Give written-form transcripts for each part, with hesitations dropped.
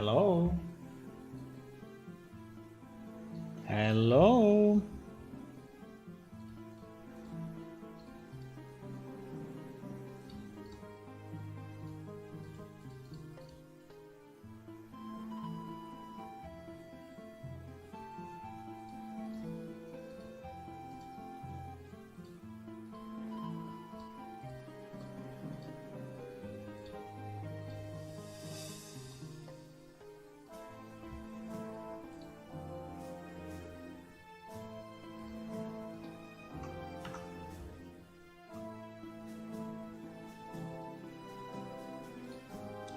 Hello? Hello?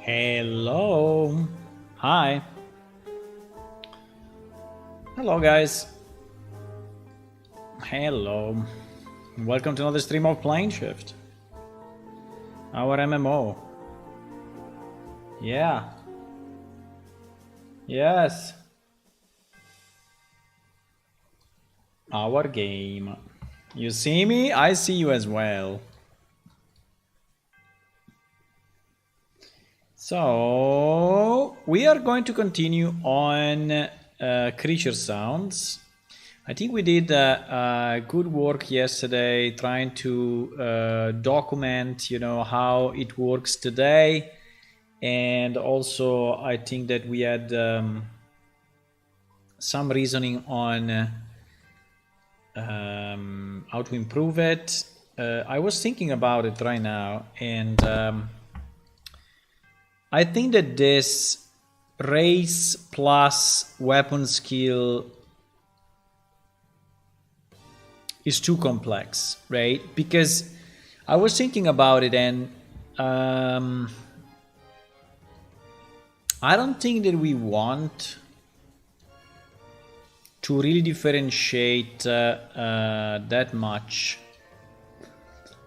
Hello. Hi. Hello, guys. Hello. Welcome to another stream of Plane Shift. Our MMO. Yeah. Yes. Our game. You see me? I see you as well. So we are going to continue on creature sounds. I think we did good work yesterday trying to document, how it works today, and also I think that we had some reasoning on how to improve it. I was thinking about it right now, and I think that this race plus weapon skill is too complex, right? Because I was thinking about it, and I don't think that we want to really differentiate that much.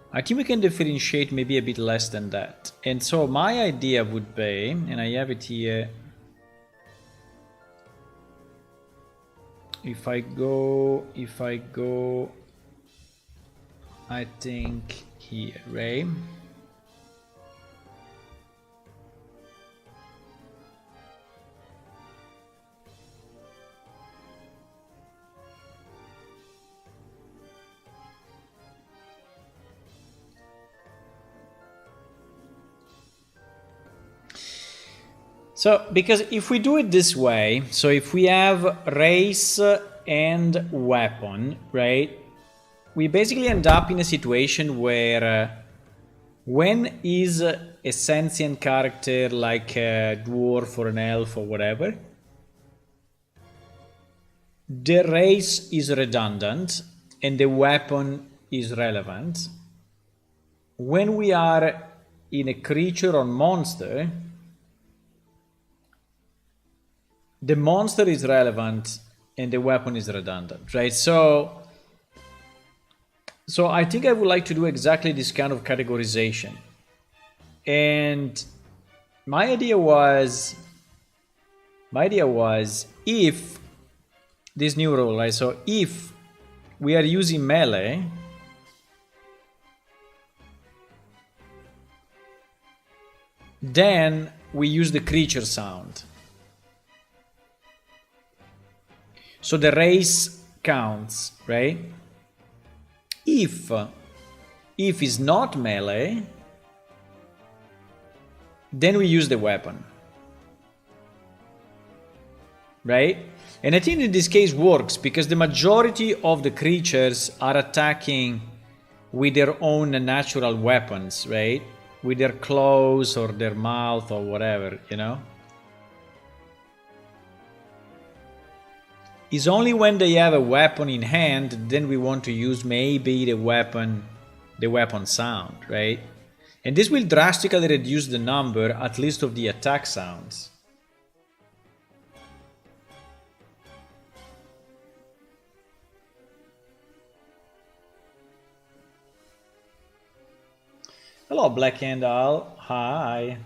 I think we can differentiate maybe a bit less than that. And so my idea would be, and I have it here, if I go, I think here, right? So, because if we do it this way, so if we have race and weapon, right, we basically end up in a situation where when is a sentient character like a dwarf or an elf or whatever, the race is redundant and the weapon is relevant. When we are in a creature or monster, the monster is relevant and the weapon is redundant, right? So I think I would like to do exactly this kind of categorization. And my idea was if this new rule, right? So if we are using melee, then we use the creature sound. So the race counts, right? If is not melee, then we use the weapon, right? And I think in this case works because the majority of the creatures are attacking with their own natural weapons, right? With their claws or their mouth or whatever, It's only when they have a weapon in hand, then we want to use maybe the weapon sound, right? And this will drastically reduce the number, at least of the attack sounds. Hello, Black Handle. Hi.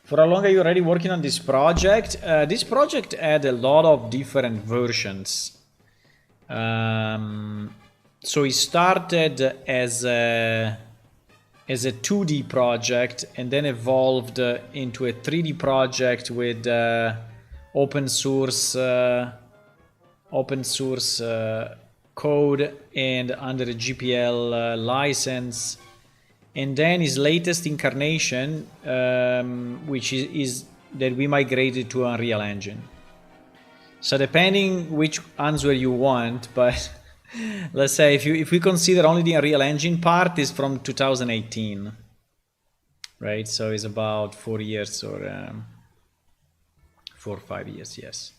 For how long are you already working on this project? This project had a lot of different versions. So it started as a as a 2D project and then evolved into a 3D project with open source code and under a GPL license. And then his latest incarnation, which is that we migrated to Unreal Engine. So depending which answer you want, but let's say if we consider only the Unreal Engine part, is from 2018, right? So it's about 4 years or 4 or 5 years, yes.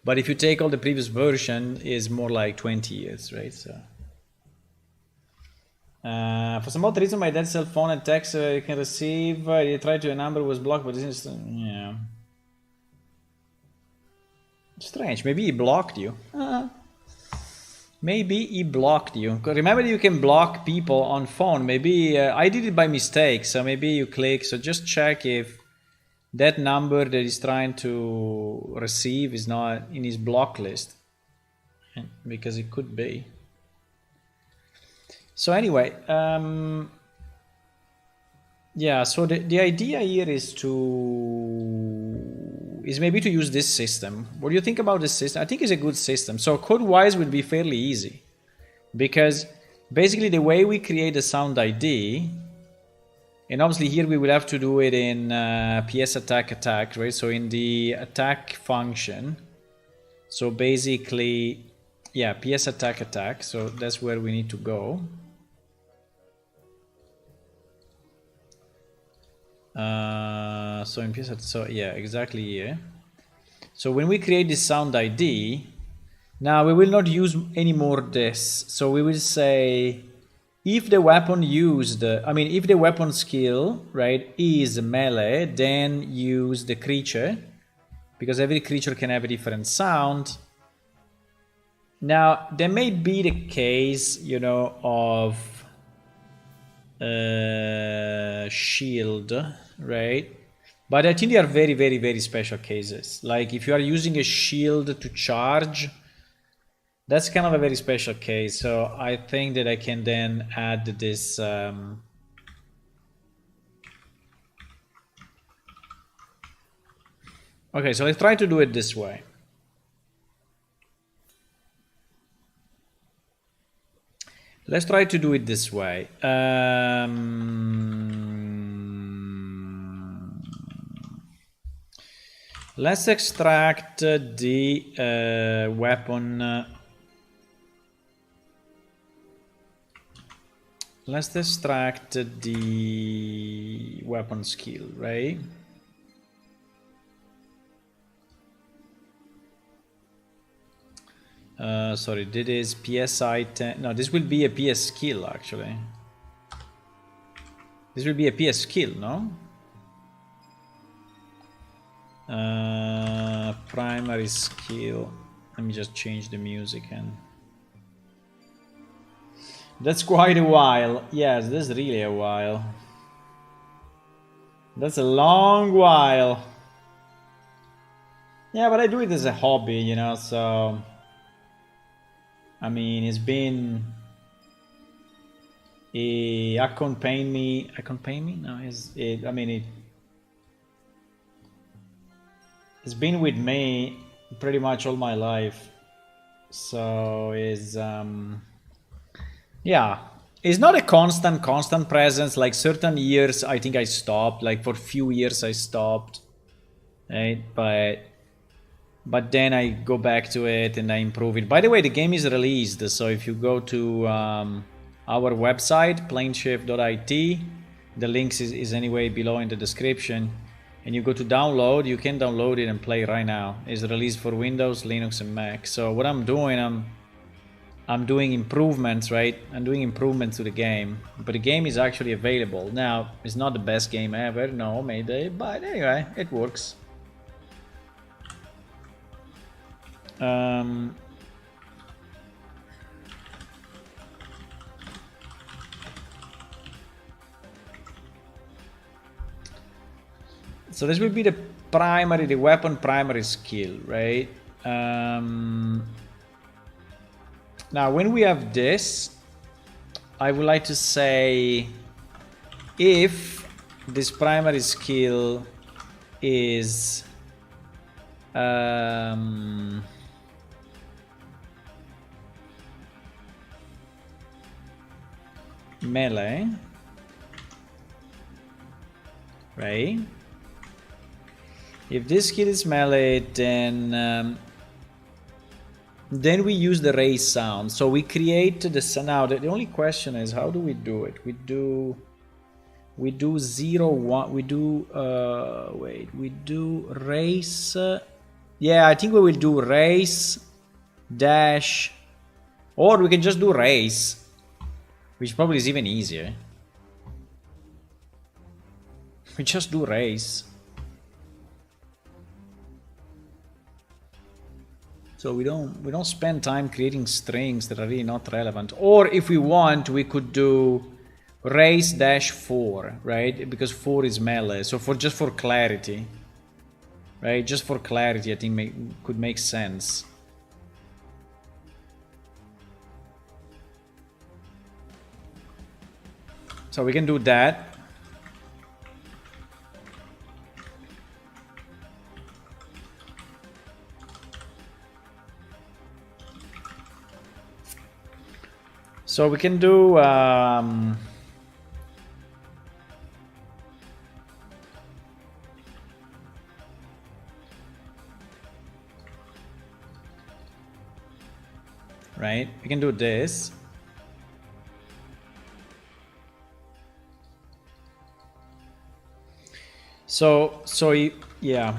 But if you take all the previous version, is more like 20 years, right? So for some odd reason, my dad's cell phone and text you can receive. He tried to a number was blocked, but this is yeah. Strange. Maybe he blocked you. Maybe he blocked you. Remember, you can block people on phone. Maybe I did it by mistake, so maybe you click. So just check if that number that he's trying to receive is not in his block list, because it could be. So anyway, yeah, so the idea here is maybe to use this system. What do you think about this system? I think it's a good system. So code-wise would be fairly easy, because basically the way we create a sound ID, and obviously here we will have to do it in PS attack, right? So in the attack function, so basically, yeah, PS attack. So that's where we need to go. So in PS, so yeah, exactly here. So when we create this sound ID, now we will not use anymore this. So we will say, if the weapon used, if the weapon skill, right, is melee, then use the creature, because every creature can have a different sound. Now, there may be the case, you know, of shield, right? But I think they are very, very, very special cases. Like if you are using a shield to charge, that's kind of a very special case. So I think that I can then add this. Okay, so let's try to do it this way. Let's try to do it this way. Let's extract the weapon. Let's extract the weapon skill, right? Sorry, this is PSI 10. No, this will be a PS skill actually. This will be a PS skill, no? Primary skill. Let me just change the music and. That's quite a while. Yes, that's really a while. That's a long while. Yeah, but I do it as a hobby, you know, so. I mean, it's been. Accompany me. No, it's been with me pretty much all my life. So it's yeah, it's not a constant presence. Like certain years I think I stopped, like for a few years I stopped, right? But then I go back to it and I improve it. By the way, the game is released, so if you go to our website, planeshift.it, the links is anyway below in the description, and you go to download, you can download it and play right now. It's released for Windows, Linux and Mac. So what I'm doing, I'm doing improvements, right? I'm doing improvements to the game, but the game is actually available. Now, it's not the best game ever, no, maybe, but anyway, it works. So this will be the weapon primary skill, right? Now, when we have this, I would like to say if this primary skill is melee, right? If this skill is melee, then we use the raise sound. So we create the sound. Now the only question is, how do we do it? We do 0 1. We do we do raise. Yeah, I think we will do raise dash, or we can just do raise, which probably is even easier. We just do raise. So we don't spend time creating strings that are really not relevant. Or if we want, we could do raise dash 4, right? Because 4 is melee. So just for clarity, right? Just for clarity, I think could make sense. So we can do that. So we can do right? We can do this. So yeah.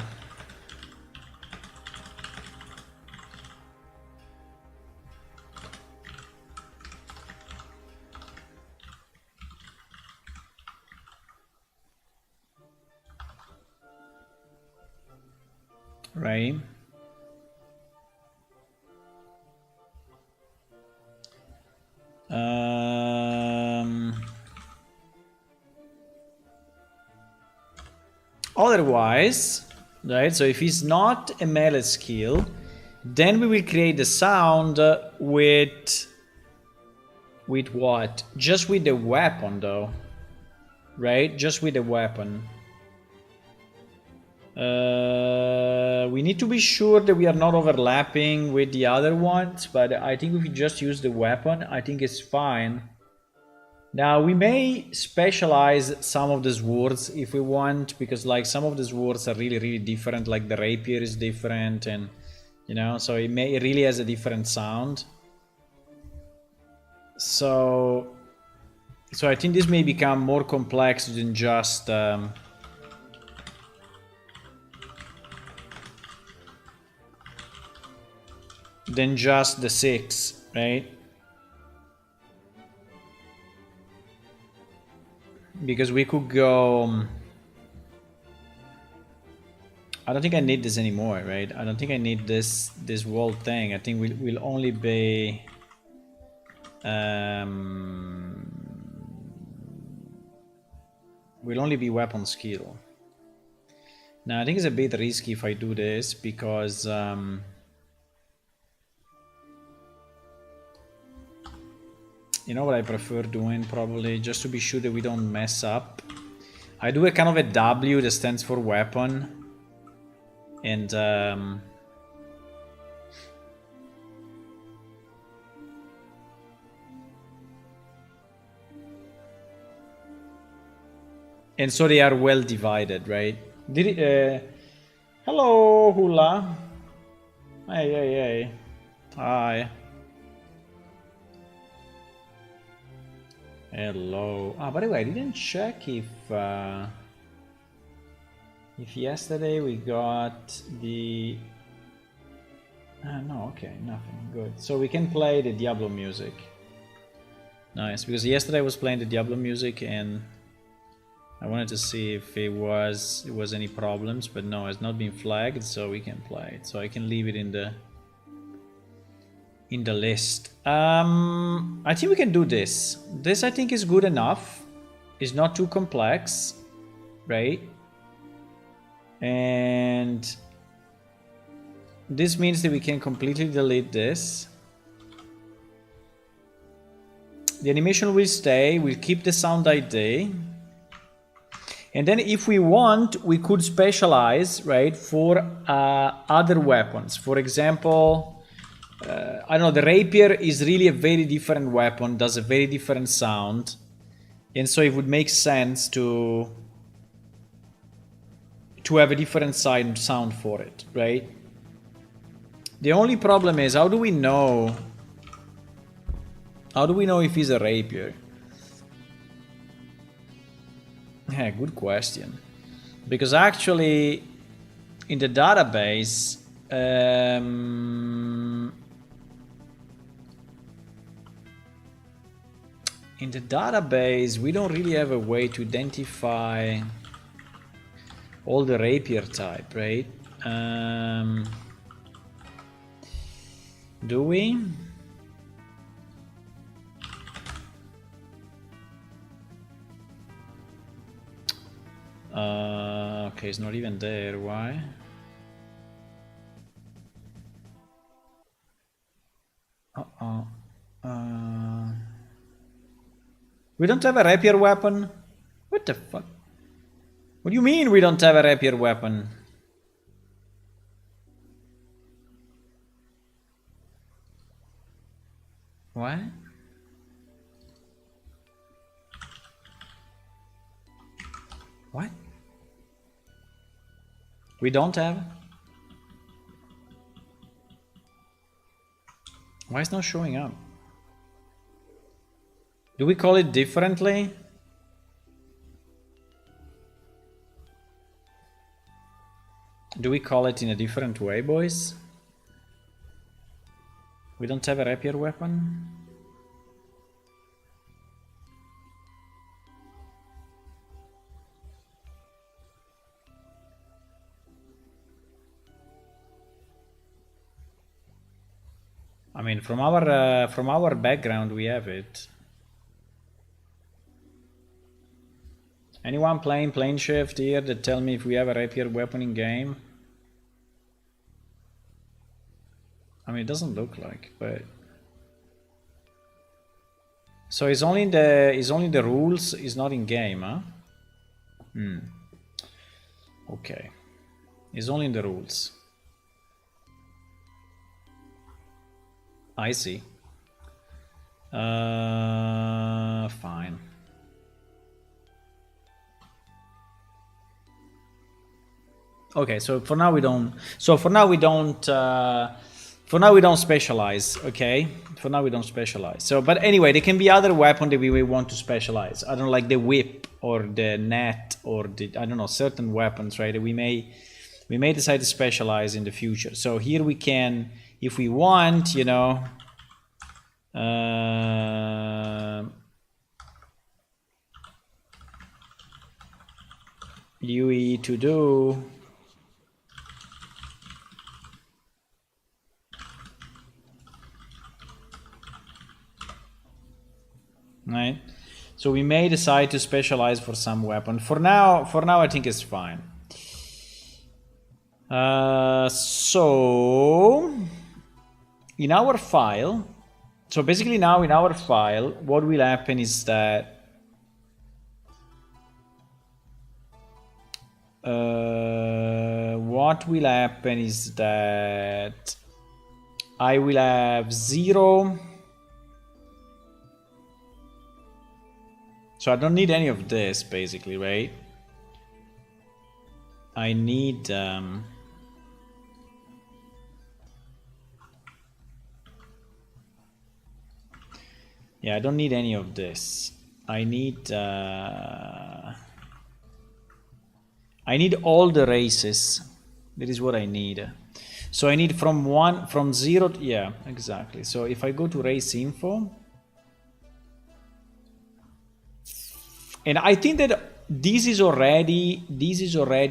Right. Otherwise, right, so if it's not a melee skill, then we will create the sound with what? Just with the weapon though, right? Just with the weapon. We need to be sure that we are not overlapping with the other ones, but I think if we just use the weapon, I think it's fine. Now we may specialize some of the swords if we want, because like some of the swords are really different, like the rapier is different, and you know, so it really has a different sound. So I think this may become more complex than just the 6, right? Because we could go... I don't think I need this anymore, right? I don't think I need this whole thing. I think we'll only be... will only be weapon skill. Now I think it's a bit risky if I do this, because you know what I prefer doing, probably, just to be sure that we don't mess up? I do a kind of a W that stands for weapon. And so they are well divided, right? Hello, Hula. Hey. Hi. Hello. By the way, I didn't check if yesterday we got the... no, okay, nothing. Good. So we can play the Diablo music. Nice, because yesterday I was playing the Diablo music and I wanted to see if it was any problems, but no, it's not been flagged, so we can play it. So I can leave it in the list. I think we can do this. This I think is good enough. It's not too complex, right? And this means that we can completely delete this. The animation will stay. We'll keep the sound ID. And then if we want, we could specialize, right, for other weapons. For example, I don't know, the rapier is really a very different weapon, does a very different sound. And so it would make sense to have a different sound for it, right? The only problem is, how do we know if it's a rapier? Yeah, good question. Because actually, in the database, we don't really have a way to identify all the rapier type, right? Do we? Okay, it's not even there. Why? We don't have a rapier weapon? What the fuck? What do you mean we don't have a rapier weapon? What? What? We don't have? Why is it not showing up? Do we call it differently? Do we call it in a different way, boys? We don't have a rapier weapon? I mean, from our background, we have it. Anyone playing Plane Shift here that tell me if we have a rapier weapon in game? I mean, it doesn't look like, but so it's only in the rules. It's not in game, huh? Okay, it's only in the rules. I see. Fine. Okay, so for now we don't. So for now we don't. For now we don't specialize. Okay, for now we don't specialize. So, but anyway, there can be other weapon that we may want to specialize. I don't know, like the whip or the net or the, I don't know, certain weapons, right? That we may decide to specialize in the future. So here we can, if we want, you know. UE to do. Right, so we may decide to specialize for some weapon. For now, I think it's fine. So in our file, so basically now in our file, what will happen is that I will have 0. So I don't need any of this, basically, right? I need... yeah, I don't need any of this. I need all the races. That is what I need. So I need from 0 to... Yeah, exactly. So if I go to race info... And I think that this is already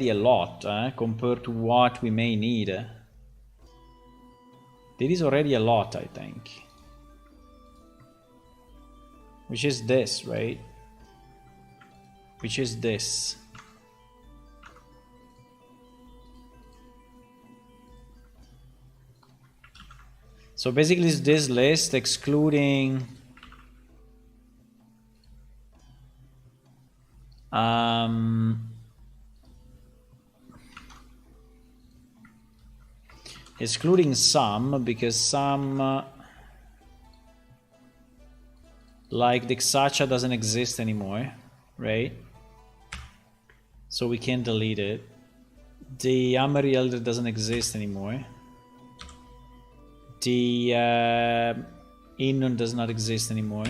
a lot compared to what we may need. That is already a lot, I think. Which is this, right? Which is this. So basically it's this list excluding excluding some, because some like the Xacha doesn't exist anymore, right? So we can't delete it. The Amari Elder doesn't exist anymore. The Inun does not exist anymore.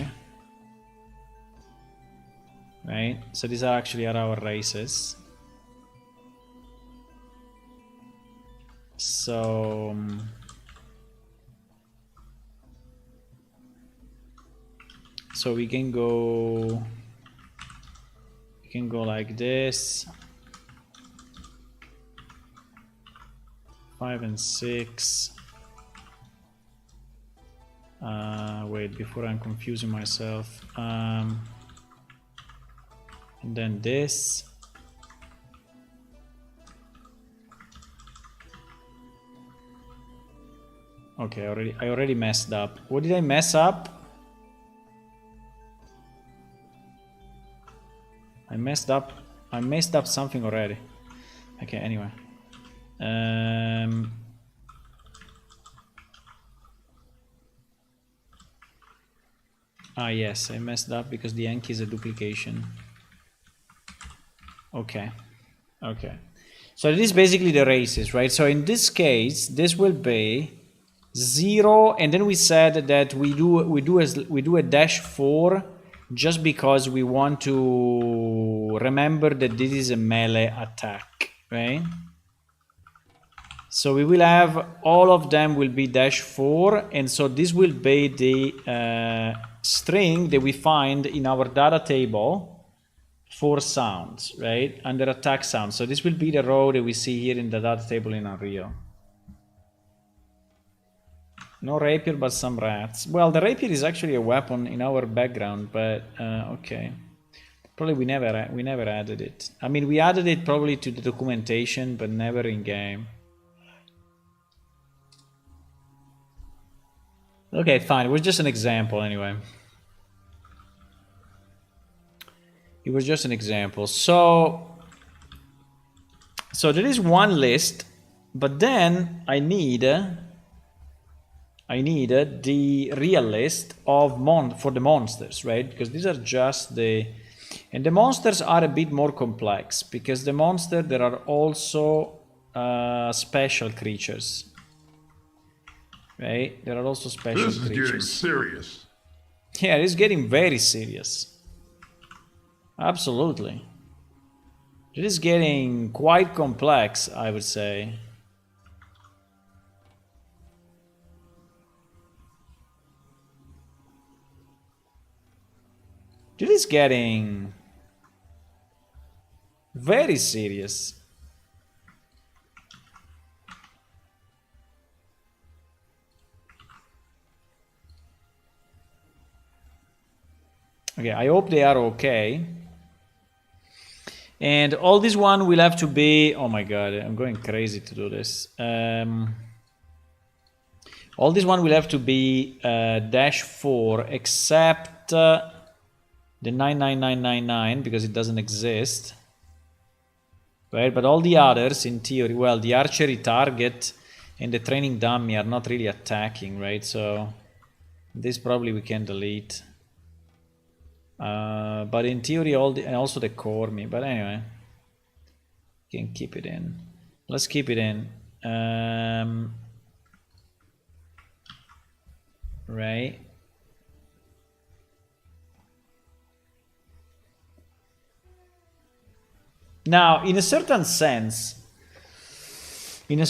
Right? So these are actually our races. So we can go like this. 5 and 6. Wait, before I'm confusing myself. And then this. Okay, I already messed up. What did I mess up? I messed up something already. Okay, anyway. Yes, I messed up because the Enki is a duplication. Okay. So it is basically the races, right? So in this case, this will be 0, and then we said that we do a -4 just because we want to remember that this is a melee attack, right? So we will have all of them will be -4, and so this will be the string that we find in our data table for sounds, right? Under attack sounds. So this will be the row that we see here in the data table in Unreal. No rapier, but some rats. Well, the rapier is actually a weapon in our background, but okay. Probably we never added it. I mean, we added it probably to the documentation, but never in game. Okay, fine. It was just an example anyway. It was just an example. So there is one list, but then I need the real list of for the monsters, right? Because these are just and the monsters are a bit more complex, because the monster there are also special creatures, right? There are also special creatures. This is getting serious. Yeah, it's getting very serious. Absolutely. It is getting quite complex, I would say. It is getting very serious. Okay, I hope they are okay. And all this one will have to be... Oh my god, I'm going crazy to do this. All this one will have to be -4, except the 99999, because it doesn't exist. Right, but all the others, in theory, well, the archery target and the training dummy are not really attacking, right? So this probably we can delete. But in theory, and also the Cormi. But anyway, you can keep it in. Let's keep it in. Right. Now, in a certain sense, right? In a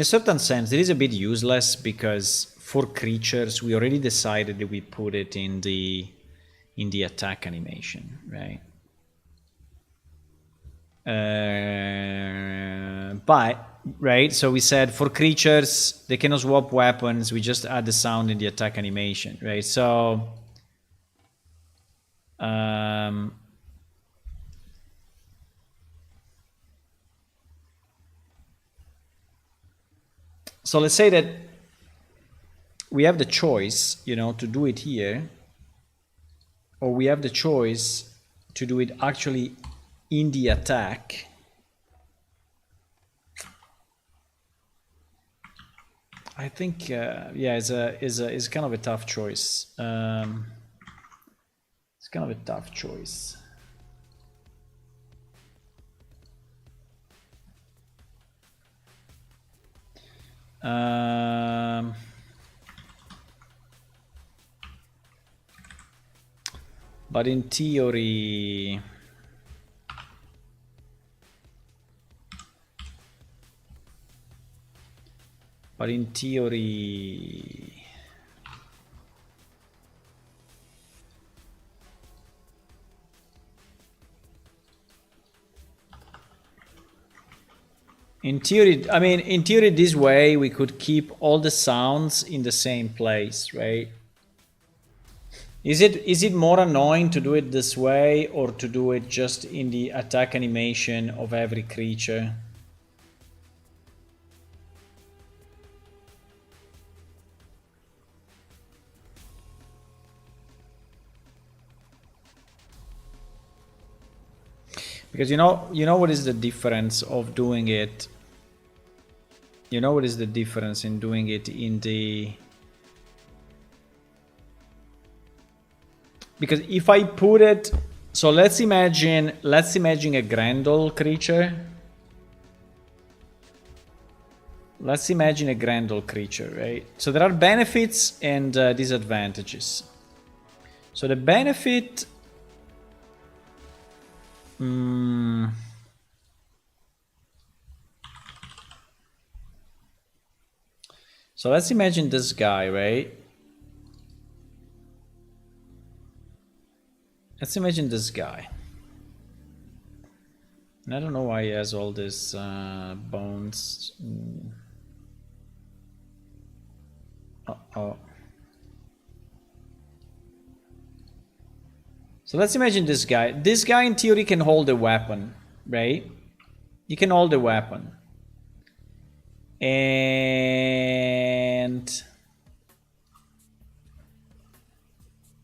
certain sense, it is a bit useless, because for creatures, we already decided that we put it in the attack animation, right? But, right, so we said for creatures, they cannot swap weapons, we just add the sound in the attack animation, right? So, so let's say that we have the choice, you know, to do it here, or we have the choice to do it actually in the attack. I think, yeah, it's kind of a tough choice. It's kind of a tough choice. But in theory, I mean, in theory, this way we could keep all the sounds in the same place, right? Is it more annoying to do it this way or to do it just in the attack animation of every creature? Because you know what is the difference of doing it? You know what is the difference in doing it in the... Because if I put it, so let's imagine a Grendel creature. Let's imagine a Grendel creature, right? So there are benefits and disadvantages. So the benefit... So let's imagine this guy, right? Let's imagine this guy. And I don't know why he has all these bones. Uh-oh. So let's imagine this guy. This guy in theory can hold a weapon, right? He can hold a weapon. And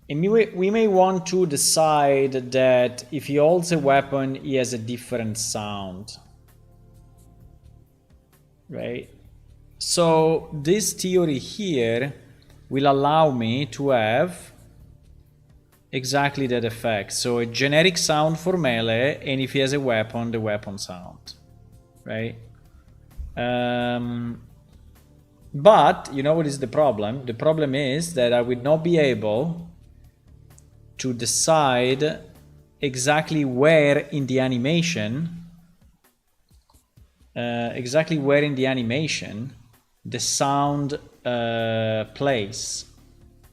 we may want to decide that if he holds a weapon, he has a different sound, right? So this theory here will allow me to have exactly that effect. So a generic sound for melee, and if he has a weapon, the weapon sound, right? But you know what is the problem? The problem is that I would not be able to decide exactly where in the animation the sound plays,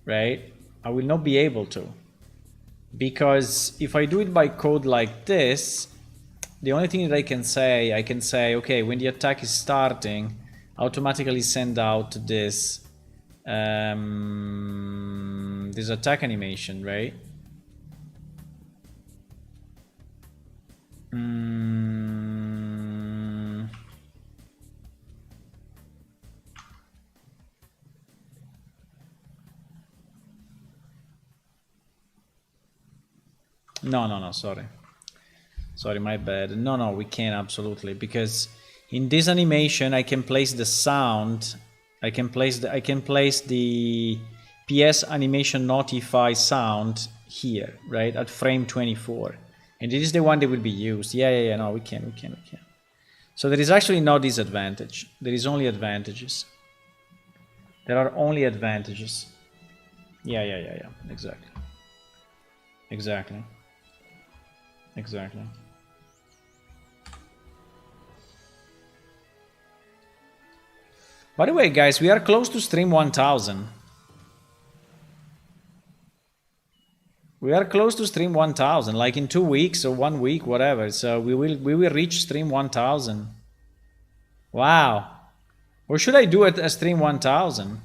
right? I will not be able to, because if I do it by code like this, the only thing that I can say, okay, when the attack is starting, automatically send out this this attack animation, right? No, sorry, my bad. No, we can absolutely, because in this animation I can place the sound, I can place the PS animation notify sound here, right, at frame 24, and this is the one that will be used. Yeah, no, we can. So there is actually no disadvantage, there is only advantages. There are only advantages. Yeah, exactly. By the way, guys, we are close to stream 1000. We are close to stream 1000, like in 2 weeks or 1 week, whatever. So we will reach stream 1000. Wow. Or should I do it at stream 1000?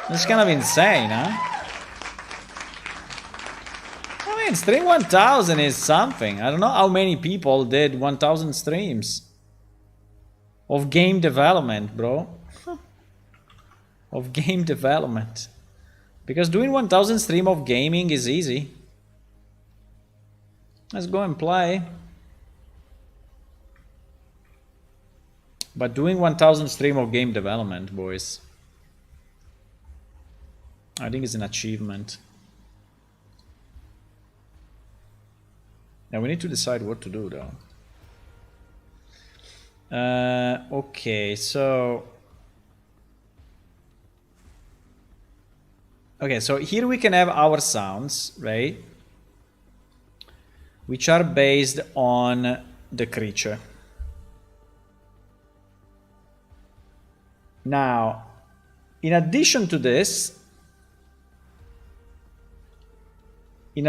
That's kind of insane, huh? I mean, stream 1000 is something. I don't know how many people did 1000 streams. of game development, bro. Of game development. Because doing 1000 stream of gaming is easy. Let's go and play. But doing 1000 stream of game development, boys, I think it's an achievement. Now we need to decide what to do though. Okay, so here we can have our sounds, right? Which are based on the creature. Now, in addition to this, we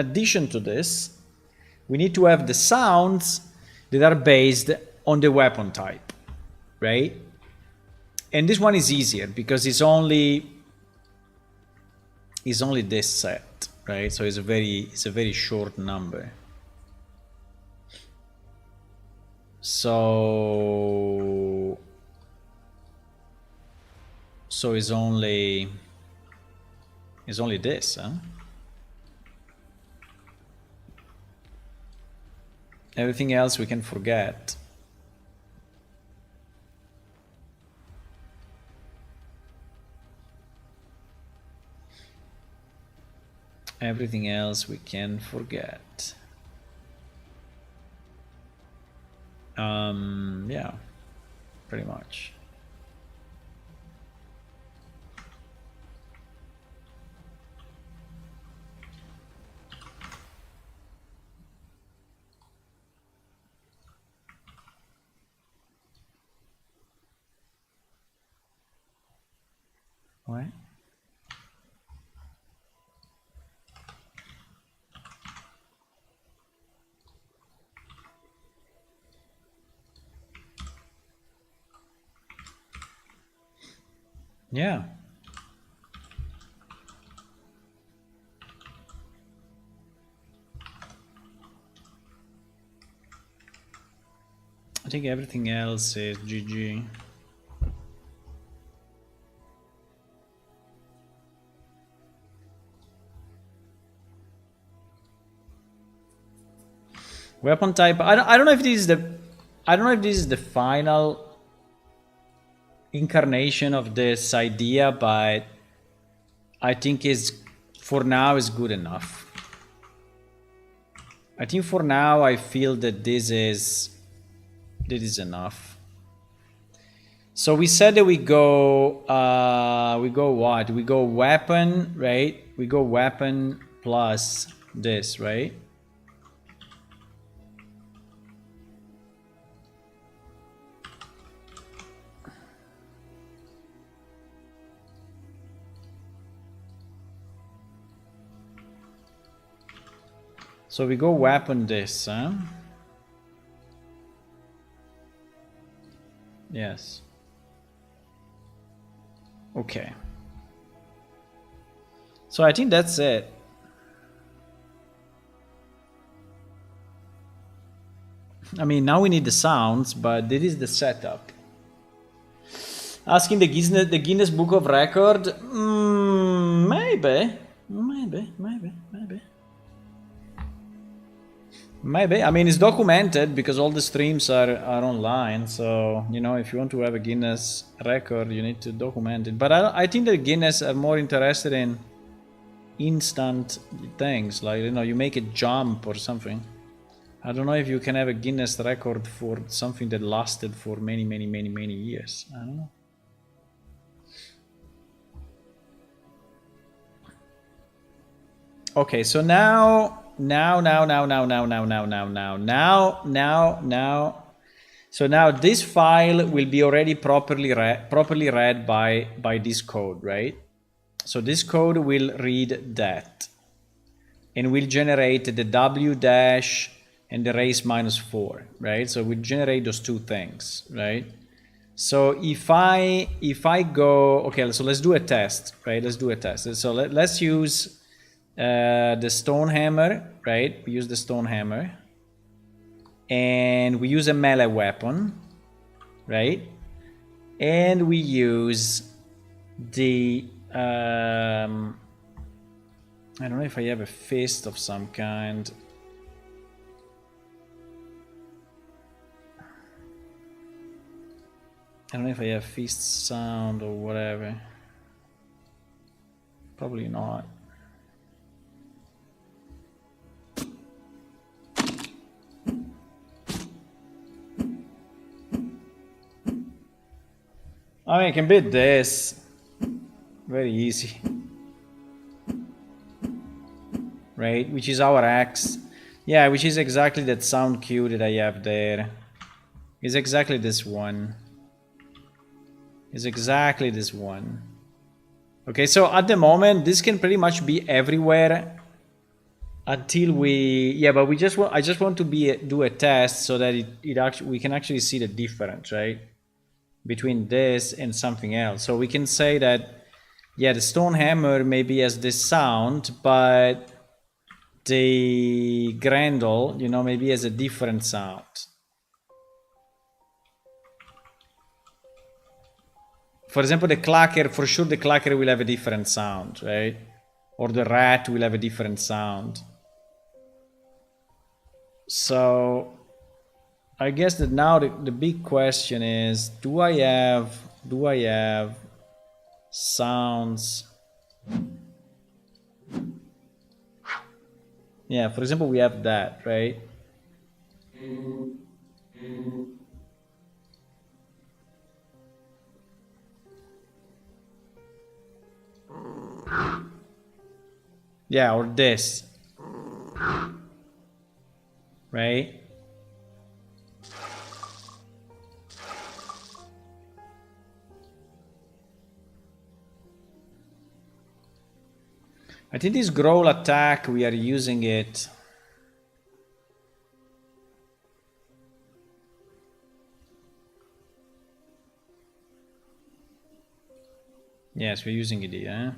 need to have the sounds that are based on the weapon type, right? And this one is easier because it's only this set, right? So it's a very short number. So it's only this, huh? Everything else we can forget. Everything else we can forget. Yeah, pretty much. What? Yeah. I think everything else is GG. Weapon type. I don't know if this is the final incarnation of this idea, but I think for now is good enough. I think for now I feel that this is enough. So we said that we go what? We go weapon, right? We go weapon plus this, right? So we go weapon this, huh? Yes. Okay. So I think that's it. I mean, now we need the sounds, but this is the setup. Asking the Guinness Book of Record? Maybe. Maybe. I mean, it's documented because all the streams are online. So, you know, if you want to have a Guinness record, you need to document it. But I think that Guinness are more interested in instant things. Like, you know, you make a jump or something. I don't know if you can have a Guinness record for something that lasted for many years. I don't know. Okay, so now. So now this file will be already properly read by this code, right? So this code will read that and will generate the W dash and the raise -4, right? So we generate those two things, right? So if I go, okay, so let's do a test, right? Let's do a test. So let's use the stone hammer, right? We use the stone hammer and we use a melee weapon, right? and we use the I don't know if I have a fist of some kind. I don't know if I have fist sound or whatever. Probably not. I mean, I can beat this. Very easy. Right? Which is our axe. Yeah, which is exactly that sound cue that I have there. It's exactly this one. It's exactly this one. Okay, so at the moment, this can pretty much be everywhere until we... Yeah, but I just want to do a test so that we can actually see the difference, right? Between this and something else. So we can say that, yeah, the stone hammer maybe has this sound, but the Grendel, you know, maybe has a different sound. For example, the clacker, for sure the clacker will have a different sound, right? Or the rat will have a different sound. So I guess that now the big question is, do I have sounds? Yeah, for example, we have that, right? Yeah, or this. Right? I think this growl attack, we are using it. Yes, we're using it here.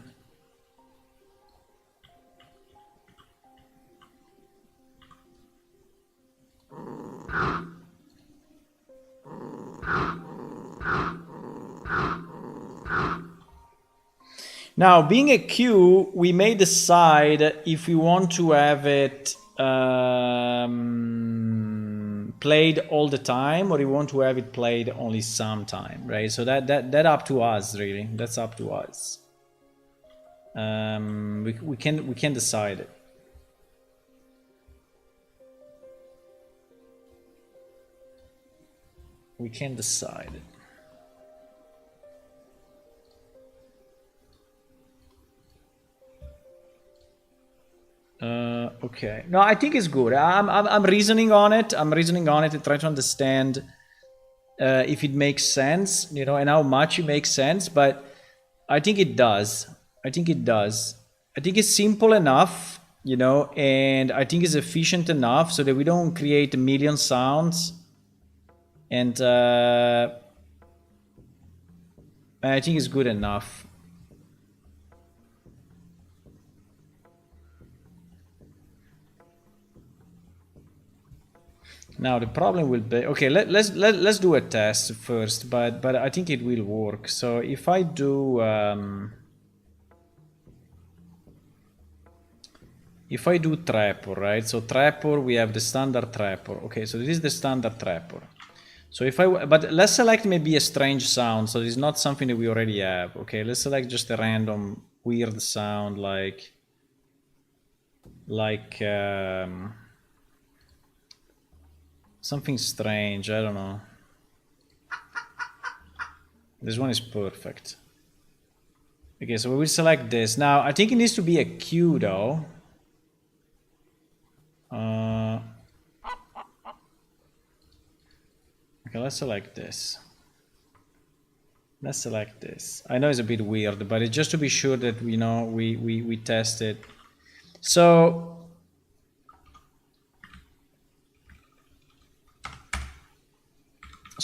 Now, being a queue, we may decide if we want to have it played all the time, or we want to have it played only sometime, right? So that up to us, really. That's up to us. We can decide it. We can decide it. Okay. No, I think it's good. I'm reasoning on it. I'm reasoning on it and trying to understand if it makes sense, you know, and how much it makes sense. But I think it does. I think it does. I think it's simple enough, you know, and I think it's efficient enough so that we don't create a million sounds. And I think it's good enough. Now the problem will be, okay, let's do a test first, but I think it will work. So if I do trapper, right? So trapper, we have the standard trapper. Okay, so this is the standard trapper. So if but let's select maybe a strange sound. So it's not something that we already have. Okay, let's select just a random weird sound like something strange, I don't know. This one is perfect. Okay, so we will select this. Now, I think it needs to be a queue though. Okay, let's select this. Let's select this. I know it's a bit weird, but it's just to be sure that we know we test it. So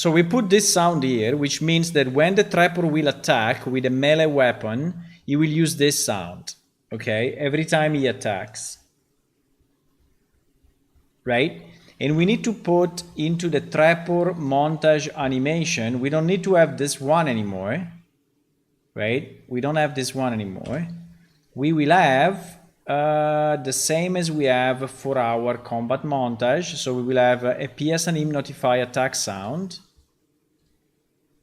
we put this sound here, which means that when the trapper will attack with a melee weapon, he will use this sound, okay? Every time he attacks. Right? And we need to put into the trapper montage animation. We don't need to have this one anymore, right? We don't have this one anymore. We will have the same as we have for our combat montage. So we will have a PS and IM notify attack sound,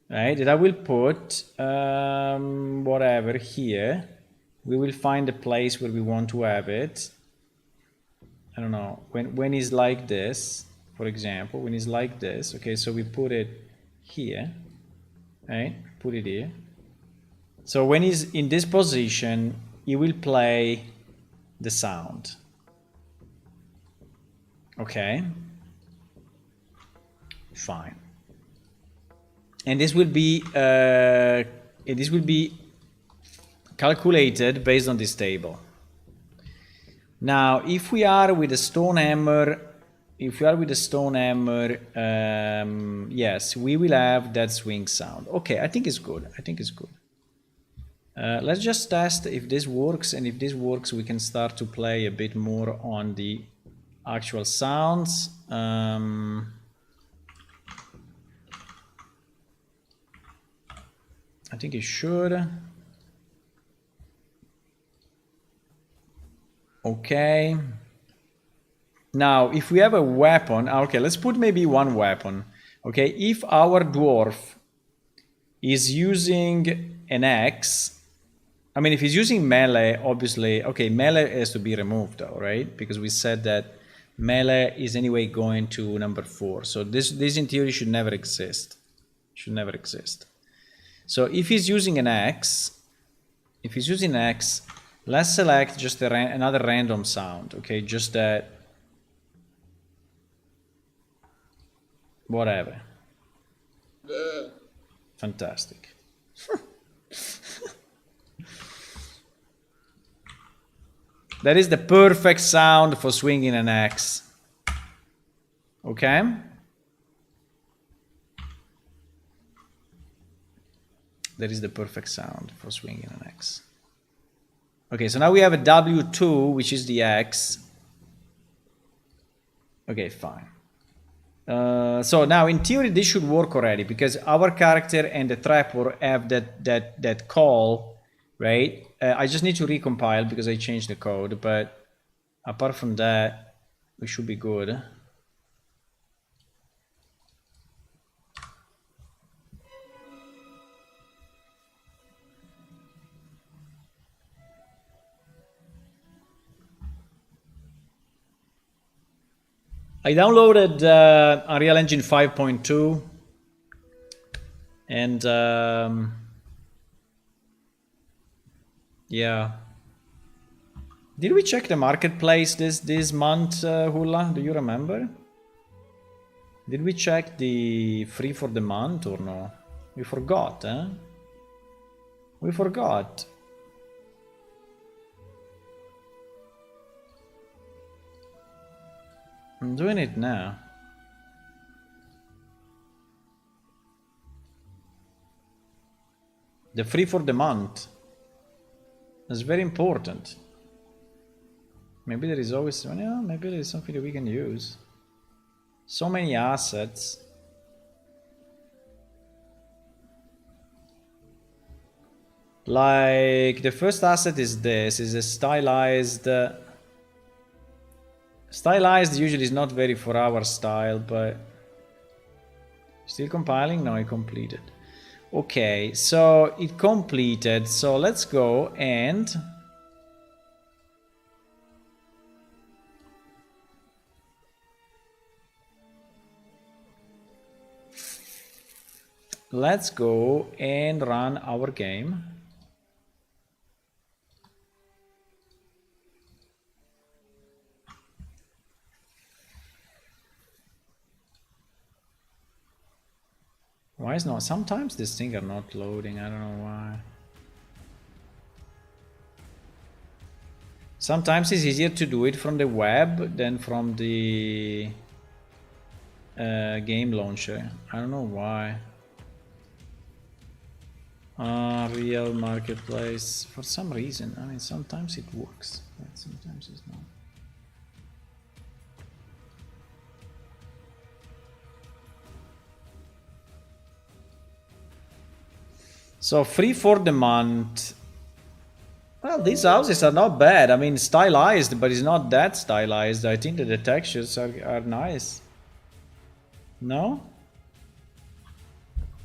right? That I will put whatever here. We will find a place where we want to have it. I don't know, when it's like this, for example, when it's like this, okay, so we put it here, right? Put it here. So when he's in this position, he will play the sound. Okay. Fine. And this will be calculated based on this table. Now, if we are with a stone hammer, yes, we will have that swing sound. Okay, I think it's good. Let's just test if this works, and if this works, we can start to play a bit more on the actual sounds. I think it should. Okay. Now, if we have a weapon, okay, let's put maybe one weapon. Okay, if our dwarf is using an axe, I mean, if he's using melee, obviously, okay, melee has to be removed though, right? Because we said that melee is anyway going to number 4. So this in theory should never exist. So if he's using an axe, let's select just another random sound, okay? Just that, whatever. Fantastic. That is the perfect sound for swinging an axe. Okay? That is the perfect sound for swinging an axe. Okay, so now we have a W2, which is the X. Okay, fine. So now in theory this should work already, because our character and the trapper have that call, right? I just need to recompile because I changed the code, but apart from that, we should be good. I downloaded Unreal Engine 5.2 and yeah. Did we check the marketplace this month, Hula? Do you remember? Did we check the free for the month or no? We forgot, eh? We forgot. I'm doing it now. The free for the month. That's very important. Maybe there is always, yeah, maybe there is something that we can use. So many assets. Like the first asset is this, is a stylized. Stylized usually is not very for our style, but still compiling? No, it completed. Okay, so it completed. So let's go and let's go and run our game. Why is not? Sometimes these things are not loading. I don't know why. Sometimes it's easier to do it from the web than from the game launcher. I don't know why. Real marketplace. For some reason. I mean, sometimes it works, but sometimes it's not. So 3 for the month. Well, these houses are not bad. I mean, stylized, but it's not that stylized. I think that the textures are nice. No?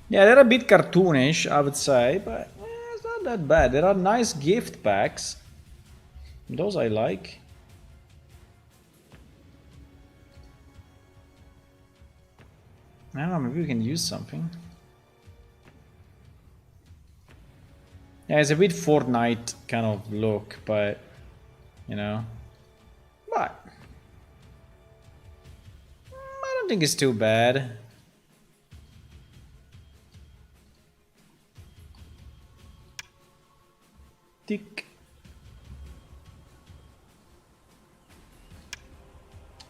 Yeah, they're a bit cartoonish, I would say, but it's not that bad. There are nice gift packs. Those I like. I don't know, maybe we can use something. Yeah, it's a bit Fortnite kind of look, but, you know. But I don't think it's too bad. Tick.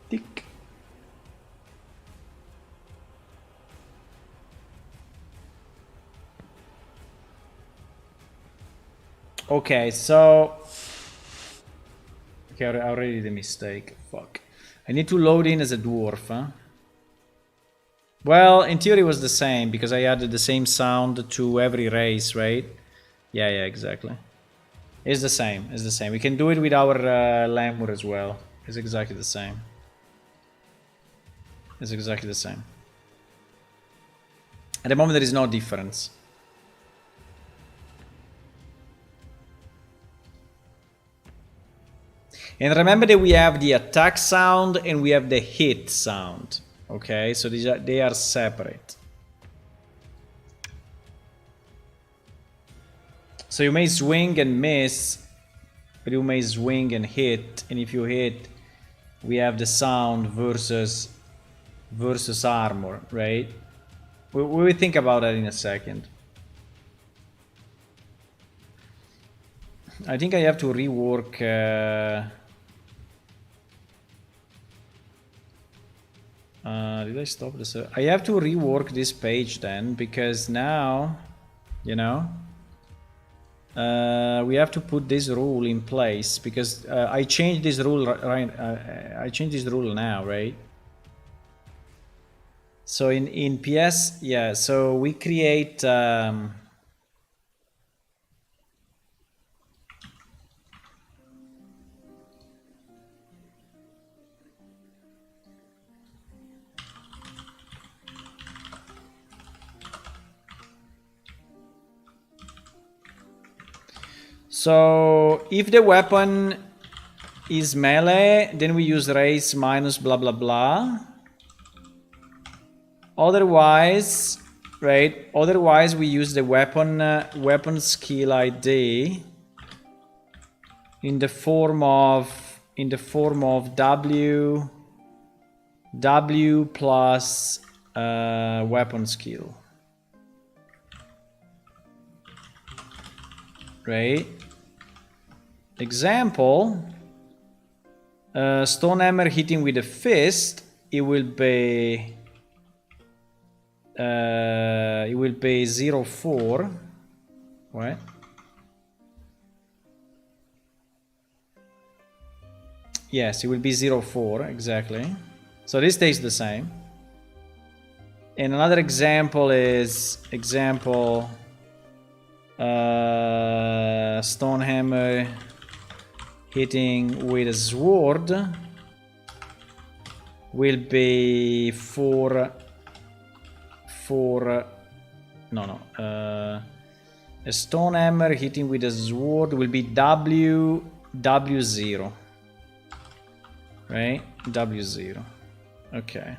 Tick. Okay, so... Okay, I already did a mistake. Fuck. I need to load in as a dwarf, huh? Well, in theory it was the same, because I added the same sound to every race, right? Yeah, exactly. It's the same, it's the same. We can do it with our lemur as well. It's exactly the same. It's exactly the same. At the moment there is no difference. And remember that we have the attack sound and we have the hit sound. Okay, so they are separate. So you may swing and miss, but you may swing and hit. And if you hit, we have the sound versus armor, right? We will think about that in a second. I think I have to rework... did I stop this? I have to rework this page then, because now, you know, we have to put this rule in place, because I changed this rule right. I changed this rule now, right? So in PS, yeah. So we create. So if the weapon is melee, then we use race minus blah blah blah. Otherwise, right? Otherwise, we use the weapon skill ID in the form of W plus weapon skill, right? Example, stone hammer hitting with a fist, it will be 0.4, right? Yes, it will be 0.4 exactly. So this stays the same. And another example is stone hammer hitting with a sword will be a stone hammer hitting with a sword will be W0, right? W0. Okay.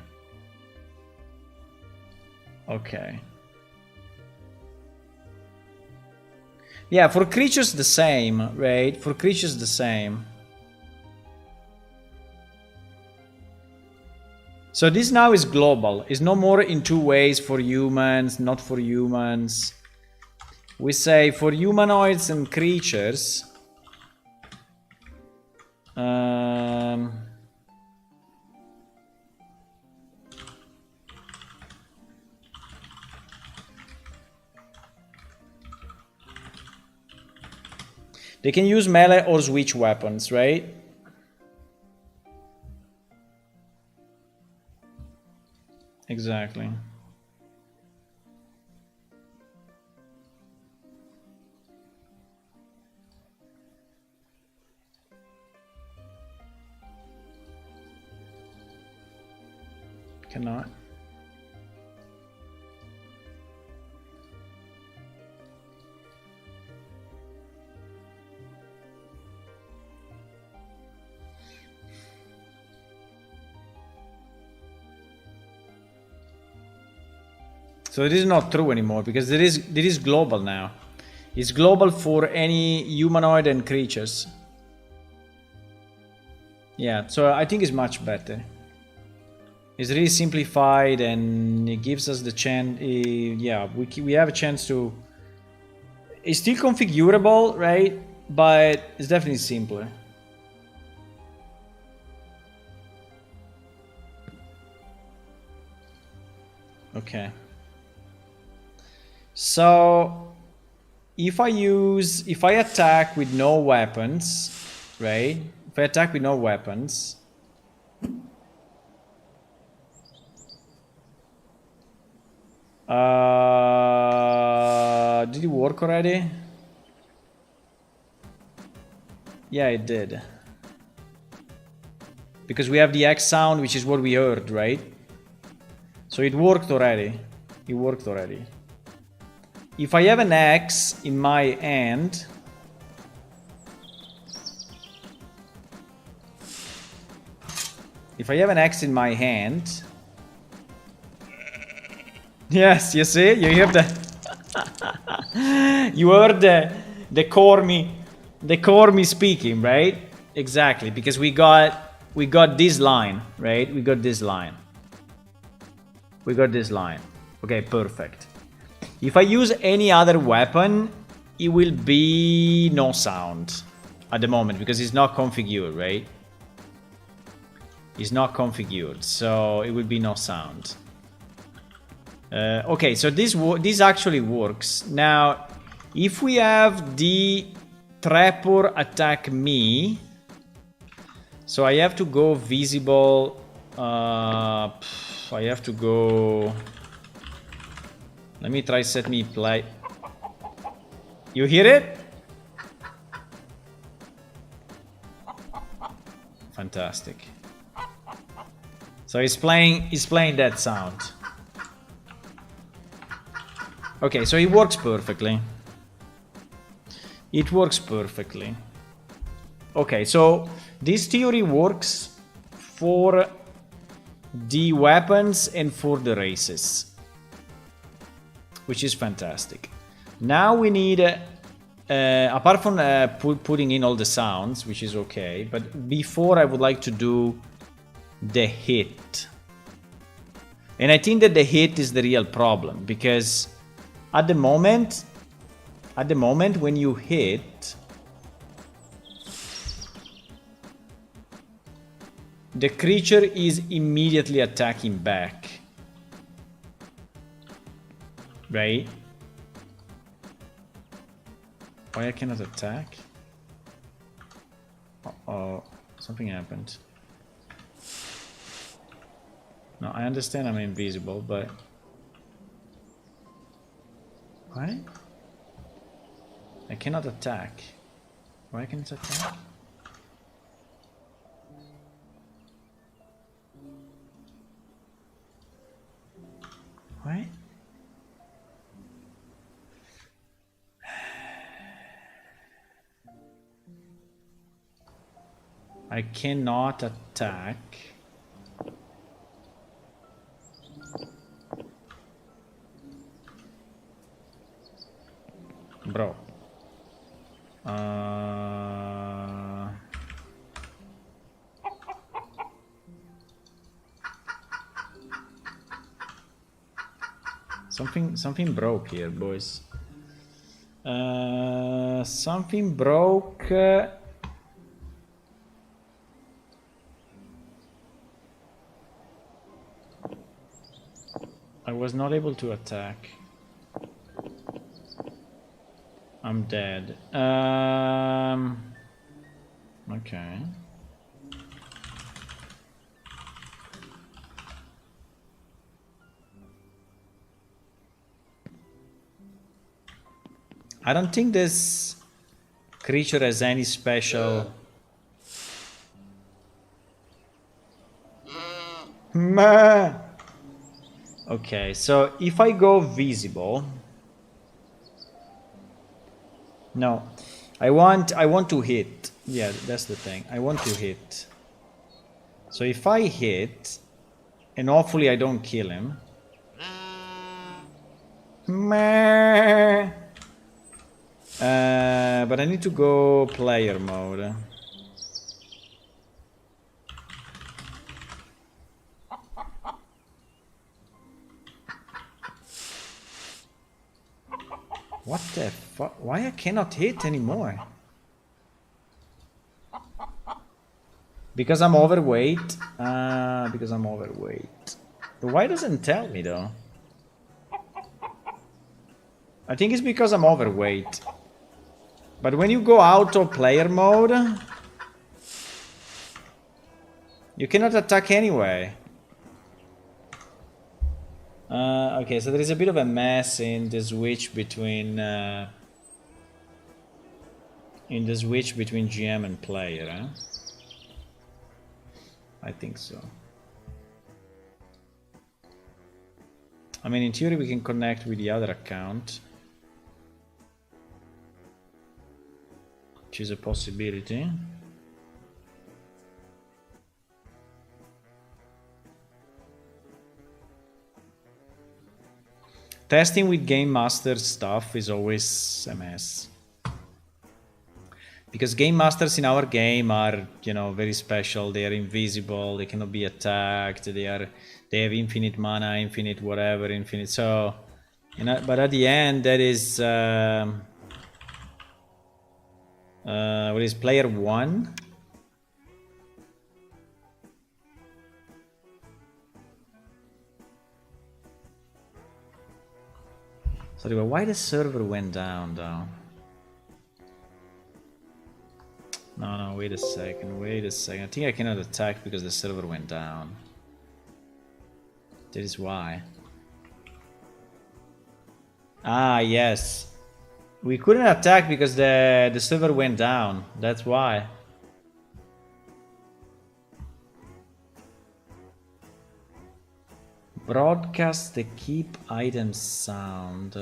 Yeah, for creatures the same, right? For creatures the same. So this now is global. It's no more in two ways for humans, not for humans. We say for humanoids and creatures. They can use melee or switch weapons, right? Exactly. Cannot. So it is not true anymore because there is global now. It's global for any humanoid and creatures. Yeah, so I think it's much better. It's really simplified and it gives us the chance. Yeah, we have a chance to. It's still configurable, right? But it's definitely simpler. Okay. So if I attack with no weapons, right? If I attack with no weapons, did it work already? Yeah, it did. Because we have the X sound, which is what we heard, right? So it worked already. It worked already. If I have an X in my hand, yes, you see, you hear the, you heard the Cormi speaking, right? Exactly, because we got this line, right? We got this line. Okay, perfect. If I use any other weapon, it will be no sound at the moment because it's not configured, right? It's not configured, so it will be no sound. Okay, so this actually works. Now, if we have the Trapper attack me, so I have to go visible. I have to go. Let me try set me play. You hear it? Fantastic. So it's playing that sound. Okay, so it works perfectly. It works perfectly. Okay, so this theory works for the weapons and for the races, which is fantastic. Now we need, apart from putting in all the sounds, which is okay, but before I would like to do the hit. And I think that the hit is the real problem, because at the moment when you hit, the creature is immediately attacking back. Right? Why I cannot attack? Uh-oh, something happened. No, I understand I'm invisible, but... Why? I cannot attack. Why can't I attack? Why? I cannot attack. Bro. Something broke here, boys. Something broke. I was not able to attack. I'm dead. Okay. I don't think this creature has any special... Meh. Okay, so if I go visible, no, I want to hit. Yeah, that's the thing. I want to hit. So if I hit, and hopefully I don't kill him. Meh. But I need to go player mode. What the fuck? Why I cannot hit anymore? Because I'm overweight. Because I'm overweight. But why doesn't it tell me though? I think it's because I'm overweight. But when you go out of player mode, you cannot attack anyway. Okay, so there is a bit of a mess in the switch between GM and player. Huh? I think so. I mean, in theory, we can connect with the other account, which is a possibility. Testing with Game Master stuff is always a mess. Because Game Masters in our game are, you know, very special. They are invisible, they cannot be attacked, they have infinite mana, infinite whatever, infinite. So, you know, but at the end, that is... what is player 1? Sorry, but why the server went down though? No, wait a second. I think I cannot attack because the server went down. That is why. Ah, yes. We couldn't attack because the server went down. That's why. Broadcast the keep item sound.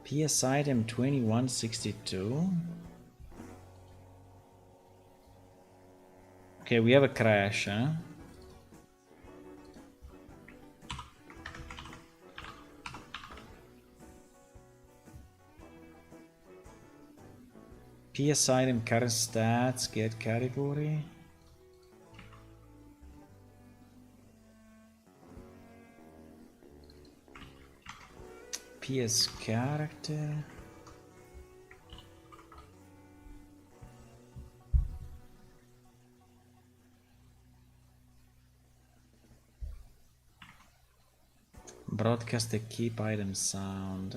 PS item 2162. Okay, we have a crash, huh? PS item current stats, get category. PS character. Broadcast the keep item sound.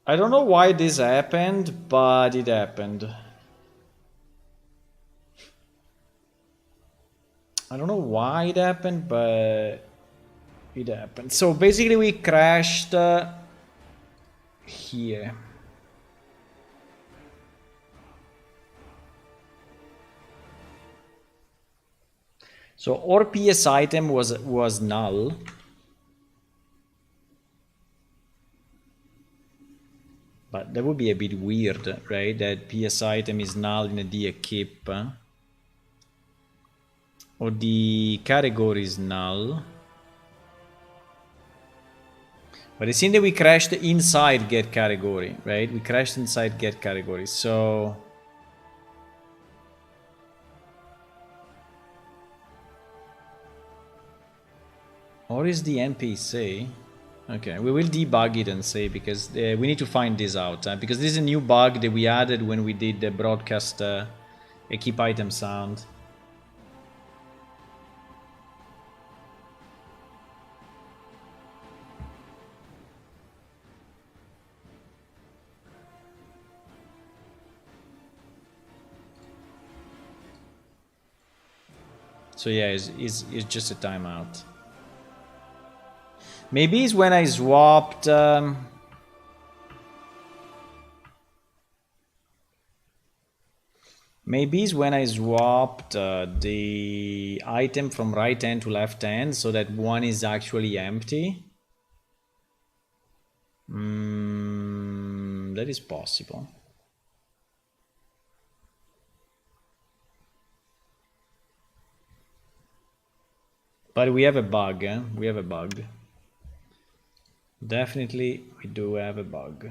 I don't know why this happened, but it happened. I don't know why it happened, but it happened. So basically we crashed here. So our PS item was null. But that would be a bit weird, right? That PS item is null in a DA keep. Or the category is null. But it seems that we crashed inside get category, right? We crashed inside get category, so... Or is the NPC? Okay, we will debug it and see, because we need to find this out. Because this is a new bug that we added when we did the broadcast keep item sound. So yeah, it's just a timeout. Maybe it's when I swapped... maybe it's when I swapped the item from right hand to left hand so that one is actually empty. That is possible. But we have a bug, eh? We have a bug. Definitely, we do have a bug.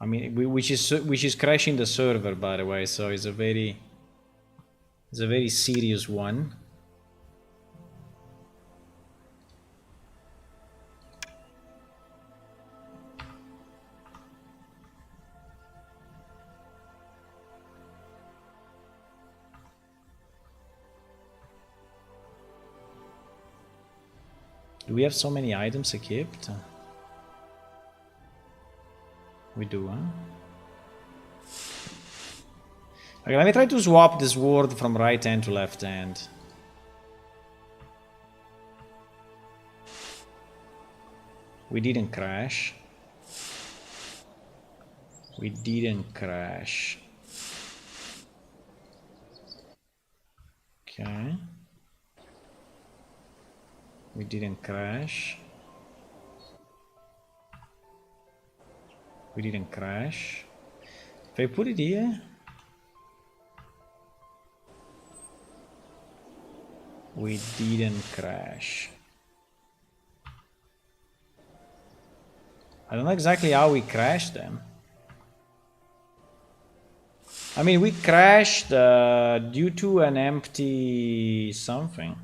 I mean, which is crashing the server, by the way. So it's a very serious one. Do we have so many items equipped? We do, huh? Okay, let me try to swap this sword from right hand to left hand. We didn't crash. We didn't crash. Okay. We didn't crash. We didn't crash. If I put it here... we didn't crash. I don't know exactly how we crashed them. I mean, we crashed due to an empty something.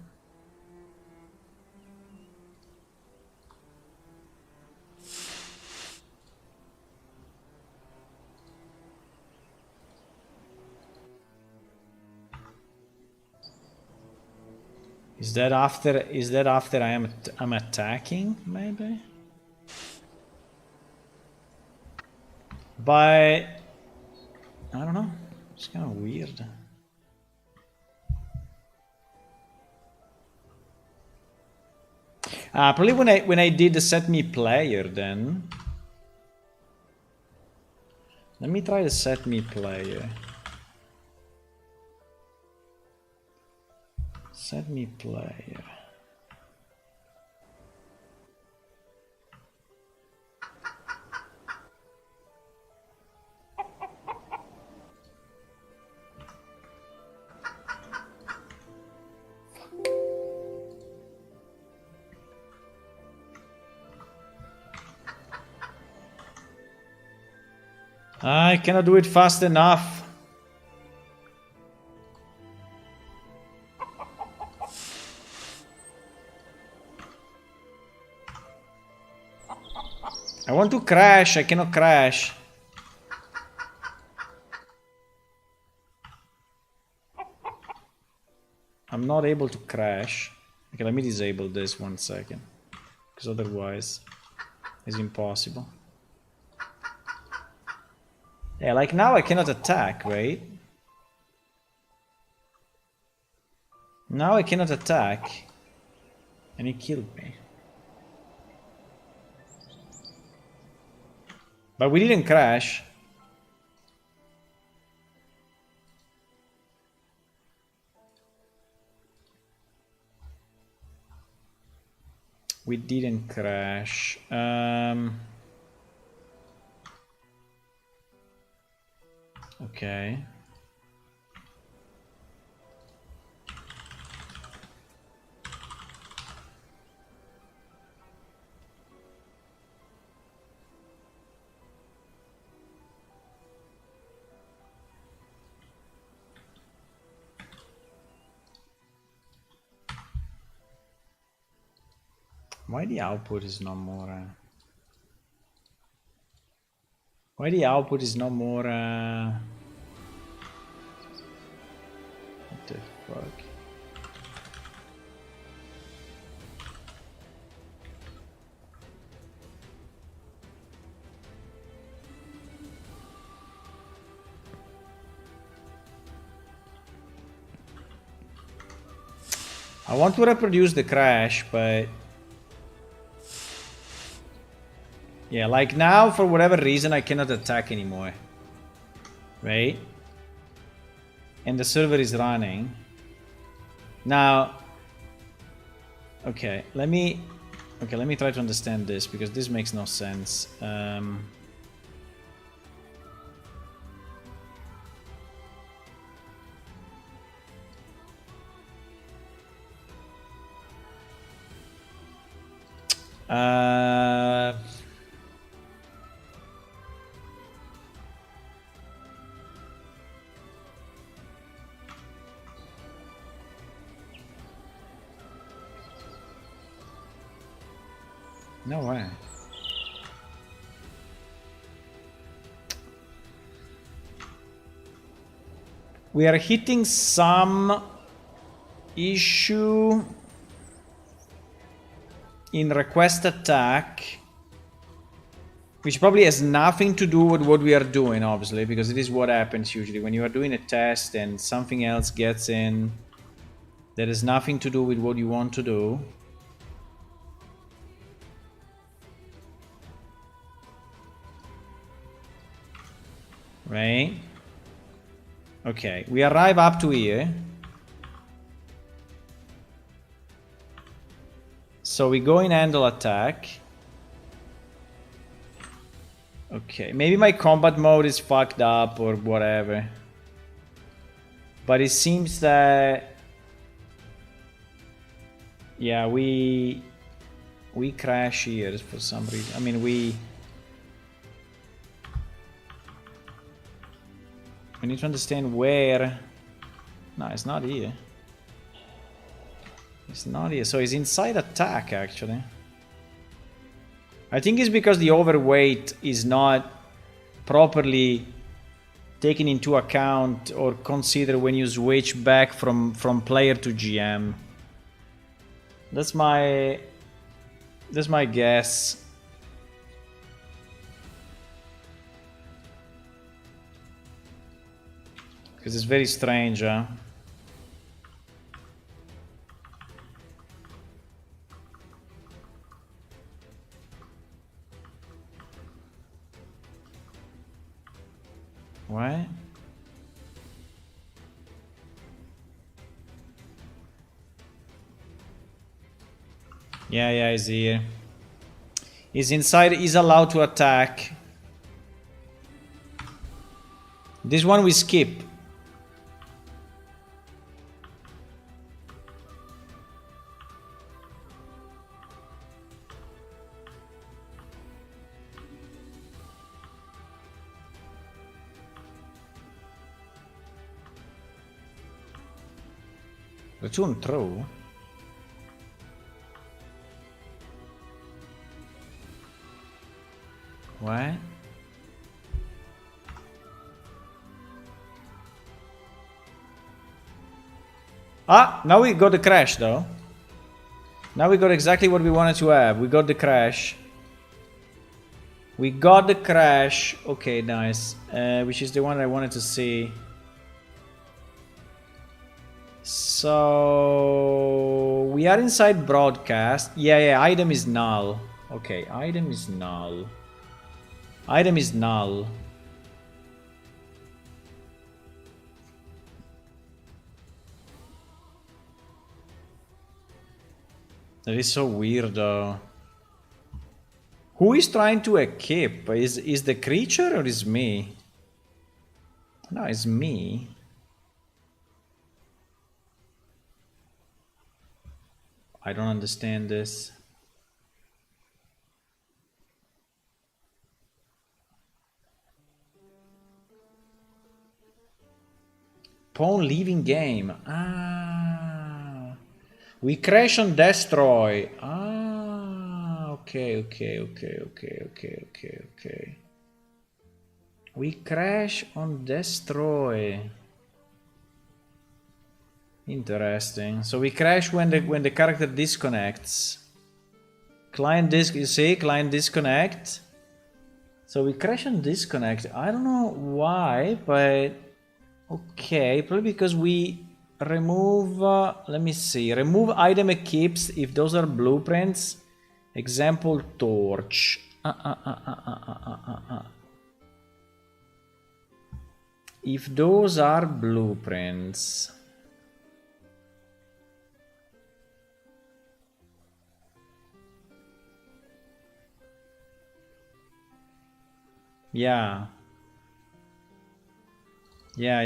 Is that after I'm attacking, maybe? But I don't know. It's kind of weird. Probably when I did the set me player then. Let me try the set me player. Set me player. I cannot do it fast enough. I want to crash, I cannot crash. I'm not able to crash. Okay, let me disable this 1 second. Because otherwise it's impossible. Yeah, like now I cannot attack, right? Now I cannot attack. And he killed me. But we didn't crash. We didn't crash. Okay. Why the output is no more... Why the output is no more... What the fuck? I want to reproduce the crash, but yeah, like now, for whatever reason, I cannot attack anymore. Right? And the server is running. Now, okay, let me try to understand this, because this makes no sense. No way. We are hitting some issue in request attack, which probably has nothing to do with what we are doing, obviously, because it is what happens usually when you are doing a test and something else gets in that has nothing to do with what you want to do. Right? Okay, we arrive up to here. So we go in handle attack. Okay, maybe my combat mode is fucked up or whatever. But it seems that... yeah, we crash here for some reason. I mean, we need to understand where... no, it's not here. It's not here. So it's inside attack, actually. I think it's because the overweight is not properly taken into account or considered when you switch back from player to GM. That's my guess. Because it's very strange, huh? What? Yeah, he's here. He's inside, he's allowed to attack. This one we skip. Return throw. What? Ah, now we got the crash though. Now we got exactly what we wanted to have. We got the crash. We got the crash. Okay, nice. Which is the one I wanted to see. So we are inside broadcast. Yeah, item is null. Okay, item is null. Item is null. That is so weird though. Who is trying to equip? Is the creature or is me? No, it's me. I don't understand this. Pawn leaving game. Ah. We crash on destroy. Ah. Okay. We crash on destroy. Interesting. So we crash when the character disconnects. Client you see, client disconnect. So we crash and disconnect. I don't know why, but okay, probably because we remove, let me see, remove item equips if those are blueprints. Example, torch. If those are blueprints. Yeah. Yeah.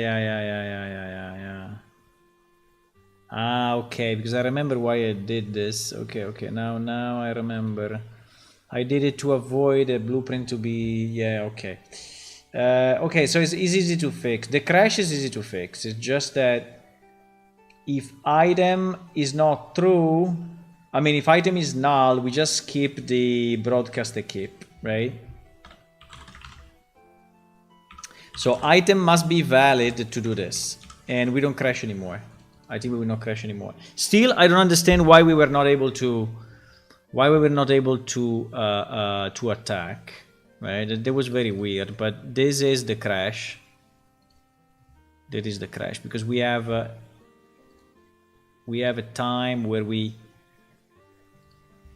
Ah, okay, because I remember why I did this. Okay, now I remember. I did it to avoid a blueprint to be, yeah, okay. Okay, so it's easy to fix. The crash is easy to fix. It's just that if item is not true, I mean, if item is null, we just skip the broadcast equip, right? So item must be valid to do this, and we don't crash anymore. I think we will not crash anymore. Still, I don't understand why we were not able to, to attack. Right, that was very weird. But this is the crash. That is the crash because we have a time where we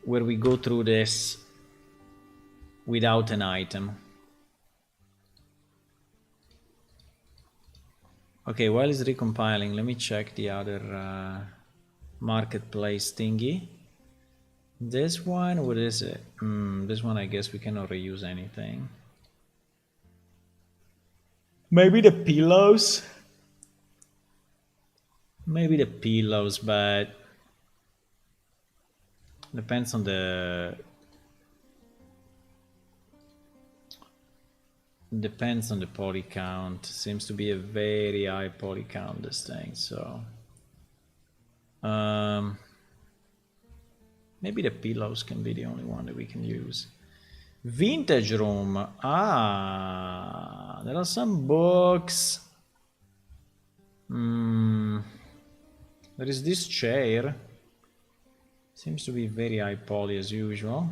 go through this without an item. Okay, while it's recompiling, let me check the other marketplace thingy. This one, what is it? This one, I guess we cannot reuse anything. Maybe the pillows? Maybe the pillows, but depends on the poly count. Seems to be a very high poly count, this thing, so maybe the pillows can be the only one that we can use. Vintage room. Ah, there are some books. There is this chair. Seems to be very high poly as usual.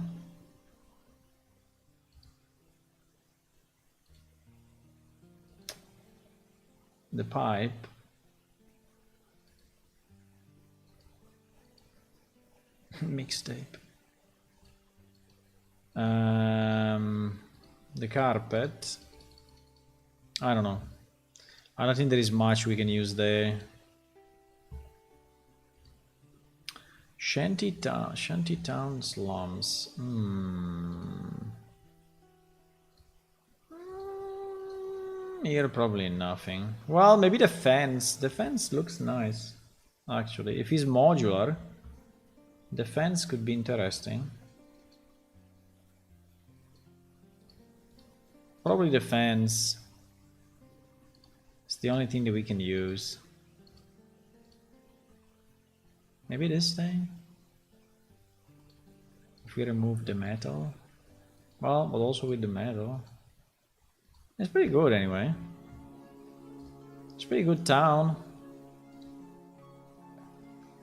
The pipe. Mixtape. The carpet. I don't know. I don't think there is much we can use there. Shantytown slums. Here probably nothing. Well, maybe the fence. The fence looks nice, actually. If it's modular, the fence could be interesting. Probably the fence. It's the only thing that we can use. Maybe this thing? If we remove the metal? Well, but also with the metal. It's pretty good anyway. It's a pretty good town.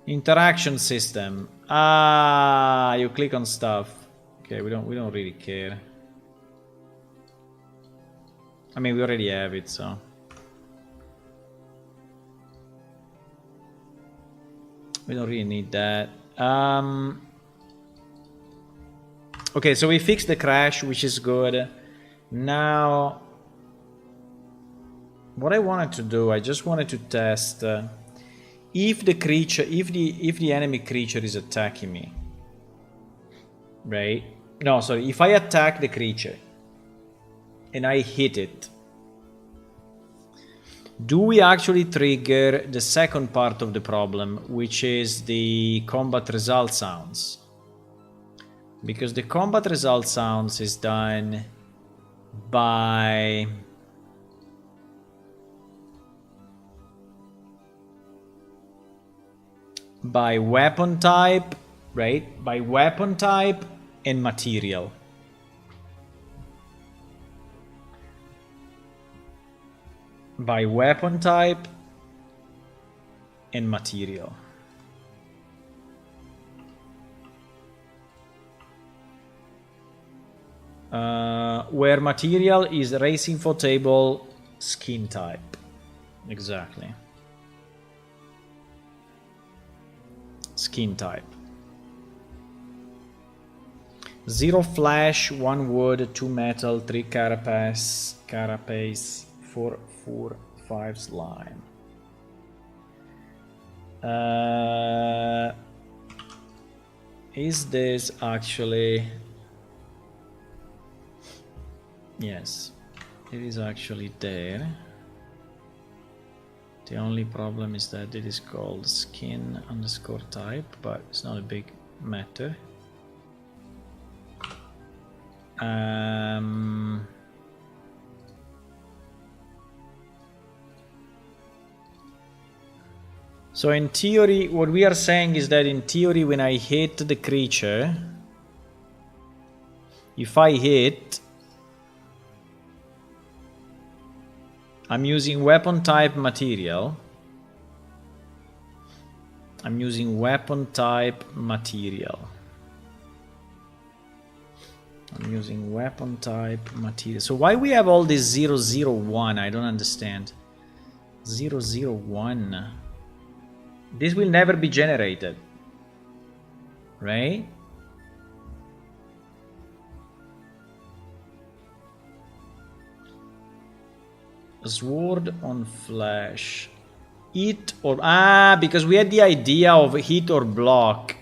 Interaction system. Ah, you click on stuff. Okay, we don't really care. I mean, we already have it, so. We don't really need that. Okay, so we fixed the crash, which is good. Now, what I wanted to do, I just wanted to test if the creature, if the enemy creature is attacking me, right? No, sorry. If I attack the creature and I hit it, do we actually trigger the second part of the problem, which is the combat result sounds? Because the combat result sounds is done by weapon type, right? By weapon type and material. By weapon type and material. Where material is race info table skin type. Exactly. skin type. 0 flesh, 1 wood, 2 metal, 3 carapace, 4, 5 slime. Is this actually... Yes, it is actually there. The only problem is that it is called skin underscore type, but it's not a big matter. So in theory, what we are saying is that in theory, when I hit the creature, if I hit, I'm using weapon type material. I'm using weapon type material. I'm using weapon type material. So why we have all this 001? I don't understand. 001. This will never be generated, right? Sword on flash. Hit or... Ah, because we had the idea of hit or block.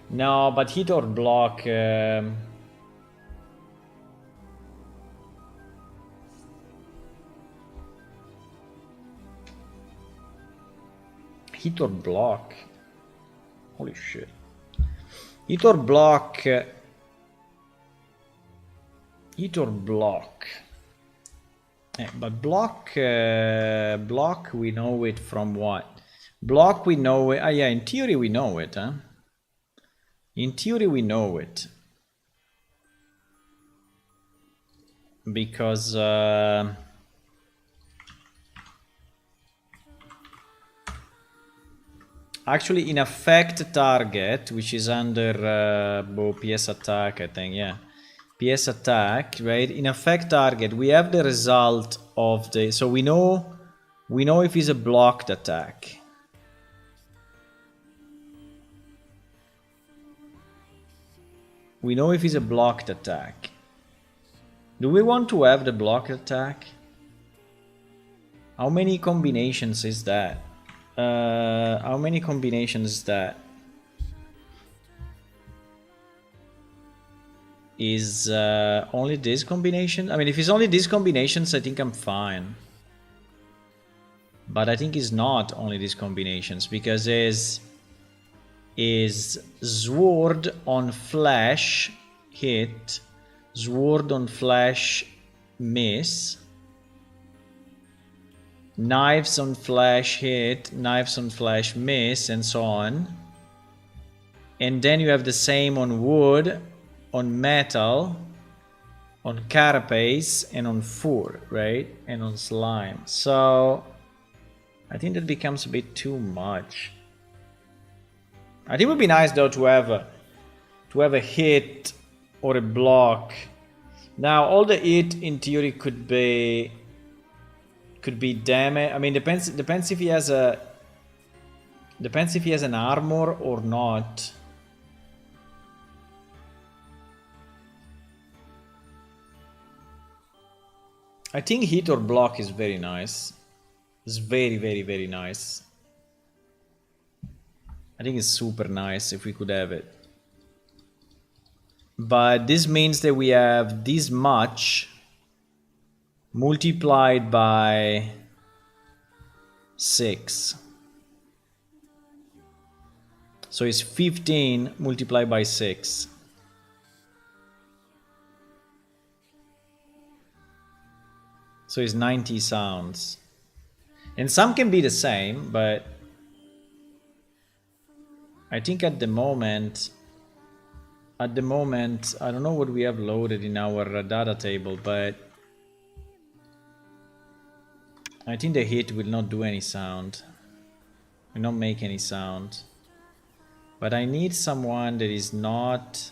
No, but hit or block... Hit or block. Holy shit. Hit or block. Hit or block. But block, block, we know it from what? Block, we know it. Ah, yeah, in theory, we know it, huh? In theory, we know it. Because... actually, in effect target, which is under PS attack, I think, yeah. PS attack, right? In effect target, we have the result of the... So we know if it's a blocked attack. We know if it's a blocked attack. Do we want to have the blocked attack? How many combinations is that? How many combinations is that? Is only this combination? I mean, if it's only these combinations, I think I'm fine. But I think it's not only these combinations, because is sword on flash hit, sword on flash miss, knives on flash hit, knives on flash miss, and so on. And then you have the same on wood, on metal, on carapace, and on fur, right? And on slime. So I think that becomes a bit too much. I think it would be nice though to have a hit or a block. Now all the hit in theory could be damage. I mean, depends if he has an armor or not. I think hit or block is very nice. It's very, very, very nice. I think it's super nice if we could have it. But this means that we have this much multiplied by 6. So it's 15 multiplied by 6. So it's 90 sounds. And some can be the same, but I think at the moment, I don't know what we have loaded in our data table, but I think the hit will not do any sound. Will not make any sound. But I need someone that is not...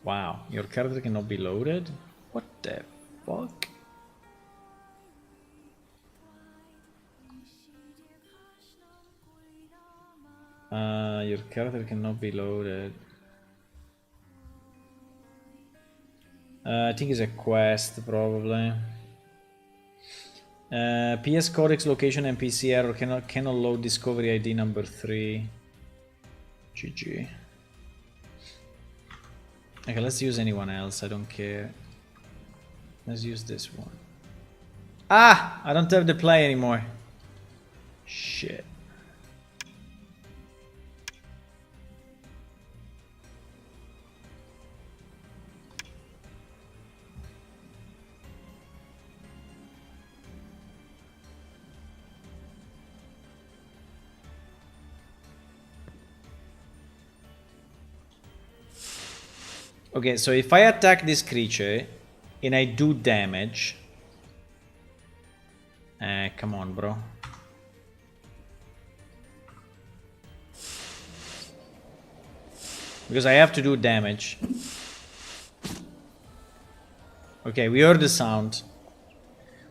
Wow, your character cannot be loaded? What the fuck? Your character cannot be loaded. I think it's a quest, probably. PS Codex location NPC error, cannot load discovery ID number 3. GG. Okay, let's use anyone else, I don't care. Let's use this one. Ah! I don't have the play anymore. Shit. Okay, so if I attack this creature and I do damage... come on, bro. Because I have to do damage. Okay, we heard the sound.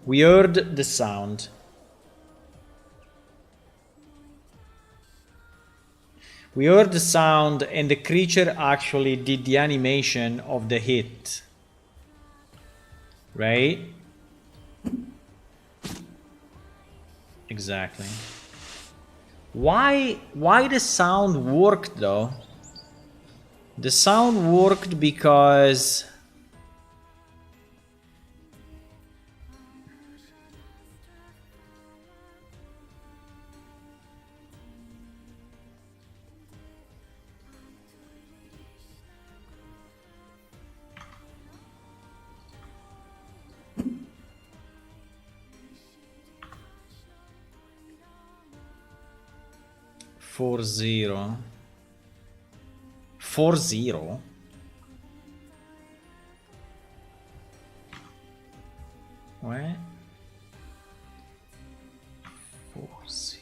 We heard the sound. We heard the sound and the creature actually did the animation of the hit. Right? Exactly. Why the sound worked though? The sound worked because... Four zero. 4-0? What? 4-0.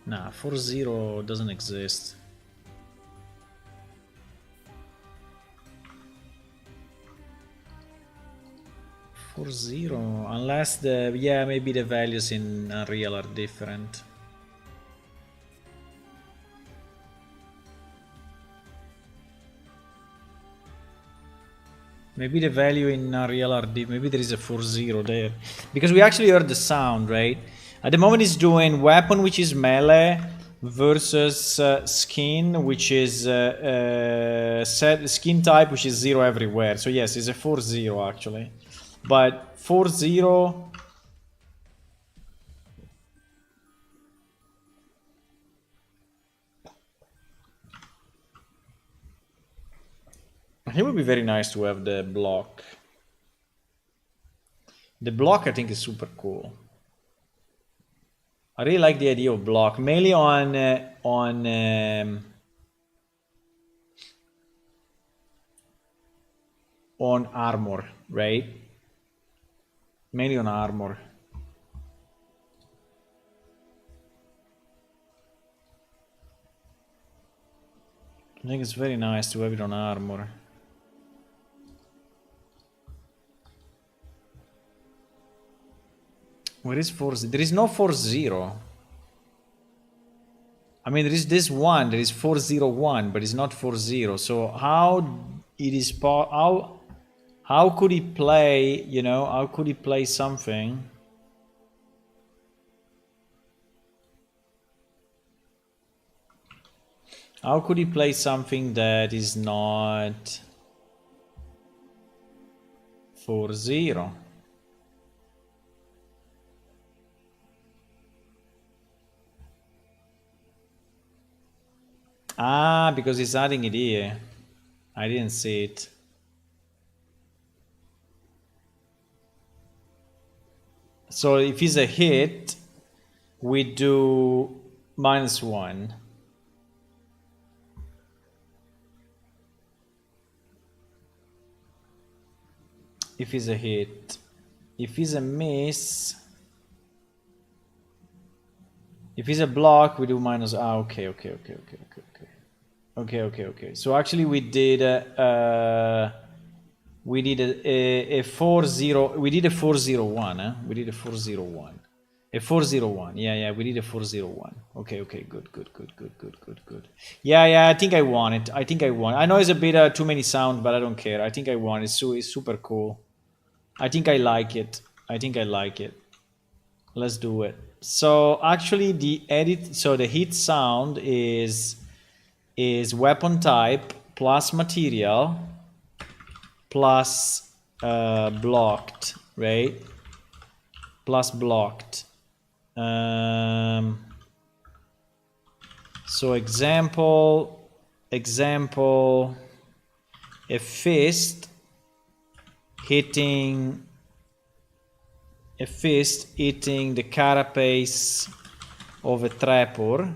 Nah, 4-0 doesn't exist. For 0, unless the... yeah, maybe the values in Unreal are different. Maybe the value in Unreal are different. Maybe there is a 4-0 there. Because we actually heard the sound, right? At the moment it's doing weapon, which is melee, versus skin, which is set skin type, which is 0 everywhere. So yes, it's a 4-0 actually. But 4-0... It would be very nice to have the block. The block I think is super cool. I really like the idea of block, mainly on armor, right? Mainly on armor. I think it's very nice to have it on armor. Where is 4-0? There is no 4-0. I mean, there is this one. There is 4-0-1, but it's not 4-0. So how it is how could he play? You know, how could he play something? How could he play something that is not 4-0? Ah, because he's adding it here. I didn't see it. So if it's a hit, we do -1. If it's a hit. If it's a miss... If it's a block, we do minus... Ah, okay. Okay. So actually we did... We did a 4-0. We did a 4-0-1, huh? We did a 4-0-1. A 4-0-1. Yeah, we did a 4-0-1. Okay, good. Yeah, I think I won it. I know it's a bit too many sounds, but I don't care. I think I won it. It's super cool. I think I like it. Let's do it. So actually the hit sound is weapon type plus material plus blocked, right? Plus blocked. So example, a fist hitting the carapace of a trapper,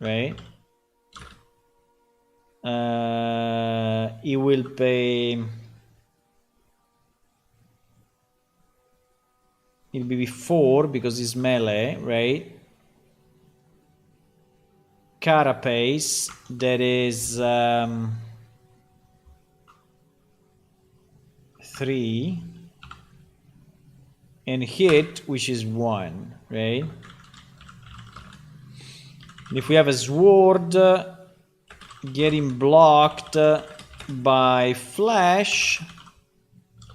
right? It will pay. It'll be 4 because it's melee, right? Carapace, that is 3. And hit, which is 1, right? And if we have a sword getting blocked by flash,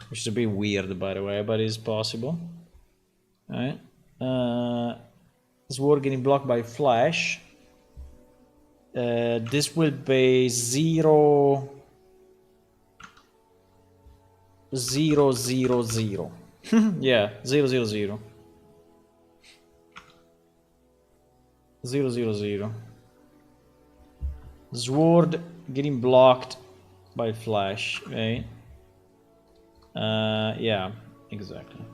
which is a bit weird, by the way, but it's possible. All right. Sword getting blocked by flash. This will be 0, 0, 0, 0. Yeah, 0, 0, 0. 0, 0, 0. Sword getting blocked by flash, right? Yeah, exactly.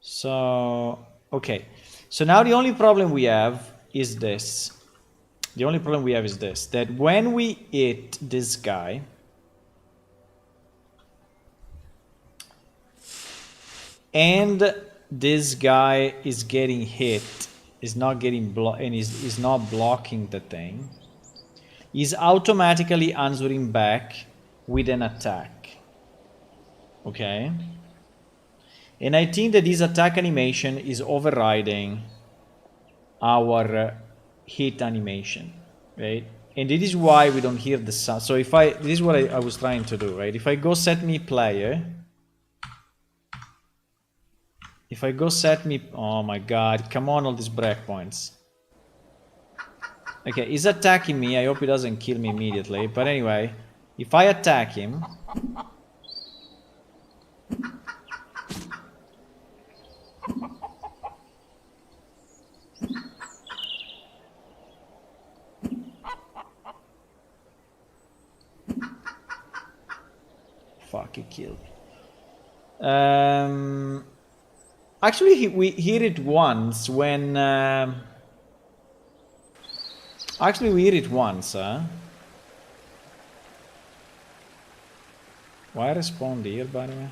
So, okay. So now the only problem we have is this. That when we hit this guy, and this guy is getting hit, is not getting blocked, and is not blocking the thing, is automatically answering back with an attack. Okay? And I think that this attack animation is overriding our hit animation, right? And this is why we don't hear the sound. So this is what I was trying to do, right? If I go set me player, oh my god, come on, all these breakpoints. Okay, he's attacking me. I hope he doesn't kill me immediately. But anyway, if I attack him, fuck, he killed. Actually, we hear it once when. Actually, we hear it once, huh? Why respond here, by the way?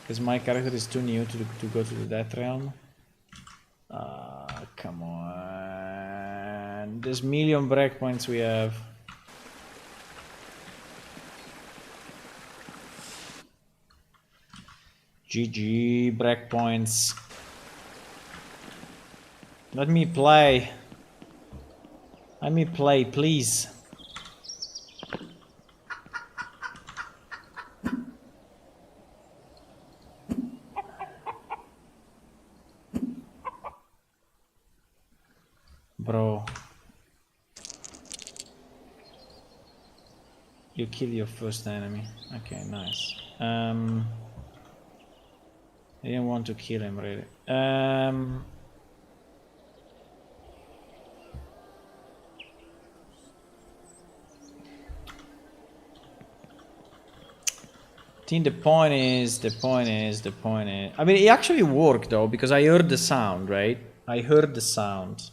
Because my character is too new to go to the Death Realm. Come on. There's million breakpoints we have. GG, breakpoints. Let me play. Let me play, please. Bro. You kill your first enemy. Okay, nice. I didn't want to kill him, really. I think the point is, I mean, it actually worked though, because I heard the sound, right? I heard the sound.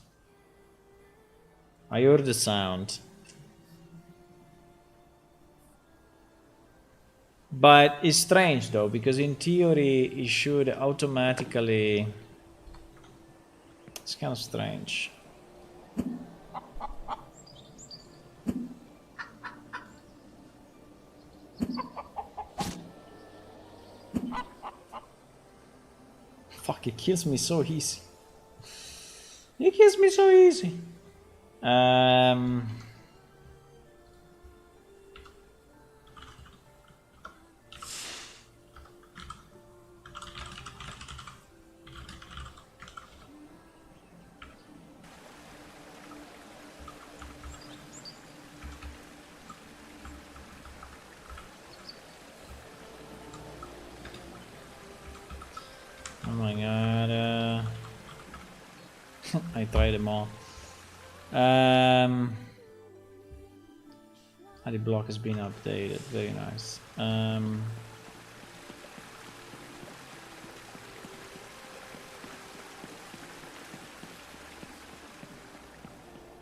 But it's strange though, because in theory it should automatically. It's kind of strange. He kills me so easy. He kills me so easy. Oh my god. I tried them all. The block has been updated. Very nice.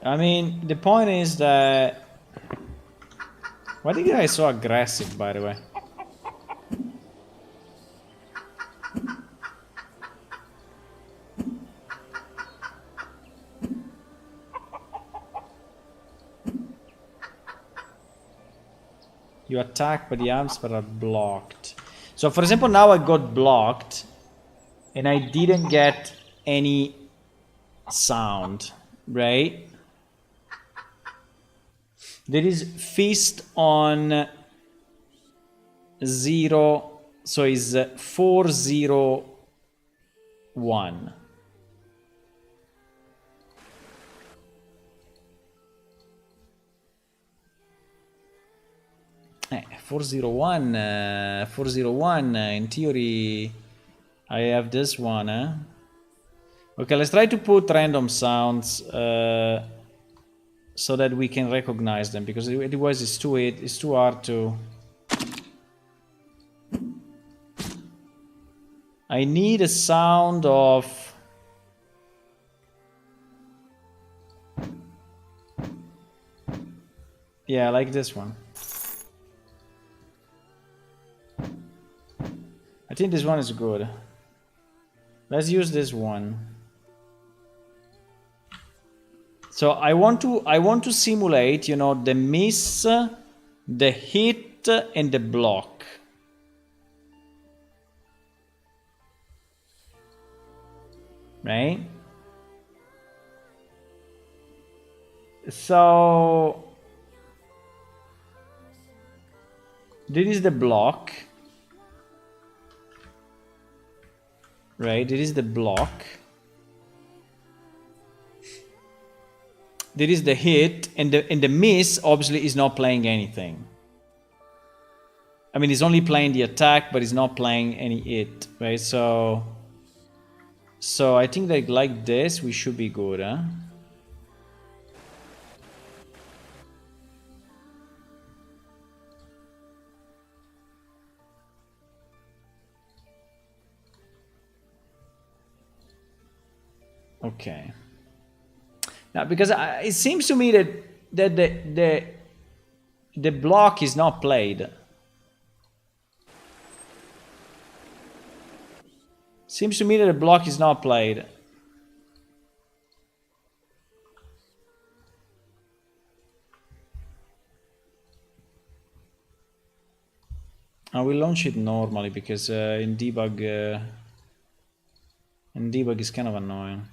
I mean, the point is that... Why are you guys so aggressive, by the way? You attack, but the arms are blocked. So, for example, now I got blocked, and I didn't get any sound, right? There is fist on 0, so it's 401. 401, 401, in theory, I have this one, eh? Okay, let's try to put random sounds so that we can recognize them, because otherwise it's too hard to... I need a sound of... Yeah, like this one. I think this one is good. Let's use this one. So I want to simulate, you know, the miss, the hit, and the block. Right? So this is the block. Right, there is the block. There is the hit, and the miss obviously is not playing anything. I mean, it's only playing the attack, but it's not playing any hit, right? So I think that like this, we should be good, huh? Okay. Now, because it seems to me that the block is not played. Seems to me that the block is not played. I will launch it normally because in debug is kind of annoying.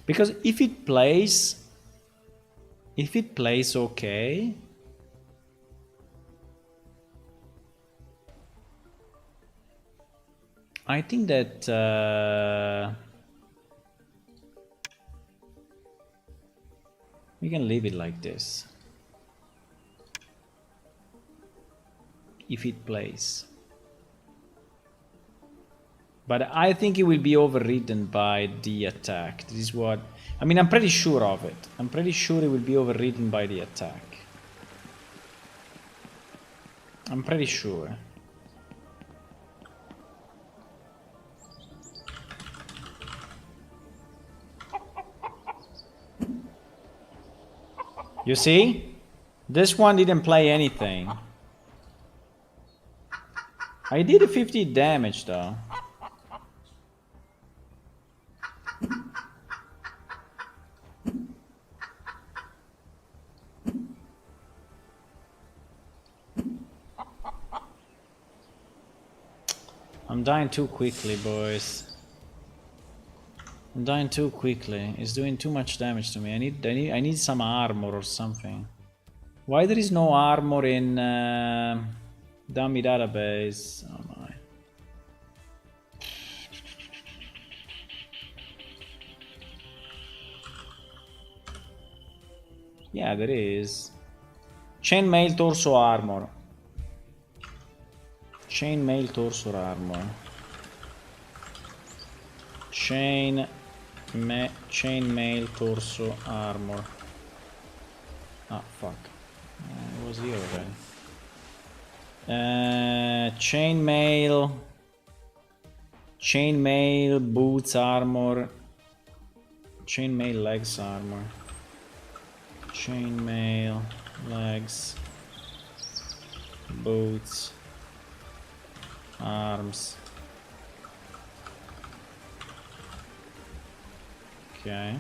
Because if it plays okay, I think that we can leave it like this. If it plays. But I think it will be overridden by the attack. This is what... I mean, I'm pretty sure of it. I'm pretty sure it will be overridden by the attack. I'm pretty sure. You see? This one didn't play anything. I did 50 damage though. I'm dying too quickly, boys. I'm dying too quickly. It's doing too much damage to me. I need some armor or something. Why there is no armor in dummy database? Oh my. Yeah, there is. Chainmail torso armor. Chainmail torso armor. Chainmail torso armor. Ah, fuck. It was here already. Chainmail boots armor. Chainmail legs armor. Chainmail legs boots arms. Okay.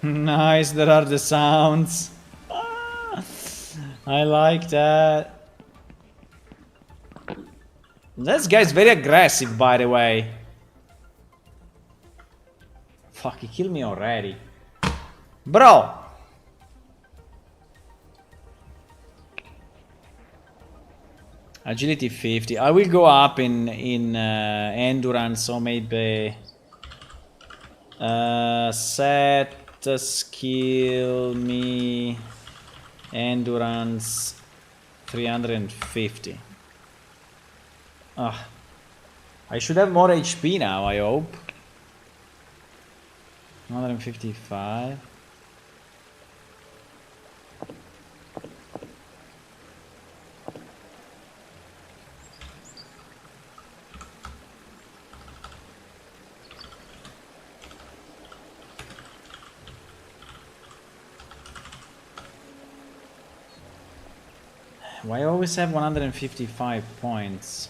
Nice, there are the sounds. I like that. This guy's very aggressive, by the way. Fuck, he killed me already. Bro! Agility 50. I will go up in endurance, so maybe set skill me endurance 350. I should have more HP now, I hope. 155. Why I always have 155 points?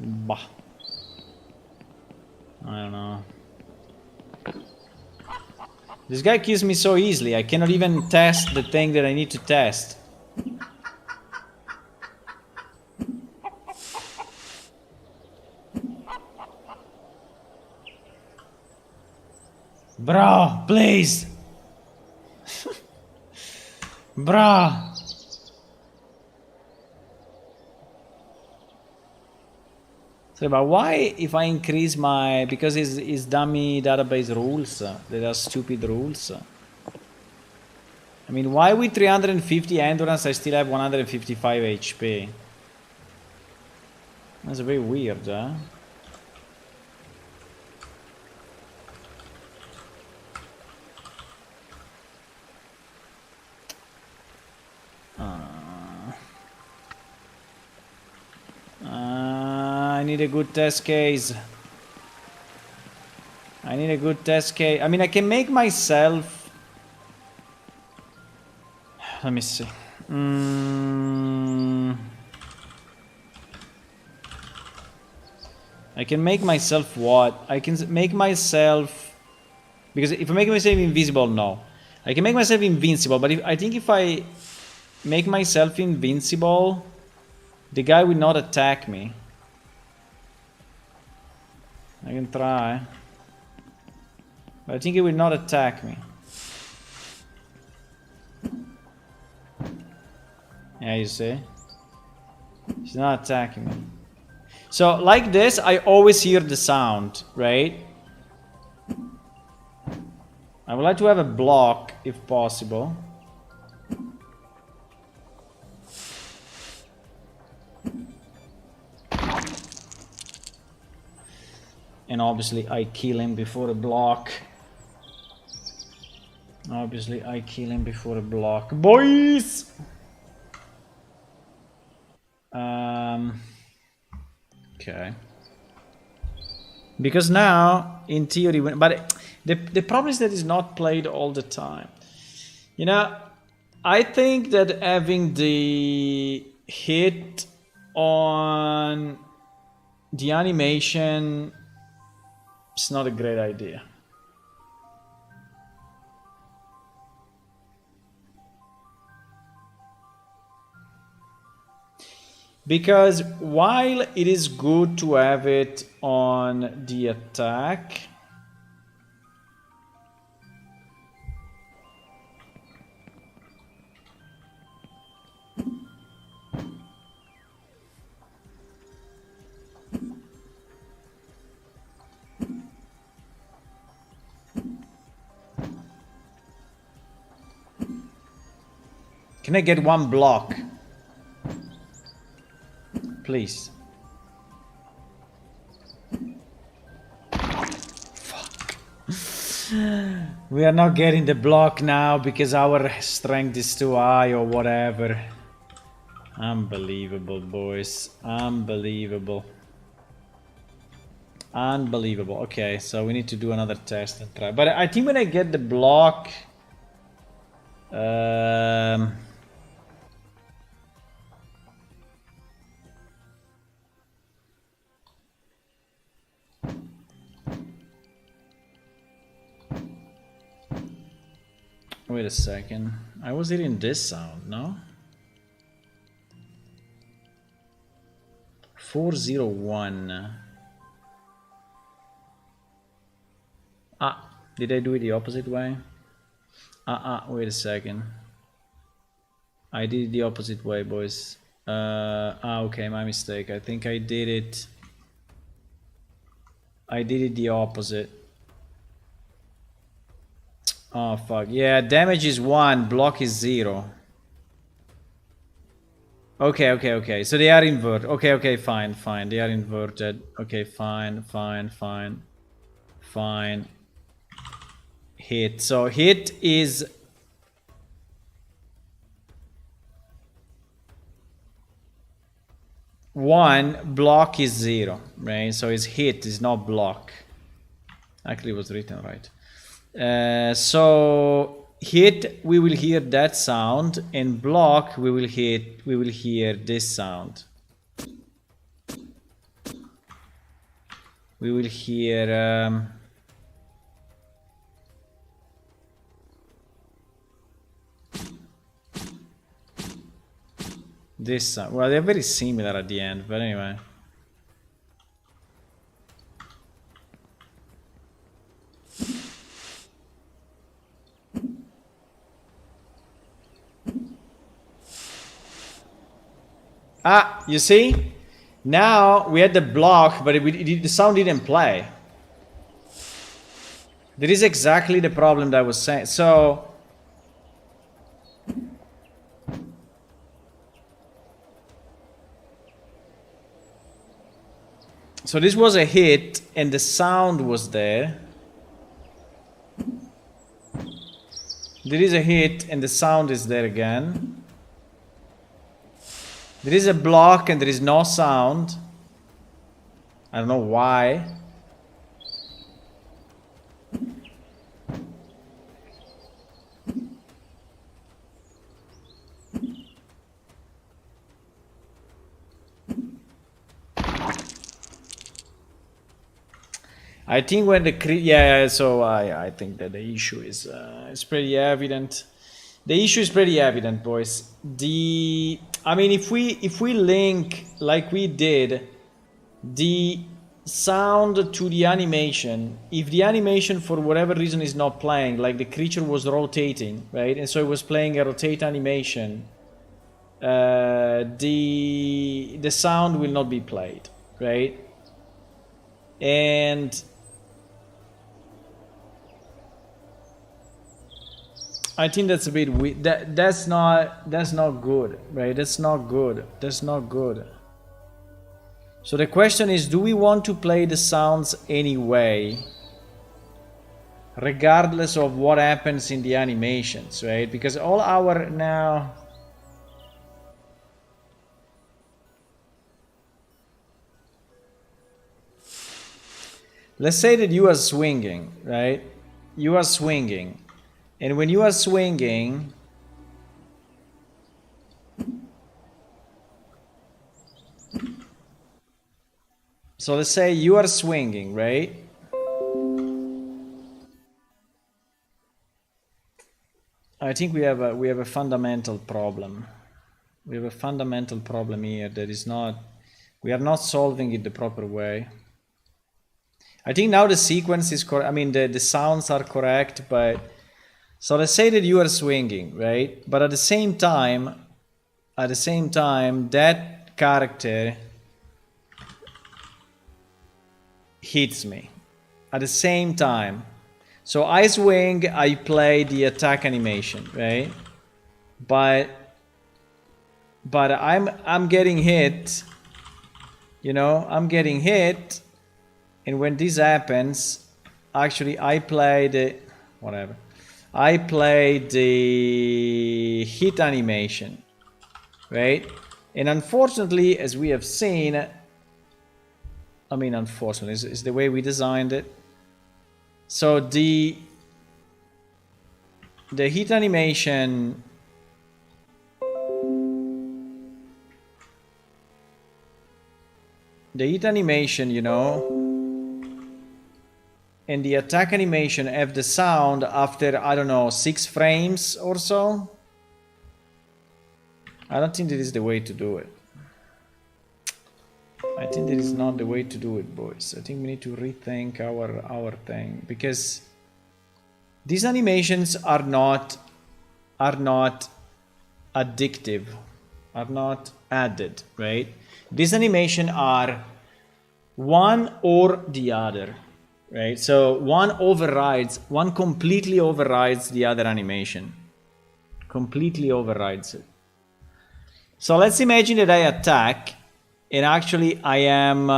Bah. I don't know. This guy kills me so easily, I cannot even test the thing that I need to test. Bro, please! Bro! So, but why if I increase my... Because it's dummy database rules, there are stupid rules. I mean, why with 350 endurance I still have 155 HP? That's very weird, huh? I need a good test case. I need a good test case. I mean, I can make myself... Let me see. I can make myself what? I can make myself... Because if I make myself invisible, no. I can make myself invincible, but I think if I make myself invincible, the guy will not attack me. I can try. But I think he will not attack me. Yeah, you see? He's not attacking me. So, like this, I always hear the sound, right? I would like to have a block if possible. And obviously I kill him before a block. Obviously I kill him before a block. Boys! Okay. Because now, in theory, but the problem is that it's not played all the time. You know, I think that having the hit on the animation is not a great idea. Because while it is good to have it on the attack, can I get one block? Please. Fuck. We are not getting the block now because our strength is too high or whatever. Unbelievable, boys. Unbelievable. Unbelievable. Okay, so we need to do another test and try. But I think when I get the block... Wait a second. I was hearing this sound, no? 401. Ah, did I do it the opposite way? Wait a second. I did it the opposite way, boys. Okay, my mistake. I think I did it the opposite. Oh fuck, yeah, damage is 1, block is 0. Okay, so they are inverted. Okay, fine, they are inverted. Okay, fine. Hit, so hit is... one, block is 0, right? So it's hit, is not block. Actually, it was written right. So hit, we will hear that sound, and block, we will hear this sound. We will hear this sound. Well, they're very similar at the end, but anyway. Ah, you see? Now we had the block, but the sound didn't play. That is exactly the problem that I was saying. So this was a hit, and the sound was there. There is a hit, and the sound is there again. There is a block and there is no sound. I don't know why. I think when the so I think that the issue is pretty evident. The issue is pretty evident, boys. I mean, if we link like we did the sound to the animation, if the animation for whatever reason is not playing, like the creature was rotating, right, and so it was playing a rotate animation, the sound will not be played, right? And I think that's a bit weird. That's not good, right? That's not good. That's not good. So the question is, do we want to play the sounds anyway, regardless of what happens in the animations, right? Because all our now... Let's say that you are swinging, right? You are swinging. And when you are swinging... So let's say you are swinging, right? I think we have a fundamental problem. We have a fundamental problem here that is not... We are not solving it the proper way. I think now the sequence is correct. I mean, the sounds are correct, but... So let's say that you are swinging, right? But at the same time, that character hits me. At the same time. So I swing, I play the attack animation, right? But I'm getting hit. You know, I'm getting hit. And when this happens, actually I play the... Whatever. I play the hit animation, right? And unfortunately, as we have seen, I mean, unfortunately, it's the way we designed it. So the hit animation, you know, and the attack animation have the sound after, I don't know, 6 frames or so. I don't think that is the way to do it. I think that is not the way to do it, boys. I think we need to rethink our thing, because these animations are not addictive, are not added, right? These animations are one or the other. Right, so one completely overrides the other animation. Completely overrides it. So let's imagine that I attack, and actually I am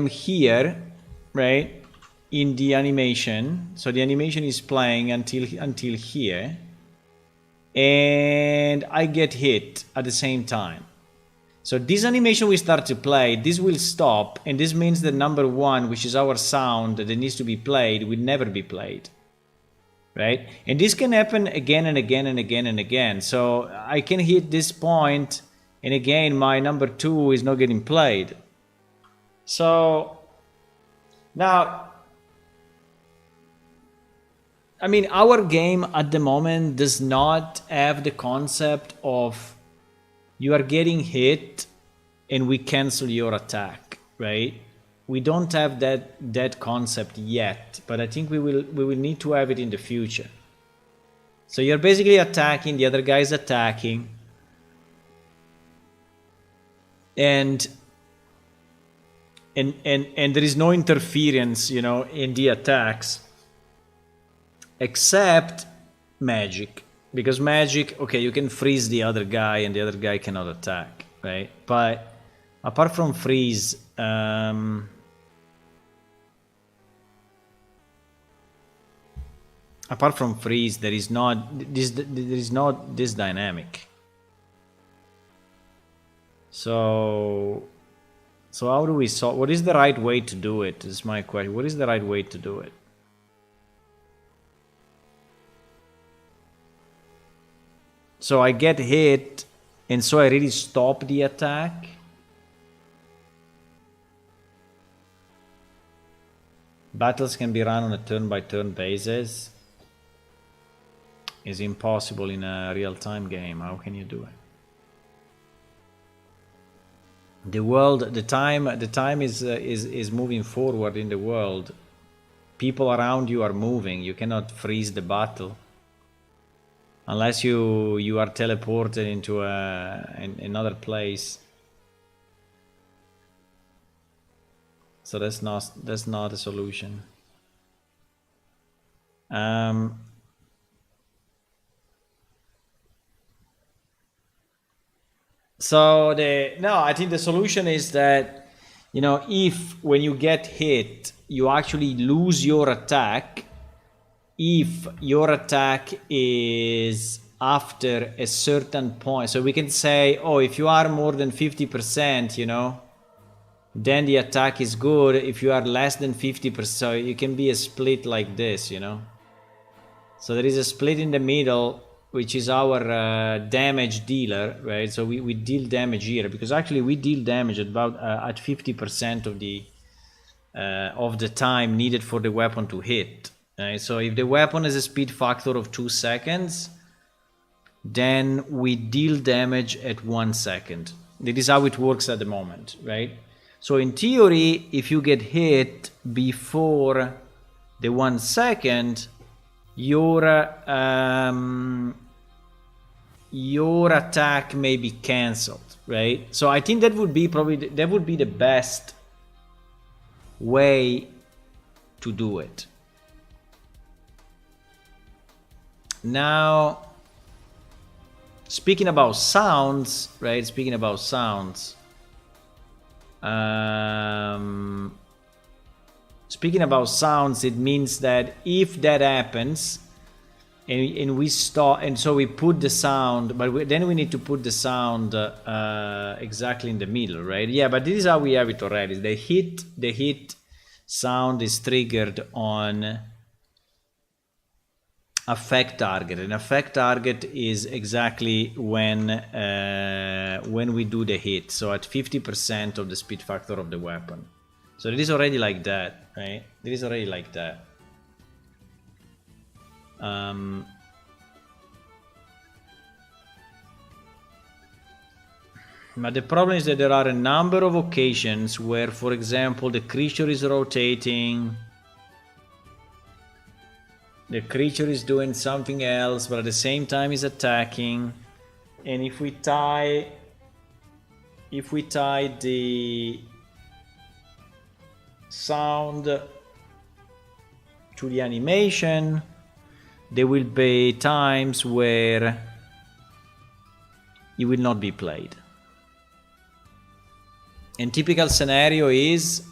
here, right, in the animation. So the animation is playing until here, and I get hit at the same time. So this animation will start to play, this will stop, and this means that number 1, which is our sound that needs to be played, will never be played. Right? And this can happen again and again and again and again. So I can hit this point, and again my number 2 is not getting played. So now, I mean, our game at the moment does not have the concept of you are getting hit and we cancel your attack, right? We don't have that concept yet, but I think we will need to have it in the future. So you're basically attacking, the other guy is attacking, and there is no interference, you know, in the attacks, except magic. Because magic, okay, you can freeze the other guy and the other guy cannot attack, right? But apart from freeze, apart from freeze, there is not this dynamic. So how do we solve? What is the right way to do it? Is my question. What is the right way to do it? So I get hit, and so I really stop the attack. Battles can be run on a turn-by-turn basis. It's impossible in a real-time game. How can you do it? The world, the time is moving forward in the world. People around you are moving. You cannot freeze the battle. Unless you are teleported into another place. So that's not a solution. So I think the solution is that, you know, if when you get hit, you actually lose your attack, if your attack is after a certain point. So we can say, oh, if you are more than 50%, you know, then the attack is good. If you are less than 50%, so you can be a split like this, you know. So there is a split in the middle, which is our damage dealer, right? So we deal damage here, because actually we deal damage at about at 50% of the time needed for the weapon to hit. Right? So if the weapon has a speed factor of 2 seconds, then we deal damage at 1 second. That is how it works at the moment, right? So in theory, if you get hit before the 1 second, your attack may be cancelled, right? So I think that would be the best way to do it. Now, speaking about sounds, right? Speaking about sounds, it means that if that happens, and we stop, and so we put the sound, but then we need to put the sound exactly in the middle, right? Yeah, but this is how we have it already. The hit sound is triggered on affect target, and affect target is exactly when we do the hit, so at 50% of the speed factor of the weapon. So it is already like that, right? It is already like that. But the problem is that there are a number of occasions where, for example, the creature is rotating, the creature is doing something else, but at the same time is attacking, and if we tie the sound to the animation, there will be times where it will not be played. And typical scenario is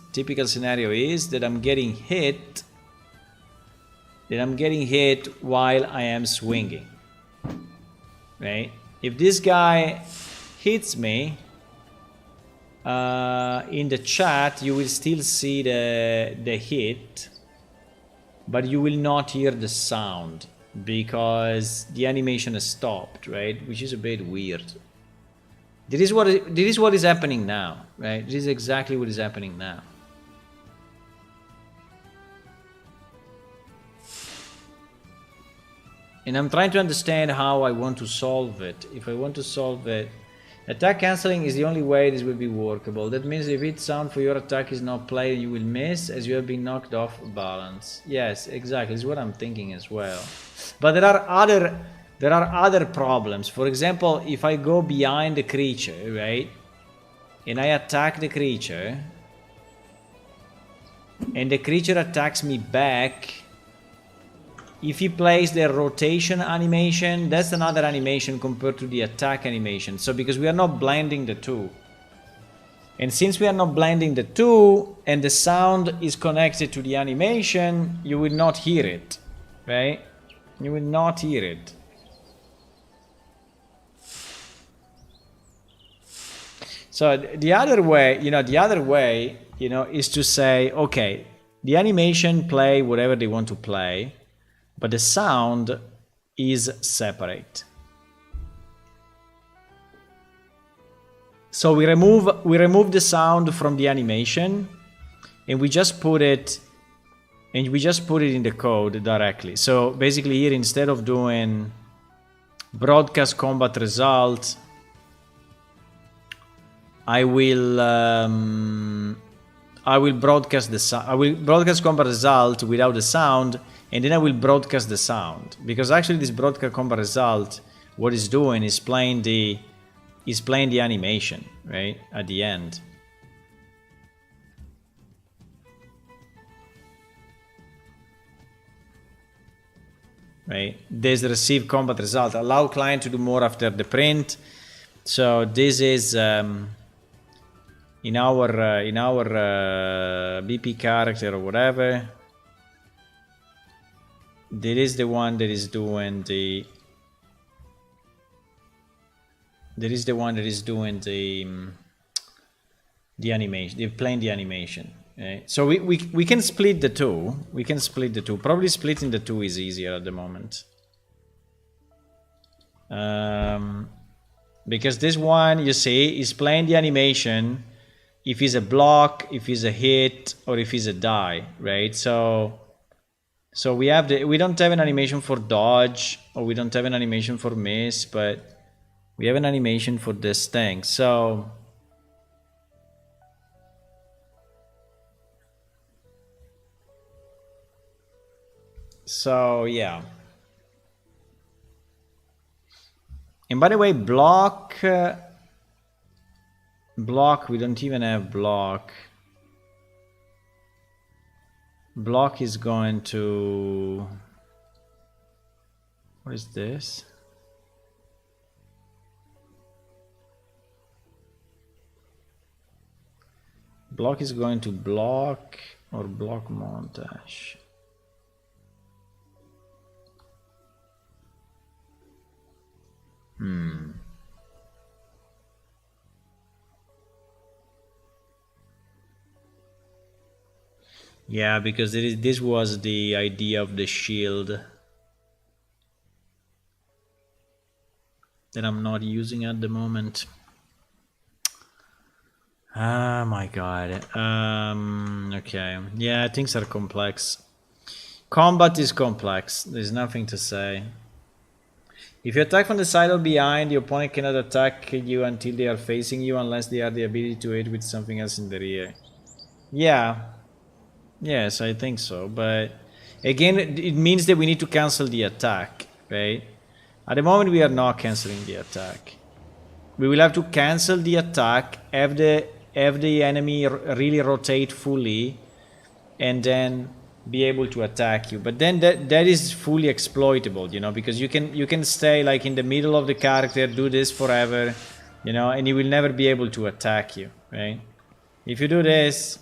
that I'm getting hit while I am swinging, right? If this guy hits me, in the chat you will still see the hit, but you will not hear the sound because the animation has stopped, right? Which is a bit weird. This is what is happening now, right? This is exactly what is happening now. And I'm trying to understand how I want to solve it. If I want to solve it, attack cancelling is the only way this will be workable. That means if its sound for your attack is not played, you will miss as you have been knocked off balance. Yes, exactly. This is what I'm thinking as well. But there are other problems. For example, if I go behind the creature, right, and I attack the creature, and the creature attacks me back, if he plays the rotation animation, that's another animation compared to the attack animation. So because we are not blending the two, and since we are not blending the two and the sound is connected to the animation, you will not hear it, right? You will not hear it. So the other way, is to say, okay, the animation play whatever they want to play, but the sound is separate. So we remove the sound from the animation, and we just put it in the code directly. So basically here, instead of doing broadcast combat result, I will broadcast combat result without the sound, and then I will broadcast the sound, because actually this broadcast combat result, what it's doing is playing the animation, right, at the end. Right, there's the receive combat result. Allow client to do more after the print. So this is in our BP character or whatever. That is the one that is doing the. That is the one that is doing the animation. They're playing the animation. Right? So we can split the two. We can split the two. Probably splitting the two is easier at the moment. Because this one, you see, is playing the animation if it's a block, if it's a hit, or if it's a die, right? So we don't have an animation for dodge, or we don't have an animation for miss, but we have an animation for this thing. So yeah. And by the way, block, we don't even have block. Block is going to, what is this? Block is going to block or block montage. Yeah, because this was the idea of the shield that I'm not using at the moment. Oh my god. Okay. Yeah, things are complex. Combat is complex. There's nothing to say. If you attack from the side or behind, the opponent cannot attack you until they are facing you unless they have the ability to hit with something else in the rear. Yeah. Yes, I think so. But again, it means that we need to cancel the attack, right? At the moment, we are not canceling the attack. We will have to cancel the attack, have the enemy really rotate fully, and then be able to attack you. But then that is fully exploitable, you know, because you can stay like in the middle of the character, do this forever, you know, and he will never be able to attack you, right? If you do this,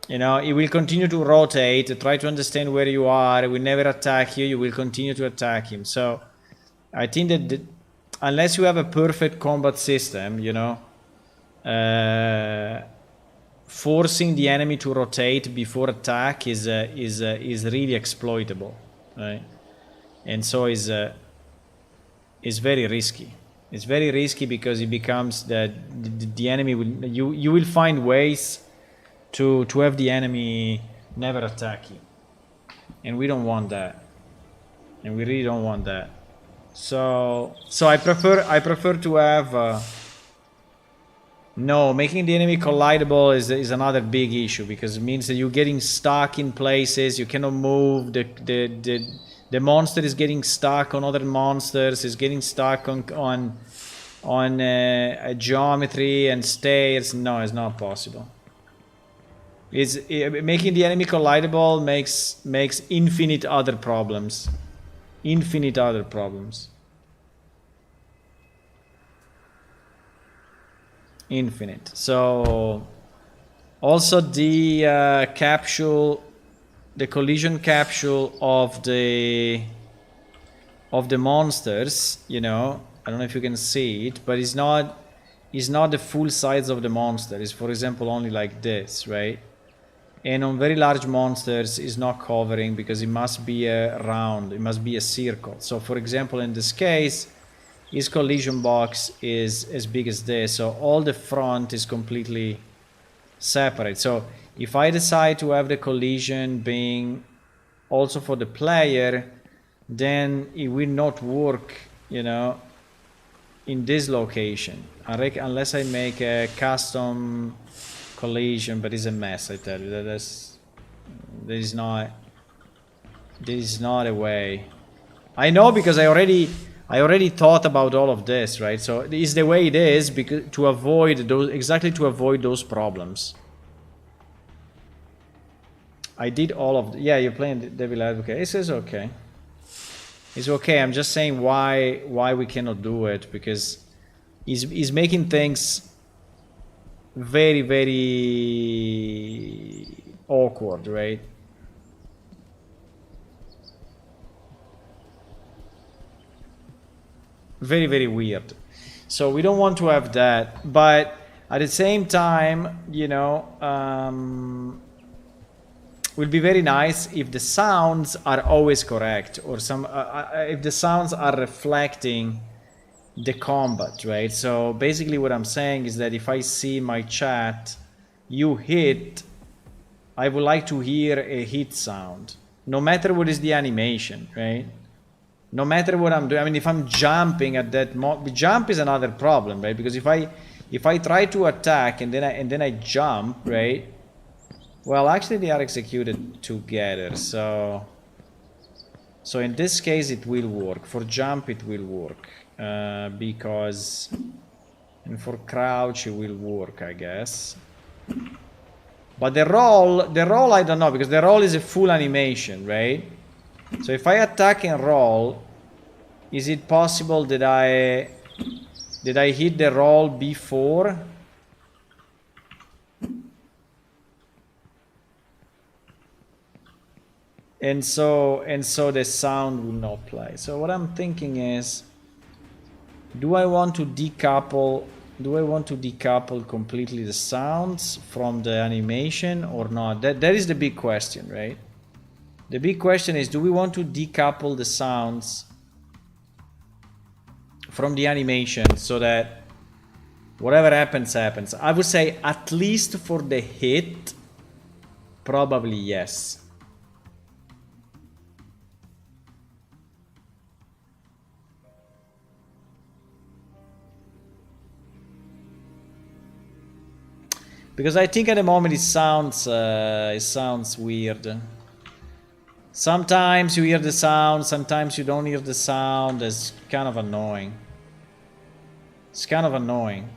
you know, it will continue to rotate, try to understand where you are, it will never attack you, you will continue to attack him. So I think that unless you have a perfect combat system, you know, forcing the enemy to rotate before attack is really exploitable, right? And so is very risky. It's very risky because it becomes that the enemy will you will find ways to have the enemy never attack you, and we don't want that, and we really don't want that. So I prefer to have. No, making the enemy collidable is another big issue because it means that you're getting stuck in places, you cannot move, the monster is getting stuck on other monsters, is getting stuck on geometry and stairs. No, it's not possible. Making the enemy collidable makes infinite other problems. Infinite other problems. Infinite. So also the capsule, the collision capsule of the monsters, you know, I don't know if you can see it, but it's not the full size of the monster. It's, for example, only like this, right? And on very large monsters is not covering because it must be a round, it must be a circle. So for example, in this case, his collision box is as big as this, so all the front is completely separate. So if I decide to have the collision being also for the player, then it will not work, you know, in this location, unless I make a custom collision, but it's a mess, I tell you. There is not a way. I know because I already thought about all of this, right? So it's the way it is because to avoid those problems. I did all of yeah, you're playing Devil Advocate. It says okay. It's okay. I'm just saying why we cannot do it, because is making things very, very awkward, right? Very, very weird. So we don't want to have that, but at the same time, you know, will be very nice if the sounds are always correct, or some if the sounds are reflecting the combat, right? So basically what I'm saying is that if I see my chat, you hit, I would like to hear a hit sound, no matter what is the animation, right? No matter what I'm doing. I mean, if I'm jumping at that moment, jump is another problem, right? Because if I try to attack and then I jump, right? Well, actually they are executed together, so in this case it will work. For jump it will work, because, and for crouch it will work, I guess. But the roll I don't know, because the roll is a full animation, right? So if I attack and roll, is it possible that I hit the roll before? And so the sound will not play. So what I'm thinking is, do I want to decouple completely the sounds from the animation or not? That is the big question, right? The big question is, do we want to decouple the sounds from the animation so that whatever happens, happens? I would say at least for the hit, probably yes. Because I think at the moment it sounds weird. Sometimes you hear the sound, sometimes you don't hear the sound. It's kind of annoying. It's kind of annoying.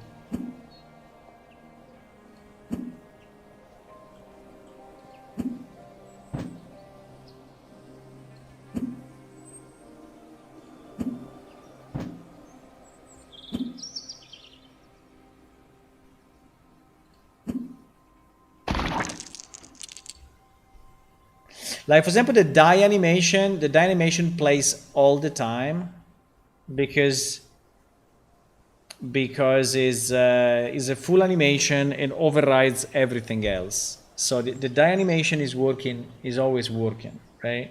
Like, for example, the die animation plays all the time because is a full animation and overrides everything else. So the die animation is always working, right?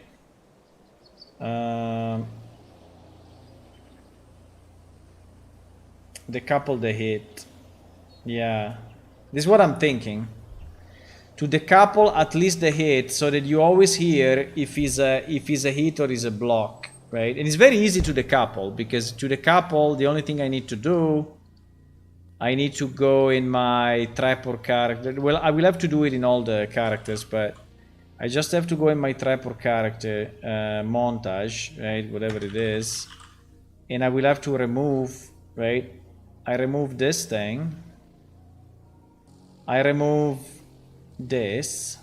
Decouple the hit. Yeah, this is what I'm thinking. To decouple at least the hit, so that you always hear if it's a hit or is a block, right? And it's very easy to decouple, because to decouple, the only thing I need to do, I need to go in my trapper character. Well, I will have to do it in all the characters, but I just have to go in my trapper character montage, right? Whatever it is, and I will have to remove, right? I remove this thing. I remove this,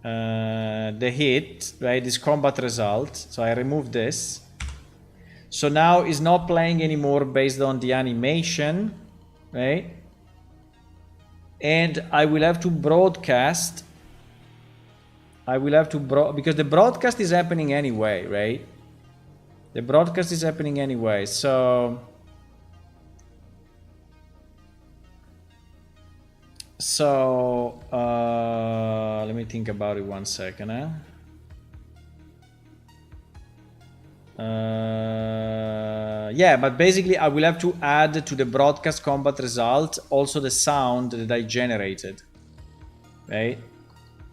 the hit, right? This combat result. So I remove this. So now it's not playing anymore based on the animation, right? And I will have to broadcast. Because the broadcast is happening anyway, right? The broadcast is happening anyway. So let me think about it 1 second. Yeah, but basically I will have to add to the broadcast combat result also the sound that I generated, right?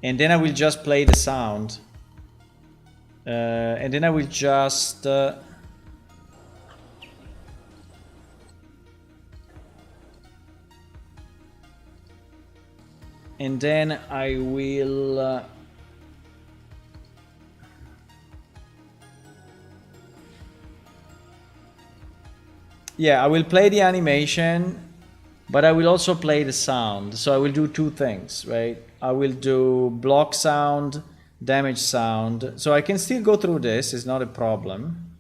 And then I will just play the sound, and then I will just and then I will yeah, I will play the animation, but I will also play the sound. So I will do two things, right? I will do block sound, damage sound. So I can still go through this, it's not a problem.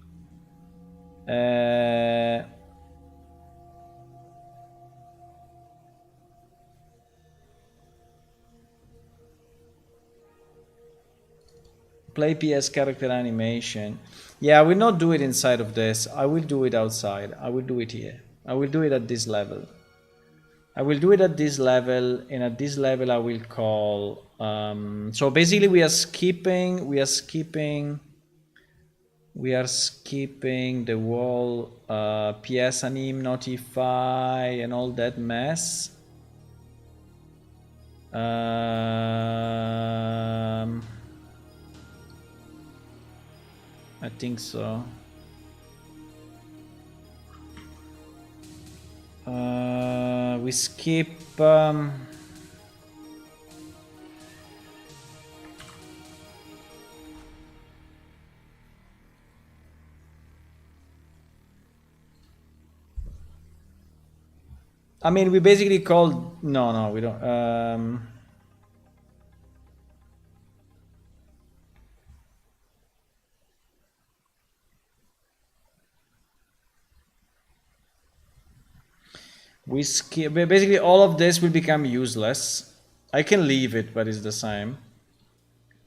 Play PS character animation. Yeah, I will not do it inside of this. I will do it outside. I will do it here. I will do it at this level. I will do it at this level, and at this level I will call. So basically, we are skipping the whole PS anim notify and all that mess. I think so. We skip. I mean, we basically called. No, we don't. We skip. Basically, all of this will become useless. I can leave it, but it's the same.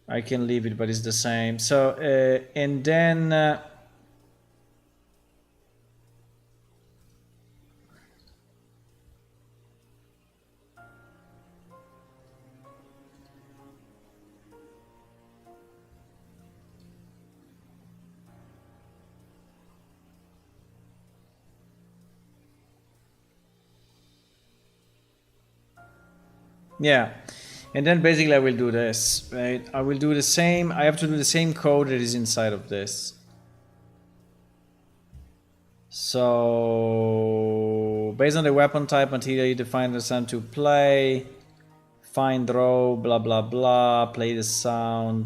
I can leave it, but it's the same. So, and then. Yeah, and then basically I will do this, right? I will do the same. I have to do the same code that is inside of this. So based on the weapon type material, you define the sound to play, find row, blah blah blah, play the sound,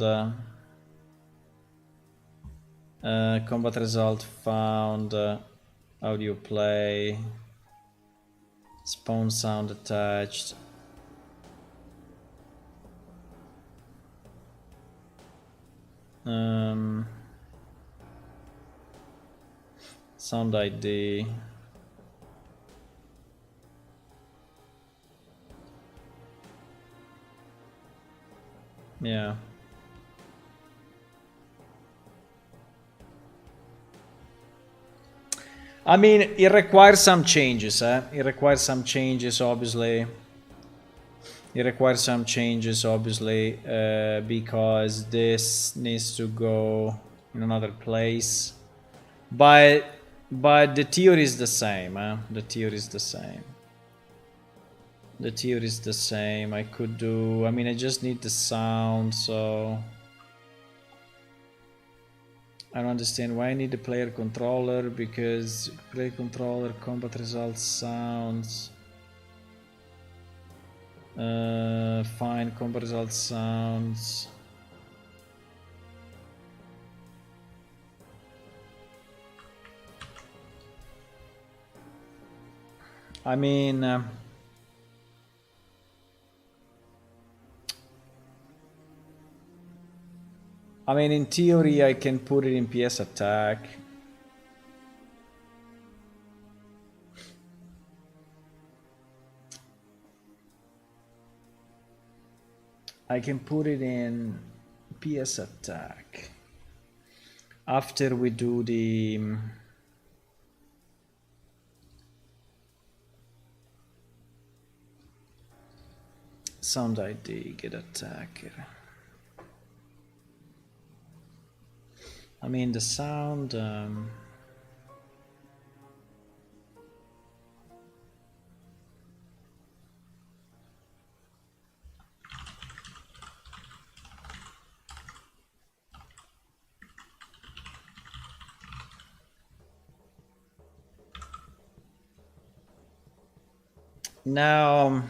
combat result found, audio play, spawn sound attached. Sound ID. Yeah. I mean, it requires some changes, It requires some changes, obviously. It requires some changes, obviously, because this needs to go in another place. But the theory is the same, The theory is the same. The theory is the same. I could do. I mean, I just need the sound, so I don't understand why I need the player controller, because player controller, combat results, sounds. Fine, combat results, sounds. I mean, in theory, I can put it in PS attack. I can put it in PS attack after we do the sound ID, get attacker. I mean, the sound. Now,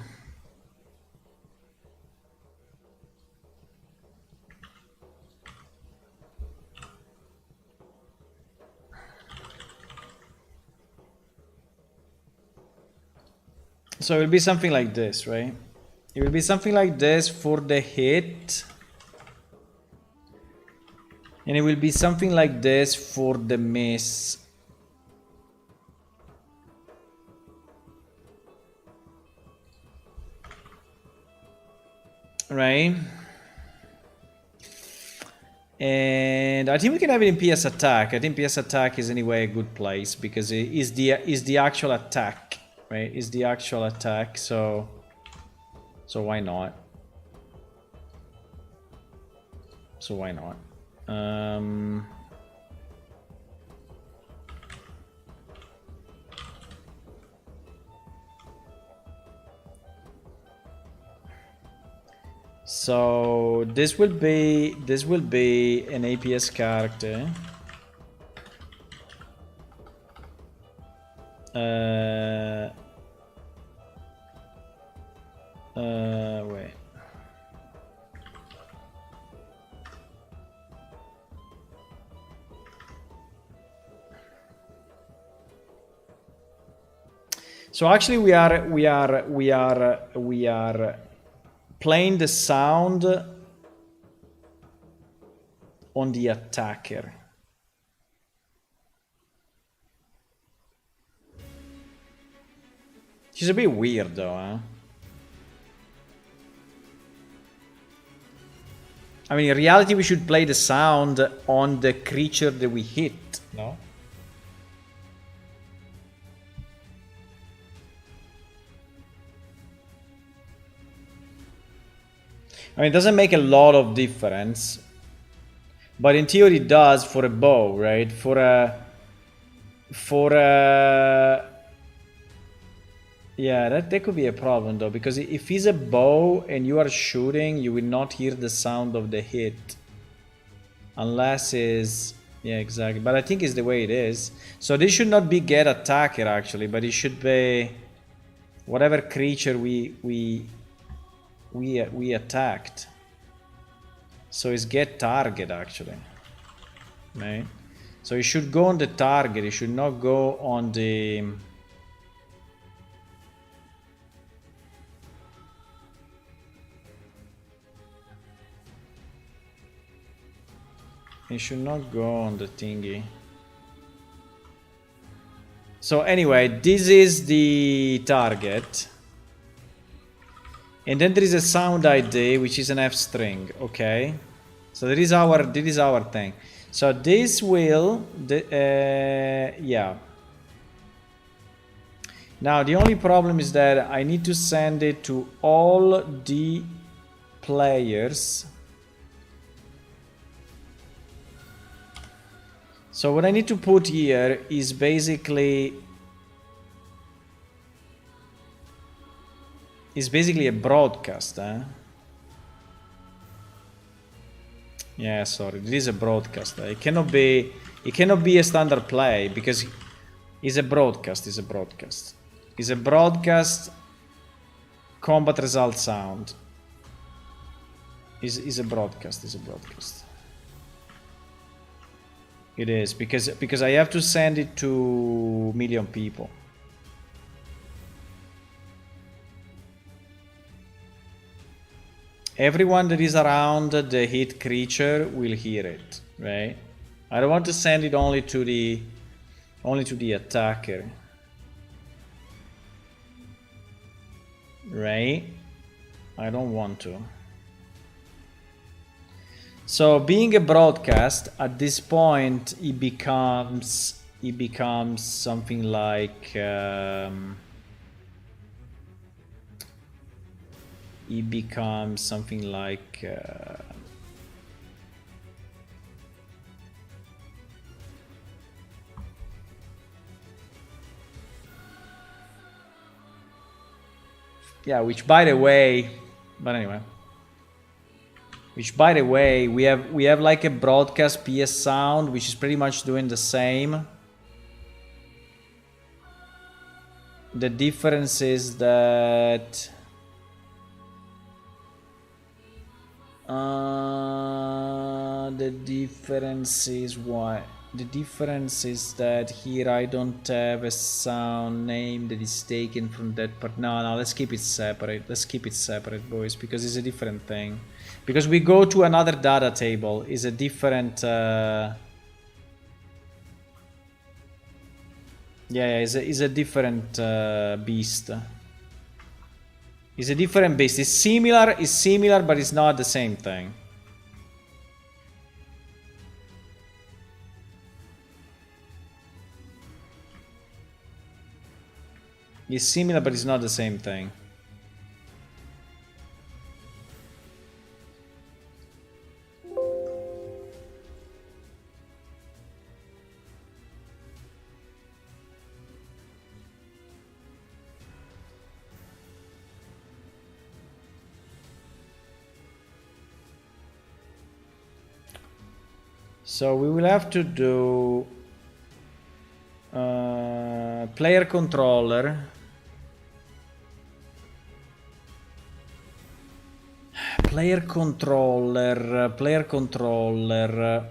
so it will be something like this, right? It will be something like this for the hit. And it will be something like this for the miss. Right? And I think we can have it in PS attack. I think PS attack is anyway a good place because it is the actual attack, right? Is the actual attack, so why not? So why not? So this will be an APS character. Wait. So actually we are playing the sound on the attacker. She's a bit weird though, huh? I mean, in reality we should play the sound on the creature that we hit, no? I mean, it doesn't make a lot of difference, but in theory it does for a bow, right? For a yeah, that could be a problem though, because if he's a bow and you are shooting, you will not hear the sound of the hit, unless is yeah, exactly. But I think it's the way it is. So this should not be get attacker actually, but it should be whatever creature we attacked. So it's get target actually, right? So it should go on the target. It should not go on the. It should not go on the thingy. So anyway, this is the target. And then there is a sound ID, which is an F string, okay? So this is our thing. So this will, yeah. Now the only problem is that I need to send it to all the players. So what I need to put here is basically a broadcast, huh? Yeah, sorry, it is a broadcast. It cannot be a standard play because it's a broadcast. It's a broadcast combat result sound. Is a broadcast. It is because I have to send it to million people. Everyone that is around the hit creature will hear it, right? I don't want to send it only to the attacker, right? I don't want to. So being a broadcast at this point, it becomes something like yeah, which by the way, we have like a broadcast PS sound, which is pretty much doing the same. The difference is that the difference is that here I don't have a sound name that is taken from that part. No, let's keep it separate. Boys, because it's a different thing. Because we go to another data table, is a different is a different beast. It's a different beast. It's similar, but it's not the same thing. It's similar, but it's not the same thing. So we will have to do player controller. Player controller. Player controller.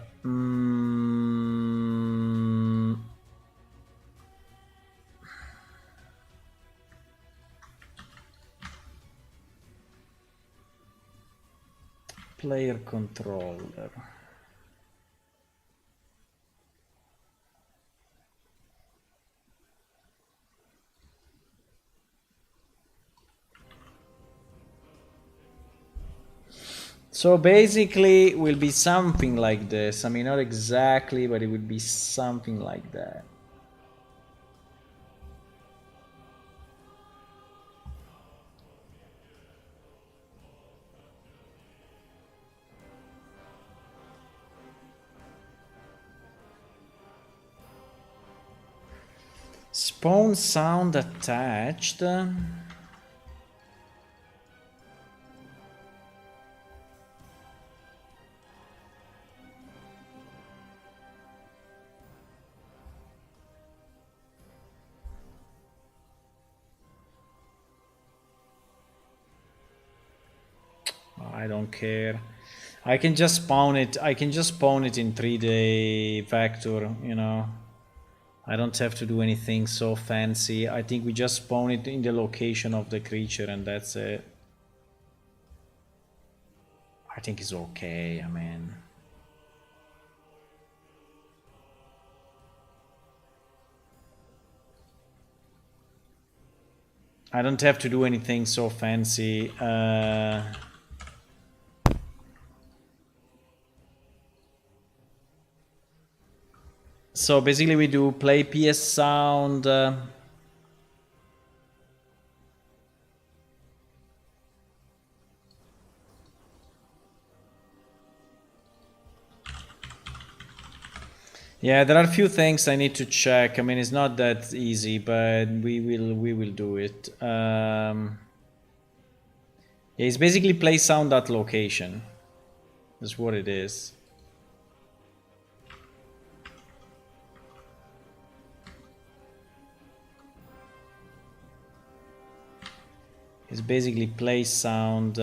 Player controller. So basically, will be something like this. I mean, not exactly, but it would be something like that. Spawn sound attached. I don't care. I can just spawn it. I can just spawn it in 3D vector, you know. I don't have to do anything so fancy. I think we just spawn it in the location of the creature and that's it. I think it's okay, I mean. I don't have to do anything so fancy. So basically we do play PS sound. Yeah, there are a few things I need to check. I mean, it's not that easy, but we will do it. Yeah, it's basically play sound at location. That's what it is. It's basically play sound.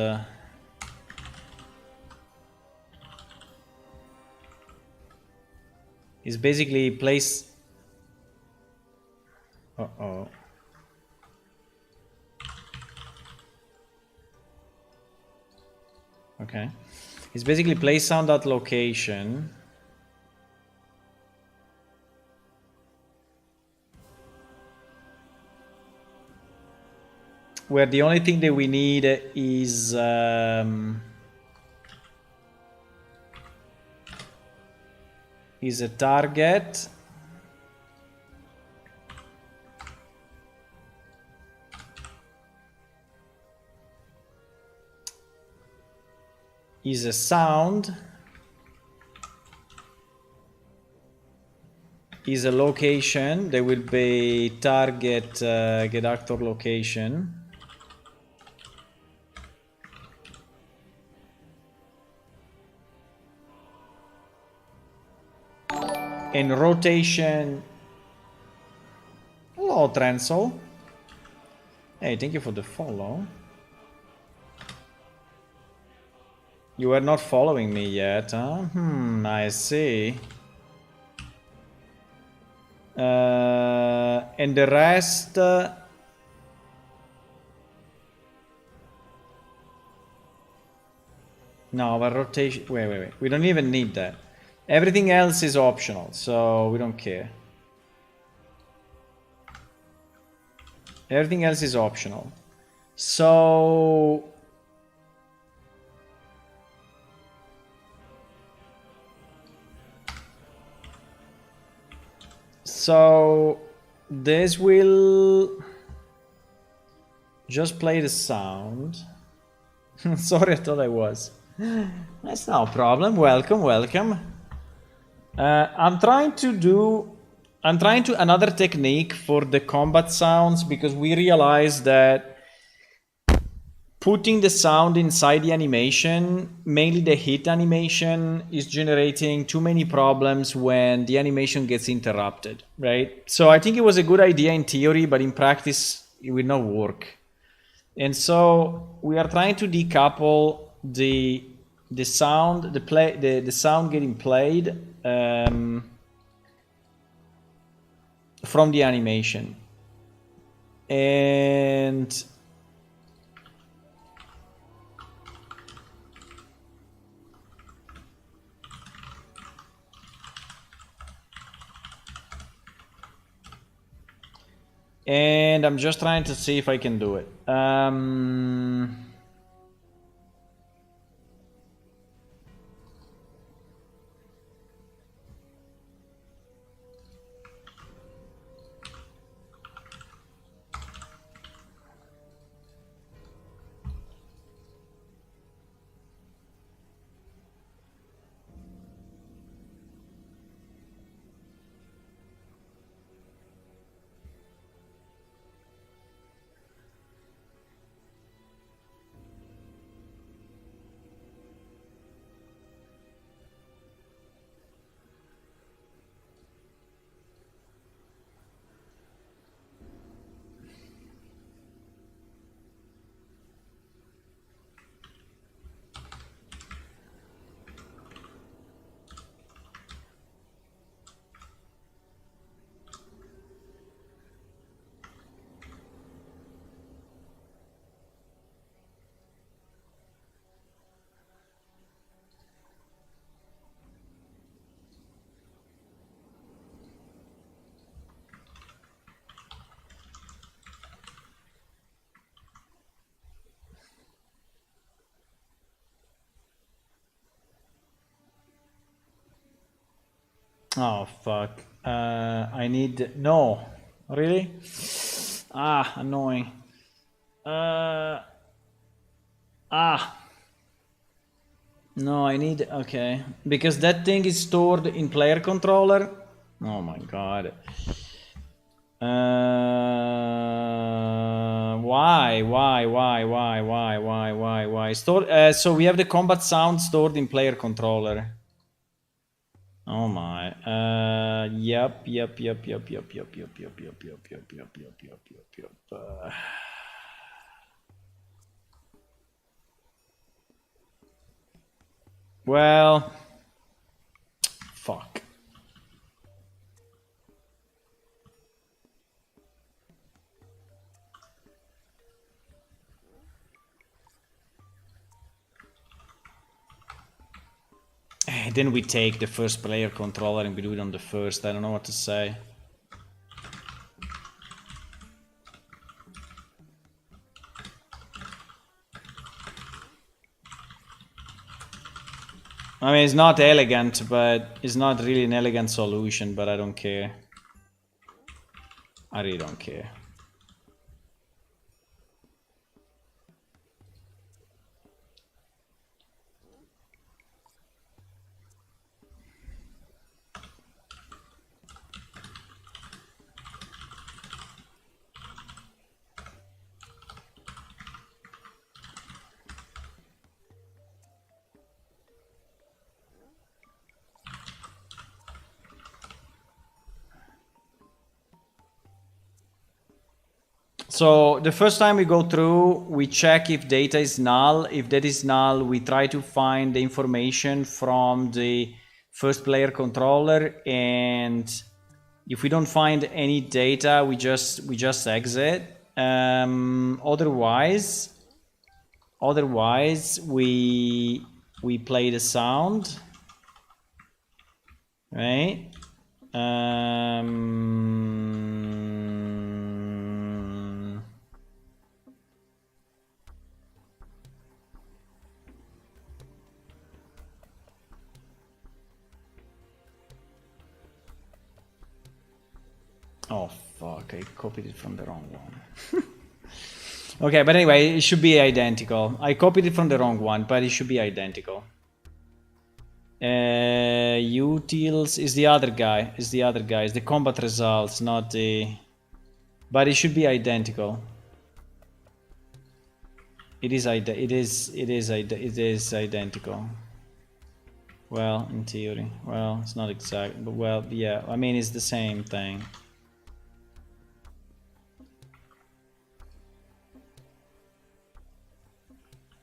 It's basically place. Uh-oh. Okay. It's basically play sound at location. Where the only thing that we need is a target. Is a sound. Is a location. There will be target get actor location. And rotation. Hello, Trensel. Hey, thank you for the follow. You are not following me yet, huh? I see. And the rest... no, but rotation... Wait. We don't even need that. Everything else is optional, so we don't care. Everything else is optional. So... this will... just play the sound. Sorry, I thought I was. That's no problem. Welcome, welcome. I'm trying to another technique for the combat sounds, because we realized that putting the sound inside the animation, mainly the hit animation, is generating too many problems when the animation gets interrupted, right? So I think it was a good idea in theory, but in practice it will not work. And so we are trying to decouple the sound, the sound getting played from the animation. And I'm just trying to see if I can do it. Oh fuck. I need no. Really? Ah, annoying. Ah. No, I need okay. Because that thing is stored in player controller. Oh my god. Why? Why? Store. So we have the combat sound stored in player controller. Oh my. Yep. Well, fuck. Then we take the first player controller and we do it on the first. I don't know what to say. I mean, it's not elegant, but it's not really an elegant solution, but I don't care. I really don't care. So the first time we go through, we check if data is null. If that is null, we try to find the information from the first player controller, and if we don't find any data, we just exit. Otherwise we play the sound, right? Oh fuck, I copied it from the wrong one. Okay, but anyway, it should be identical. I copied it from the wrong one, but it should be identical. Utils is the other guy. Is the combat results, not the. But it should be identical. It is identical. Well, in theory. Well, it's not exact, but well, yeah. I mean, it's the same thing.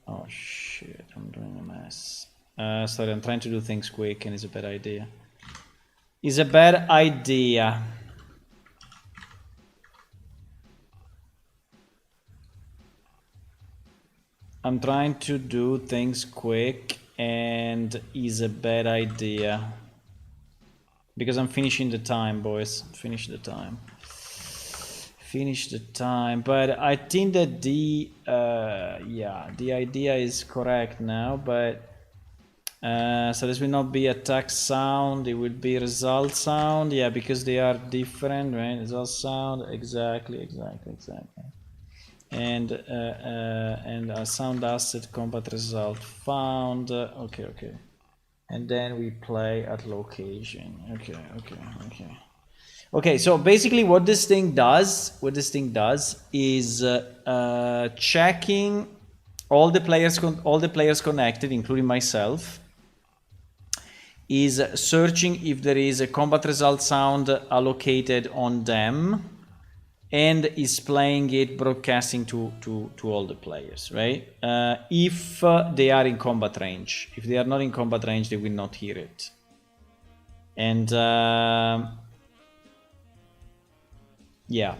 Oh shit! I'm doing a mess. Sorry, I'm trying to do things quick, and it's a bad idea. It's a bad idea. I'm trying to do things quick, and is a bad idea. Because I'm finishing the time, boys. Finish the time. Finish the time. But I think that the idea is correct now, but so this will not be attack sound, it would be result sound. Yeah, because they are different, right? Result sound, exactly. And a sound asset combat result found. Okay. And then we play at location. Okay, so basically what this thing does is checking all the players connected, including myself, is searching if there is a combat result sound allocated on them, and is playing it, broadcasting to all the players, right? If they are in combat range. If they are not in combat range, they will not hear it. And yeah.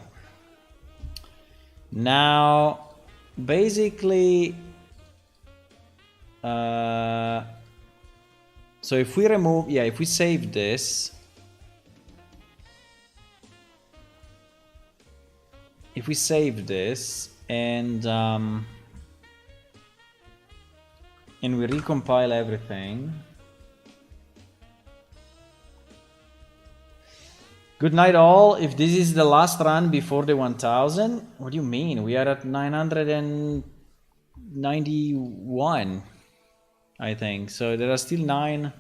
Now, basically, so if we remove, if we save this, and we recompile everything. Good night all. If this is the last run before the 1000, what do you mean? We are at 991, I think. So there are still 9.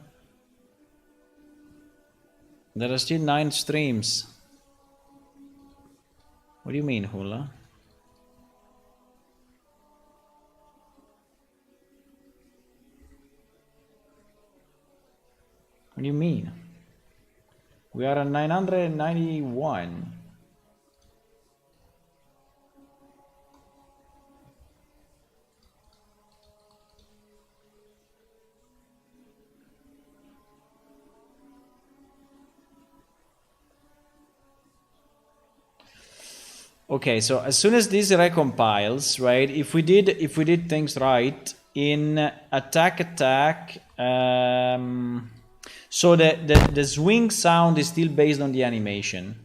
There are still 9 streams. What do you mean, Hula? What do you mean? We are at 991. Okay, so as soon as this recompiles, right? If we did things right in attack, so the swing sound is still based on the animation,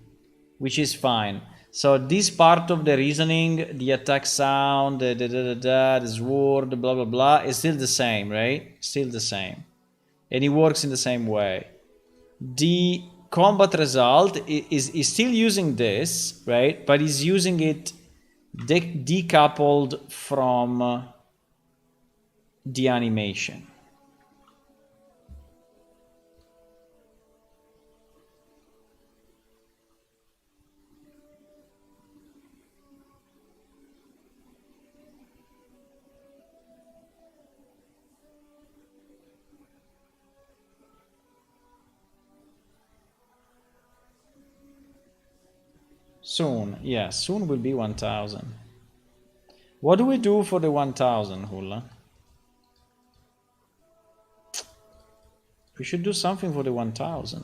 which is fine. So this part of the reasoning, the attack sound, the sword, blah blah blah, is still the same, right? Still the same, and it works in the same way. The combat result is still using this, right? But is using it decoupled from the animation. Soon, yeah, soon will be 1000. What do we do for the 1000, Hula? We should do something for the 1000.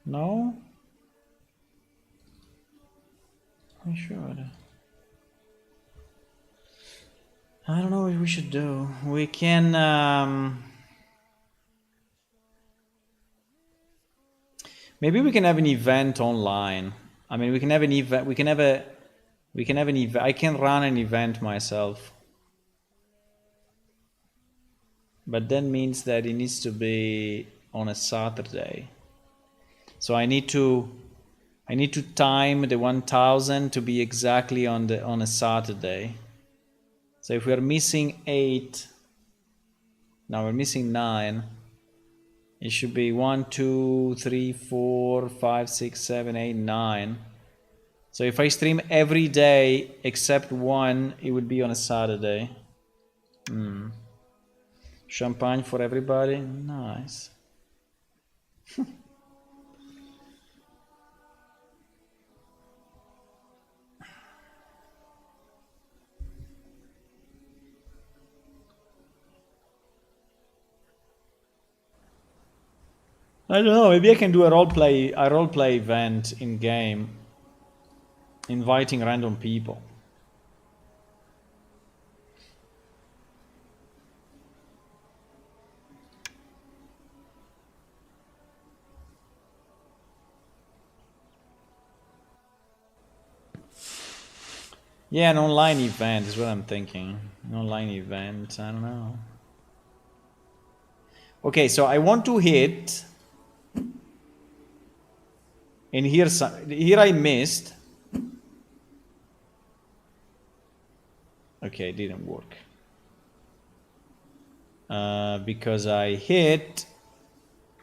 No? We should. I don't know what we should do. We can maybe we can have an event online. I mean, we can have an event. We can have an event. I can run an event myself, but that means that it needs to be on a Saturday. So I need to I need to time the 1000 to be exactly on a Saturday. So if we're missing 8, now we're missing 9. It should be 1, 2, 3, 4, 5, 6, 7, 8, 9. So if I stream every day except one, it would be on a Saturday. Champagne for everybody. Nice. I don't know, maybe I can do a roleplay event in game, inviting random people. Yeah, an online event is what I'm thinking. An online event, I don't know. Okay, so I want to hit, and here I missed. Okay, it didn't work. Because I hit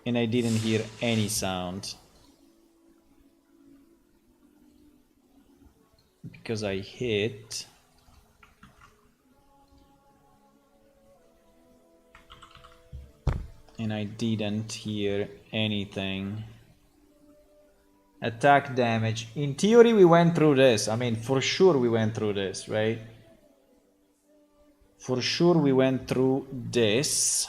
and I didn't hear any sound. Because I hit. And I didn't hear anything. Attack damage. In theory, we went through this. I mean, for sure we went through this, right? For sure we went through this.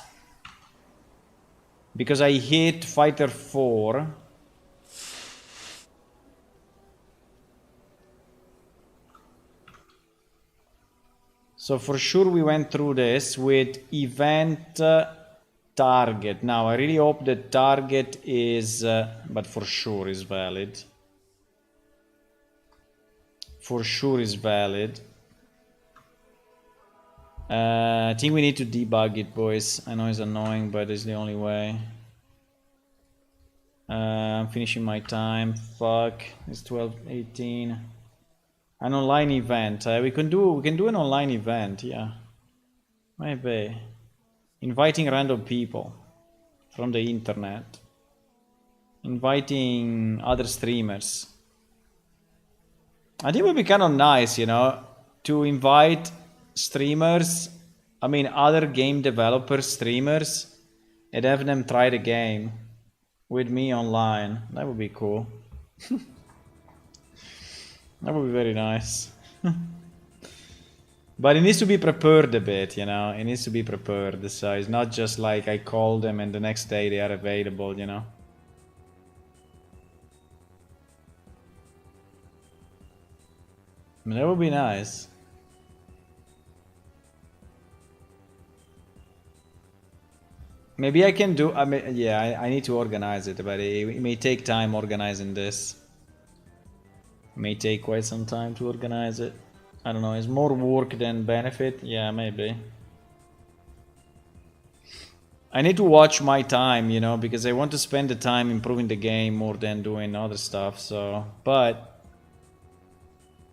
Because I hit Fighter 4. So for sure we went through this with event target. Now I really hope that target is, but for sure is valid. For sure is valid. I think we need to debug it, boys. I know it's annoying, but it's the only way. I'm finishing my time. Fuck, it's 12:18. An online event. We can do an online event. Yeah, maybe inviting random people from the internet, inviting other streamers. I think it would be kind of nice, you know, to invite streamers. I mean, other game developers, streamers, and have them try the game with me online. That would be cool. That would be very nice. But it needs to be prepared a bit, you know. It needs to be prepared. So it's not just like I call them and the next day they are available, you know. I mean, that would be nice. Maybe I can do, I mean, yeah, I need to organize it, but it may take time organizing this. It may take quite some time to organize it. I don't know, it's more work than benefit. Yeah, maybe. I need to watch my time, you know, because I want to spend the time improving the game more than doing other stuff, so, but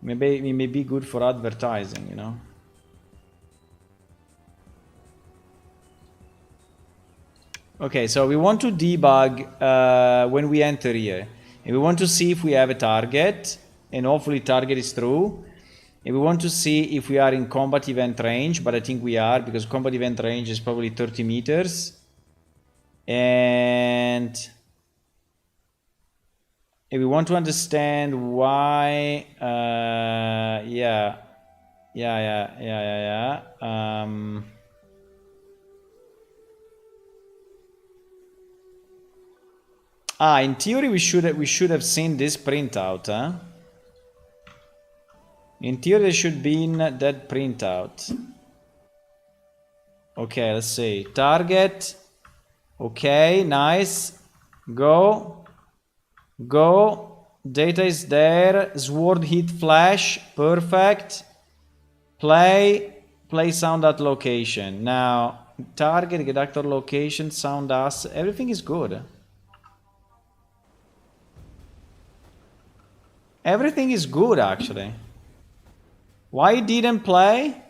maybe it may be good for advertising, you know. Okay, so we want to debug when we enter here. And we want to see if we have a target, and hopefully target is true. And we want to see if we are in combat event range, but I think we are, because combat event range is probably 30 meters. And we want to understand why, yeah. In theory we should have seen this printout, huh? In theory there should be in that printout. Okay, let's see. Target. Okay, nice. Go. Data is there. Sword hit flash. Perfect. Play sound at location. Now, target, get actor location, sound us. Everything is good. Everything is good, actually. Why it didn't play?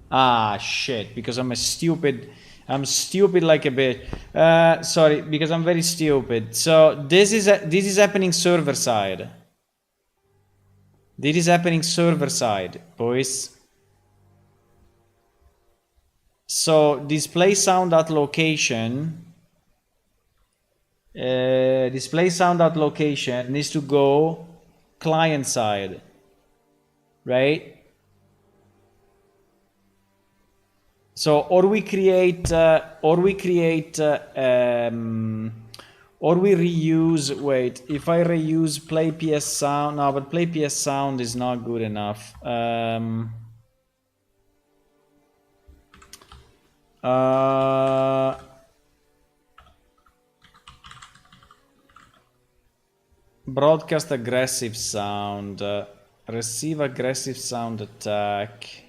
Ah, shit, because I'm stupid like a bitch. Sorry, because I'm very stupid. So this is happening server side. This is happening server side, boys. So display sound at location. Display sound at location needs to go client side, right? So or we reuse. Wait, if I reuse play PS sound, no, but play PS sound is not good enough. Broadcast aggressive sound, receive aggressive sound attack.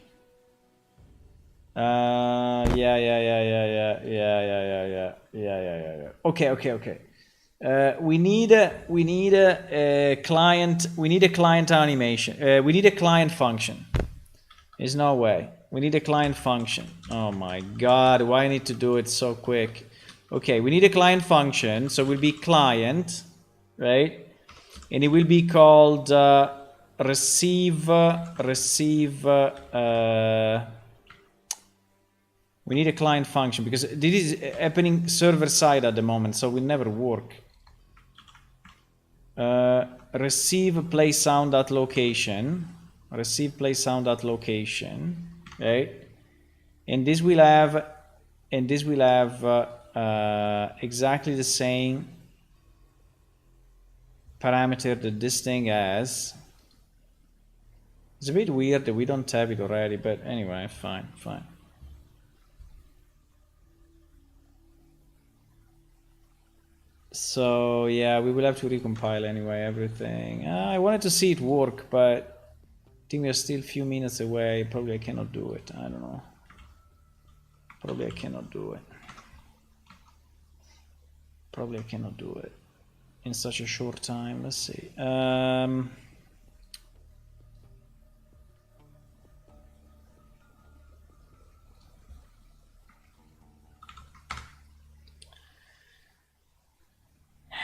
Yeah. Okay. We need a client. We need a client animation. We need a client function. There's no way. We need a client function. Oh my god! Why I need to do it so quick? Okay, we need a client function. So it will be client, right? And it will be called receive. We need a client function because this is happening server side at the moment, so it will never work. Receive play sound at location. Receive play sound at location, right? And this will have exactly the same parameter that this thing has. It's a bit weird that we don't have it already, but anyway, fine. So yeah, we will have to recompile anyway everything. I wanted to see it work, but I think we are still a few minutes away. Probably I cannot do it. I don't know. Probably I cannot do it in such a short time. Let's see.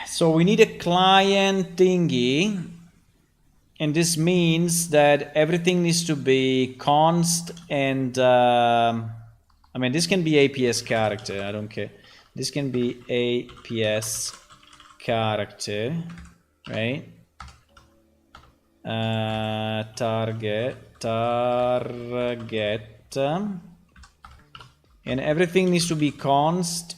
So we need a client thingy, and this means that everything needs to be const and I mean, this can be APS character, I don't care. This can be APS character, right? Target, and everything needs to be const.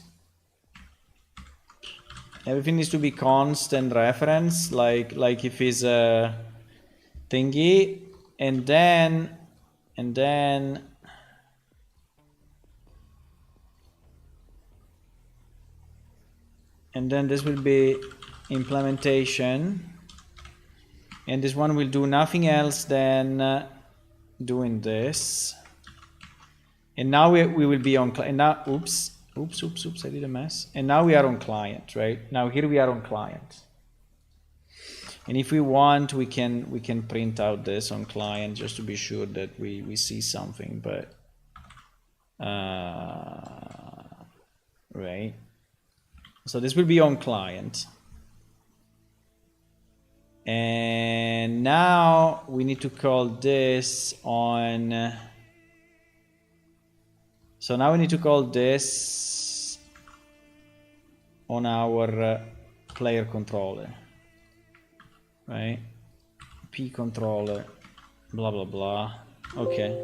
Everything needs to be const and reference, like if it's a thingy, and then this will be implementation, and this one will do nothing else than doing this. And now we will be on client. Now, oops, I did a mess. And now we are on client, right? Now here we are on client. And if we want, we can print out this on client just to be sure that we see something, but right. So this will be on client. And now we need to call this on. So now we need to call this on our player controller, right? P controller, blah, blah, blah. Okay.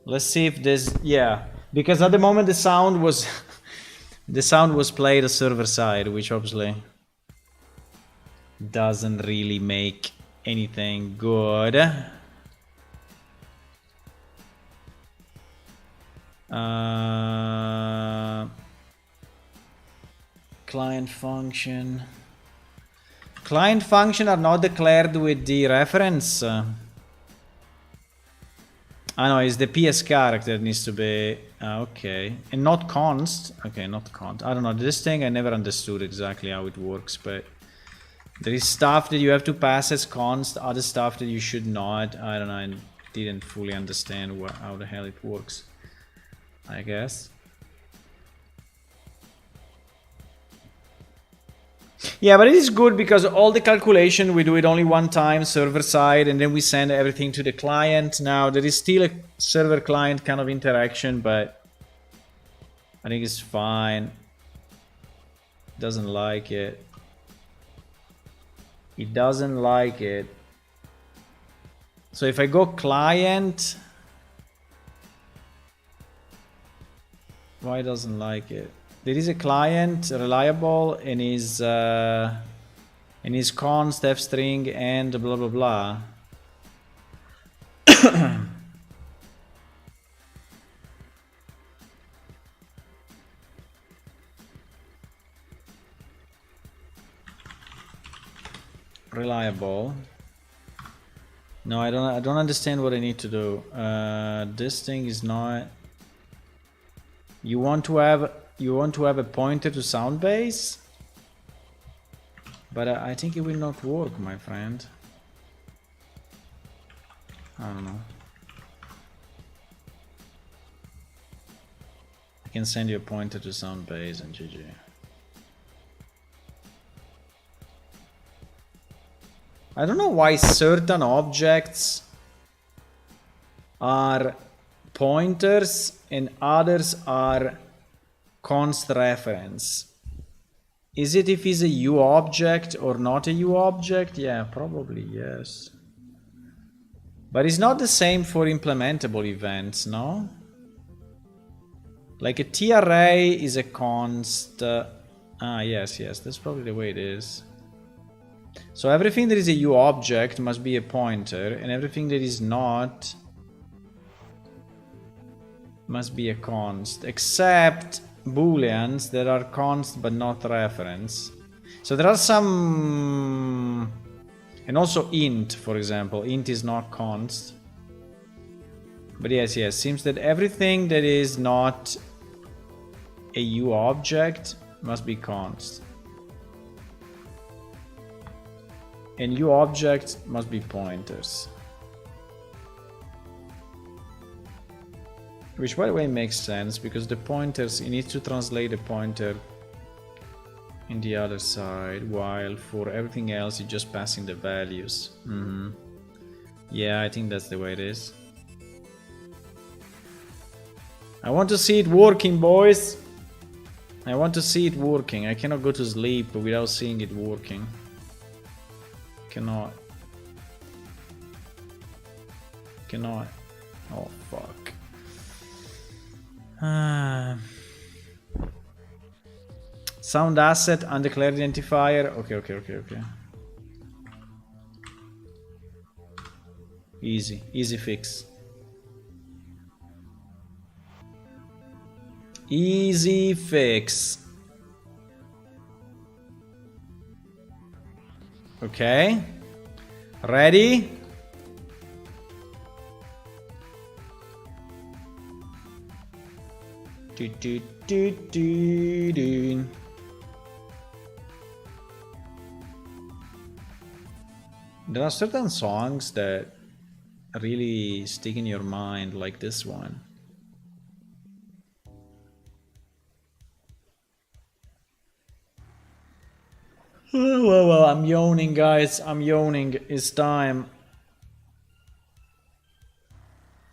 Let's see if this, yeah, because at the moment the sound was, the sound was played at server side, which obviously doesn't really make anything good. Client function. Client function are not declared with the reference. Ah no, it's the PS character that needs to be... okay. And not const. Okay, not const. I don't know, this thing I never understood exactly how it works, but... There is stuff that you have to pass as const, other stuff that you should not. I don't know, I didn't fully understand how the hell it works, I guess. Yeah, but it is good because all the calculation, we do it only one time, server side, and then we send everything to the client. Now, there is still a server-client kind of interaction, but I think it's fine. Doesn't like it. It doesn't like it. So if I go client, why doesn't like it? There is a client reliable and is const f string and blah blah blah. Reliable. No, I don't understand what I need to do. This thing is not. You want to have a pointer to sound base, but I think it will not work, my friend. I don't know. I can send you a pointer to sound base and GG. I don't know why certain objects are pointers and others are const reference. Is it if it's a U object or not a U object? Yeah, probably yes. But it's not the same for implementable events, no? Like a T array is a const. Yes, that's probably the way it is. So everything that is a U object must be a pointer, and everything that is not must be a const, except booleans that are const but not reference. So there are some, and also int, for example. Int is not const. But yes, seems that everything that is not a U object must be const. And U objects must be pointers. Which, by the way, makes sense, because the pointers, you need to translate the pointer in the other side, while for everything else, you're just passing the values. Yeah, I think that's the way it is. I want to see it working, boys! I want to see it working. I cannot go to sleep without seeing it working. Cannot. Oh, fuck. Sound asset, undeclared identifier. Okay. Easy fix. Easy fix. Okay. Ready? There are certain songs that really stick in your mind, like this one. Well, I'm yawning, guys. I'm yawning. It's time.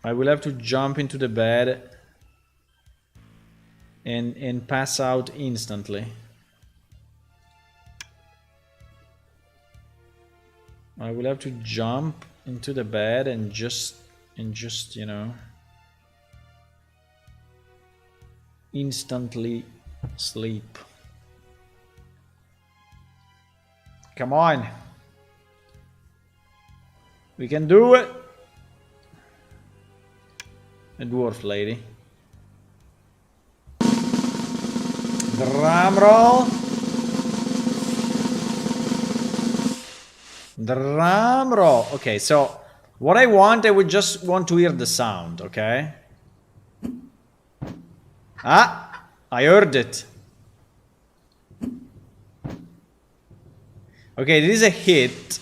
I will have to jump into the bed and pass out instantly. I will have to jump into the bed and just you know, instantly sleep. Come on. We can do it. A dwarf lady. Drum roll. Drum roll. Okay, so What I want, I would just want to hear the sound, okay? Ah, I heard it. Okay, this is a hit.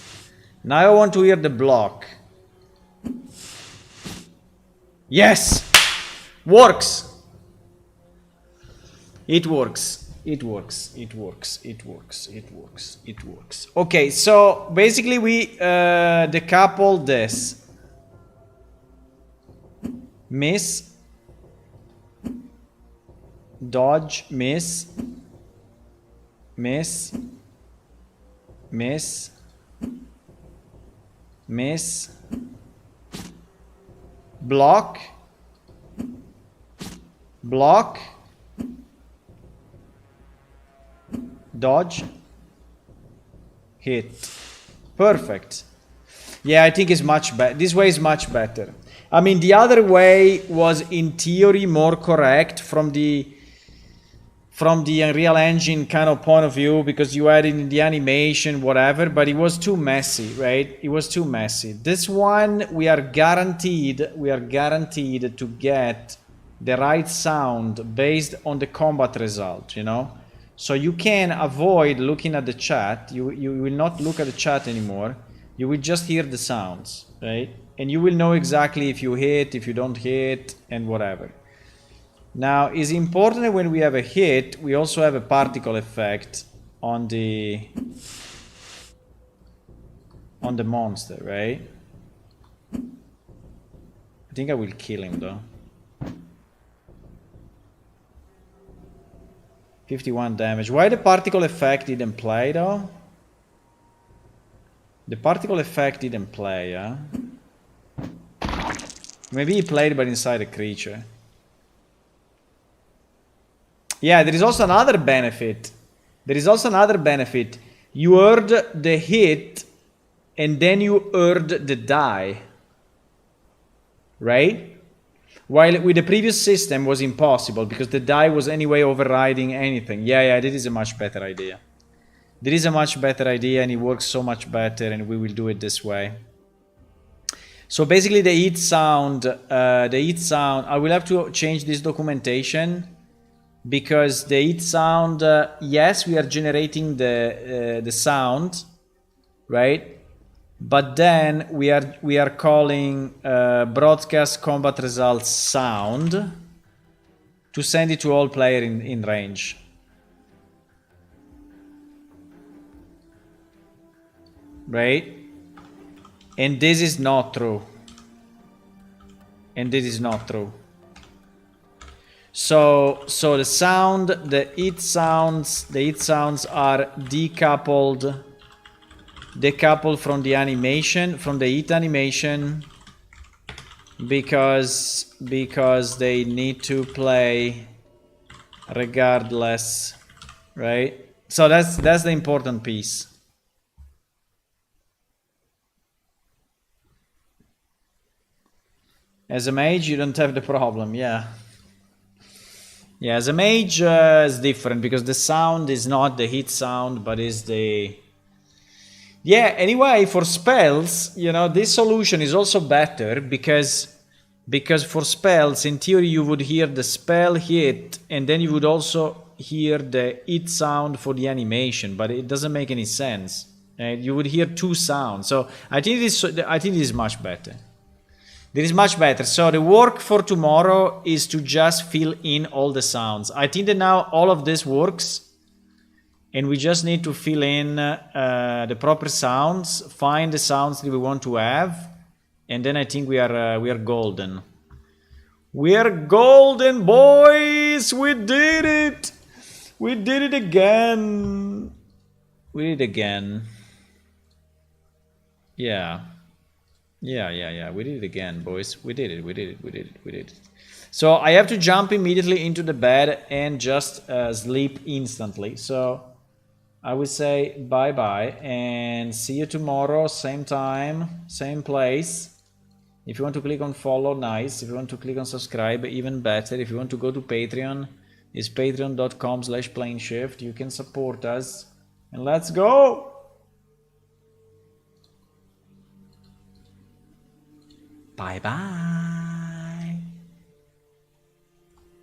Now I want to hear the block. Yes! Works! It works. It works. It works. It works. It works. It works. Okay, so basically we decouple this. Miss. Dodge. Miss. Miss. Miss. Miss. Block. Block. Dodge. Hit. Perfect. Yeah, I think it's much better. This way is much better. I mean, the other way was in theory more correct from the Unreal Engine kind of point of view, because you added in the animation, whatever, but it was too messy, right? It was too messy. This one, we are guaranteed to get the right sound based on the combat result, you know? So you can avoid looking at the chat. You will not look at the chat anymore. You will just hear the sounds, right? And you will know exactly if you hit, if you don't hit, and whatever. Now, it's important that when we have a hit, we also have a particle effect on the monster, right? I think I will kill him though. 51 damage. Why the particle effect didn't play though? The particle effect didn't play, yeah? Maybe he played but inside a creature. Yeah, there is also another benefit. You heard the hit and then you heard the die. Right? While with the previous system was impossible because the die was anyway overriding anything. Yeah, this is a much better idea. There is a much better idea and it works so much better, and we will do it this way. So basically the hit sound, I will have to change this documentation because the hit sound, yes, we are generating the sound, right? But then we are calling broadcast combat results sound to send it to all players in range. Right? And this is not true. So the sound, the hit sounds are decoupled from the animation, from the hit animation, because they need to play regardless, right? So that's the important piece. As a mage, you don't have the problem, yeah. Yeah, as a mage, it's different because the sound is not the hit sound, but is the... Yeah, anyway, for spells, you know, this solution is also better because for spells, in theory, you would hear the spell hit and then you would also hear the hit sound for the animation, but it doesn't make any sense. You would hear two sounds. So I think this is much better. This is much better. So the work for tomorrow is to just fill in all the sounds. I think that now all of this works. And we just need to fill in the proper sounds, find the sounds that we want to have, and then I think we are golden. We are golden, boys! We did it! We did it again! We did it again. Yeah. Yeah. We did it again, boys. We did it. So I have to jump immediately into the bed and just sleep instantly. So I would say bye-bye and see you tomorrow, same time, same place. If you want to click on follow, nice. If you want to click on subscribe, even better. If you want to go to Patreon, it's patreon.com/planeshift. You can support us. And let's go! Bye bye.